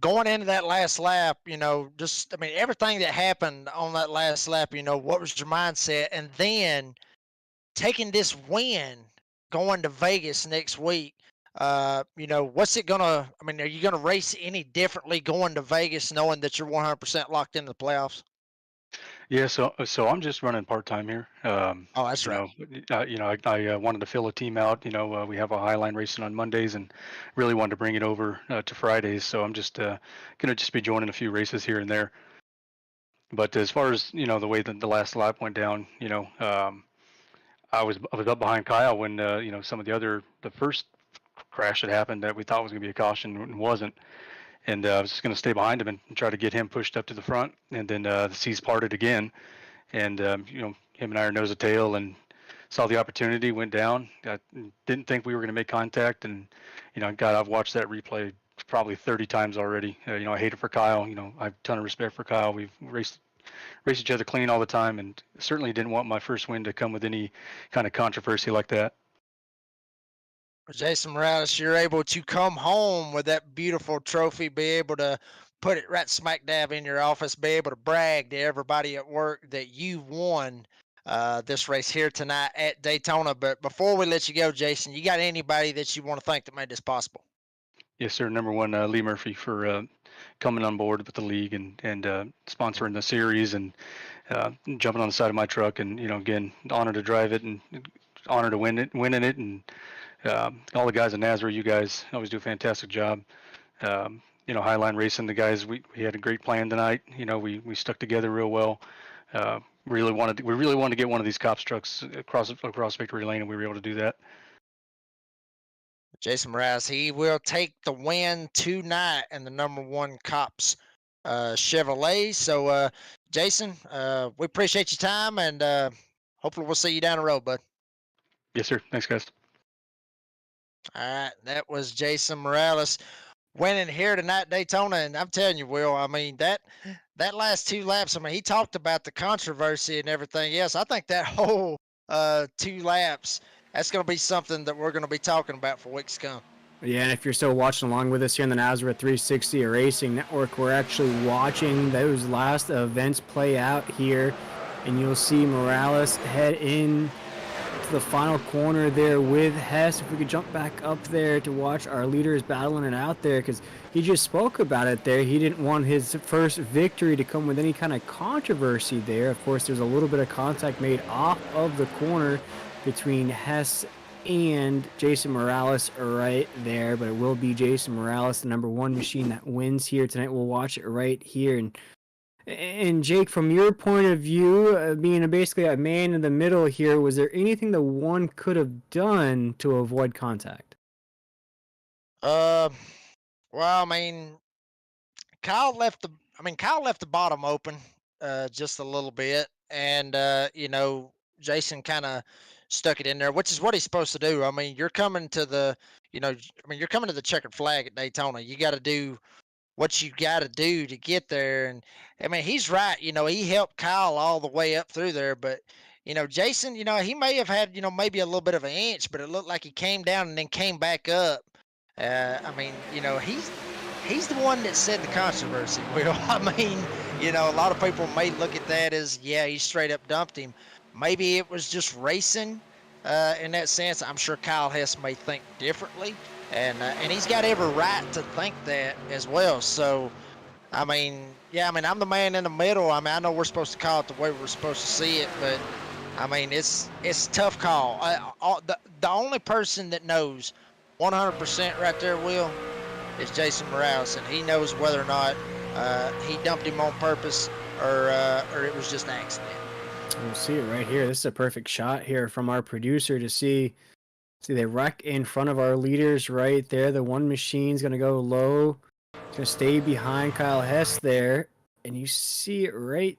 S2: going into that last lap, everything that happened on that last lap, what was your mindset? And then taking this win, going to Vegas next week, what's it gonna? Are you gonna race any differently going to Vegas, knowing that you're 100% locked into the playoffs?
S5: Yeah, so I'm just running part time here.
S2: Oh, that's right.
S5: I wanted to fill a team out. We have a Highline racing on Mondays, and really wanted to bring it over to Fridays. So I'm just gonna just be joining a few races here and there. But as far as the way that the last lap went down, I was up behind Kyle when some of the first crash that happened that we thought was gonna be a caution and wasn't. And I was just gonna stay behind him and try to get him pushed up to the front. And then the seas parted again, and him and I are nose to tail, and saw the opportunity, went down. I didn't think we were going to make contact, and God, I've watched that replay probably 30 times already. I hate it for Kyle. I have a ton of respect for Kyle. We've raced each other clean all the time, and certainly didn't want my first win to come with any kind of controversy like that.
S2: Jason Morales, you're able to come home with that beautiful trophy, be able to put it right smack dab in your office, be able to brag to everybody at work that you won this race here tonight at Daytona. But before we let you go, Jason, you got anybody that you want to thank that made this possible?
S5: Yes, sir. Number one, Lee Murphy for coming on board with the league and sponsoring the series, and jumping on the side of my truck, and again, honor to drive it, and honor to winning it, and all the guys in Nazareth, you guys always do a fantastic job. Highline Racing, the guys, we had a great plan tonight. We stuck together real well. We really wanted to get one of these C.O.P.S trucks across victory lane, and we were able to do that.
S2: Jason Morales, he will take the win tonight in the number one C.O.P.S Chevrolet. So, Jason, we appreciate your time, and hopefully we'll see you down the road, bud.
S5: Yes, sir. Thanks, guys.
S2: All right, that was Jason Morales winning here tonight at Daytona, and I'm telling you, Will, that last two laps, he talked about the controversy and everything. Yes, I think that whole 2 laps, that's going to be something that we're going to be talking about for weeks to come.
S1: Yeah, and if you're still watching along with us here on the Nazareth 360 Racing Network, we're actually watching those last events play out here, and you'll see Morales head in to the final corner there with Hess. If we could jump back up there to watch our leaders battling it out there, because he just spoke about it there. He didn't want his first victory to come with any kind of controversy there. Of course, there's a little bit of contact made off of the corner between Hess and Jason Morales right there, but it will be Jason Morales, the number one machine, that wins here tonight. We'll watch it right here. And Jake, from your point of view, being basically a man in the middle here, was there anything that one could have done to avoid contact?
S2: Well, Kyle left the bottom open just a little bit, and Jason kind of stuck it in there, which is what he's supposed to do. You're coming to the checkered flag at Daytona. You got to do what you got to do to get there. And he's right. He helped Kyle all the way up through there, but Jason, he may have had maybe a little bit of an inch, but it looked like he came down and then came back up. He's the one that said the controversy. Will, a lot of people may look at that as, yeah, he straight up dumped him. Maybe it was just racing in that sense. I'm sure Kyle Hess may think differently, and he's got every right to think that as well. So, I'm the man in the middle. I know we're supposed to call it the way we're supposed to see it, but it's a tough call. The only person that knows 100% right there, Will, is Jason Morales, and he knows whether or not he dumped him on purpose or it was just an accident.
S1: We'll see it right here. This is a perfect shot here from our producer to see See, they wreck in front of our leaders right there. The one machine's going to go low. It's going to stay behind Kyle Hess there. And you see it right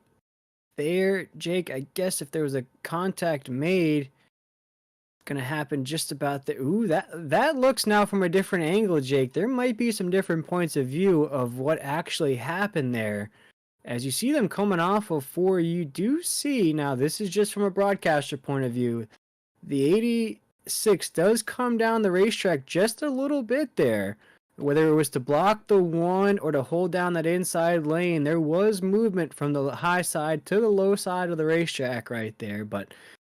S1: there, Jake. I guess if there was a contact made, it's going to happen just about there. Ooh, that looks now from a different angle, Jake. There might be some different points of view of what actually happened there. As you see them coming off of 4, you do see, now this is just from a broadcaster point of view, the 86 does come down the racetrack just a little bit there. Whether it was to block the 1 or to hold down that inside lane, there was movement from the high side to the low side of the racetrack right there. But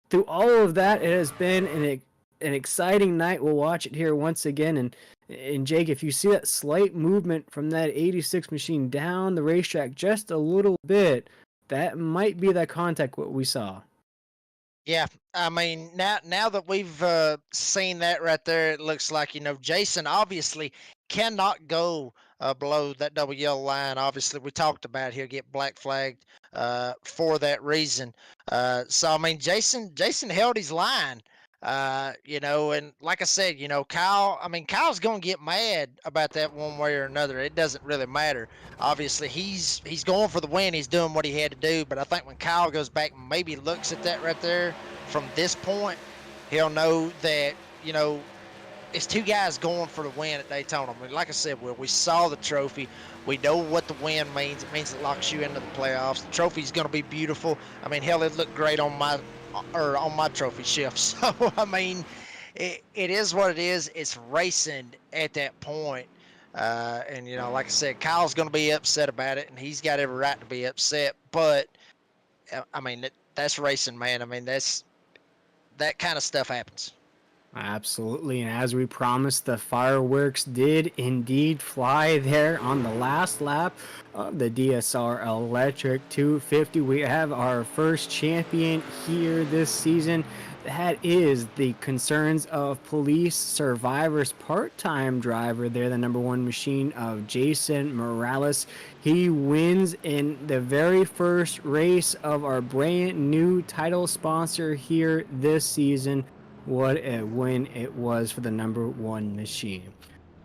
S1: through all of that, it has been an exciting night. We'll watch it here once again. And Jake, if you see that slight movement from that 86 machine down the racetrack just a little bit, that might be that contact what we saw.
S2: Yeah, I mean, now that we've seen that right there, it looks like, Jason obviously cannot go below that double yellow line. Obviously, we talked about he'll get black flagged for that reason. So I mean, Jason held his line. And like I said, Kyle's gonna get mad about that one way or another. It doesn't really matter. Obviously, he's going for the win. He's doing what he had to do. But I think when Kyle goes back and maybe looks at that right there from this point, he'll know that, it's 2 guys going for the win at Daytona. I mean, like I said, we saw the trophy. We know what the win means. It means it locks you into the playoffs. The trophy's going to be beautiful. I mean, hell, it looked great on my trophy shelf. So, I mean, it is what it is. It's racing at that point. And, like I said, Kyle's going to be upset about it, and he's got every right to be upset. But, I mean, that's racing, man. I mean, that kind of stuff happens.
S1: Absolutely, and as we promised, the fireworks did indeed fly there on the last lap of the DSR Electric 250. We have our first champion here this season. That is the Concerns of Police Survivors part-time driver there, the number 1 machine of Jason Morales. He wins in the very first race of our brand new title sponsor here this season. What a win it was for the number 1 machine.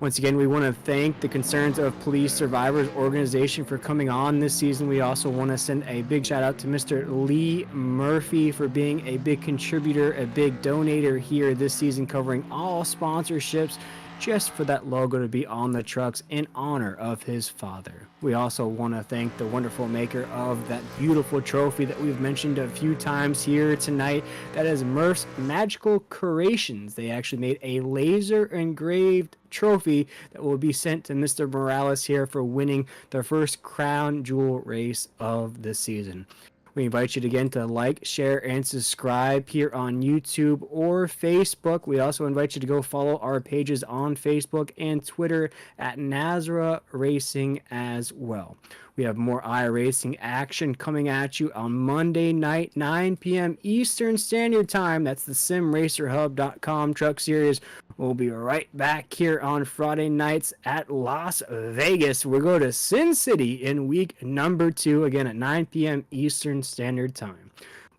S1: Once again, we want to thank the Concerns of Police Survivors organization for coming on this season. We also want to send a big shout out to Mr. Lee Murphy for being a big contributor, a big donator here this season, covering all sponsorships just for that logo to be on the trucks in honor of his father. We also want to thank the wonderful maker of that beautiful trophy that we've mentioned a few times here tonight. That is Murph's Magical Creations. They actually made a laser engraved trophy that will be sent to Mr. Morales here for winning the first crown jewel race of the season. We invite you again to like, share, and subscribe here on YouTube or Facebook. We also invite you to go follow our pages on Facebook and Twitter at Nazra Racing as well. We have more iRacing action coming at you on Monday night, 9 p.m. Eastern Standard Time. That's the SimRacerHub.com Truck Series. We'll be right back here on Friday nights at Las Vegas. We'll go to Sin City in week number 2, again at 9 p.m. Eastern Standard Time.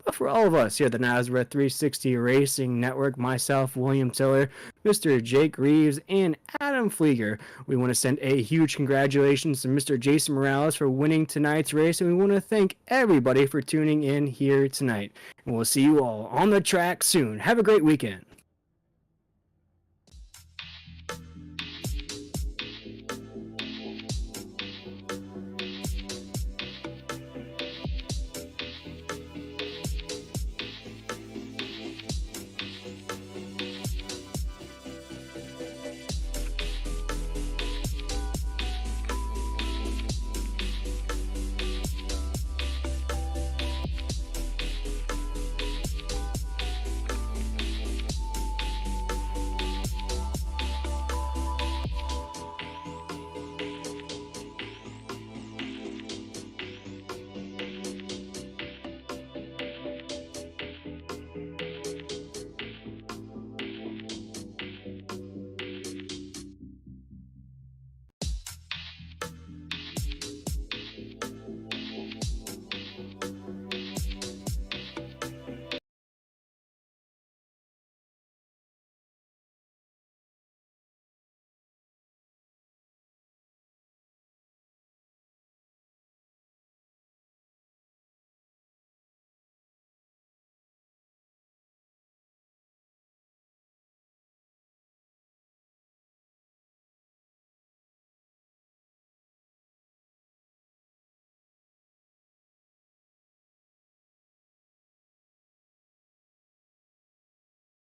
S1: But for all of us here at the Nazareth 360 Racing Network, myself, William Tiller, Mr. Jake Reeves, and Adam Flieger, we want to send a huge congratulations to Mr. Jason Morales for winning tonight's race, and we want to thank everybody for tuning in here tonight. And we'll see you all on the track soon. Have a great weekend.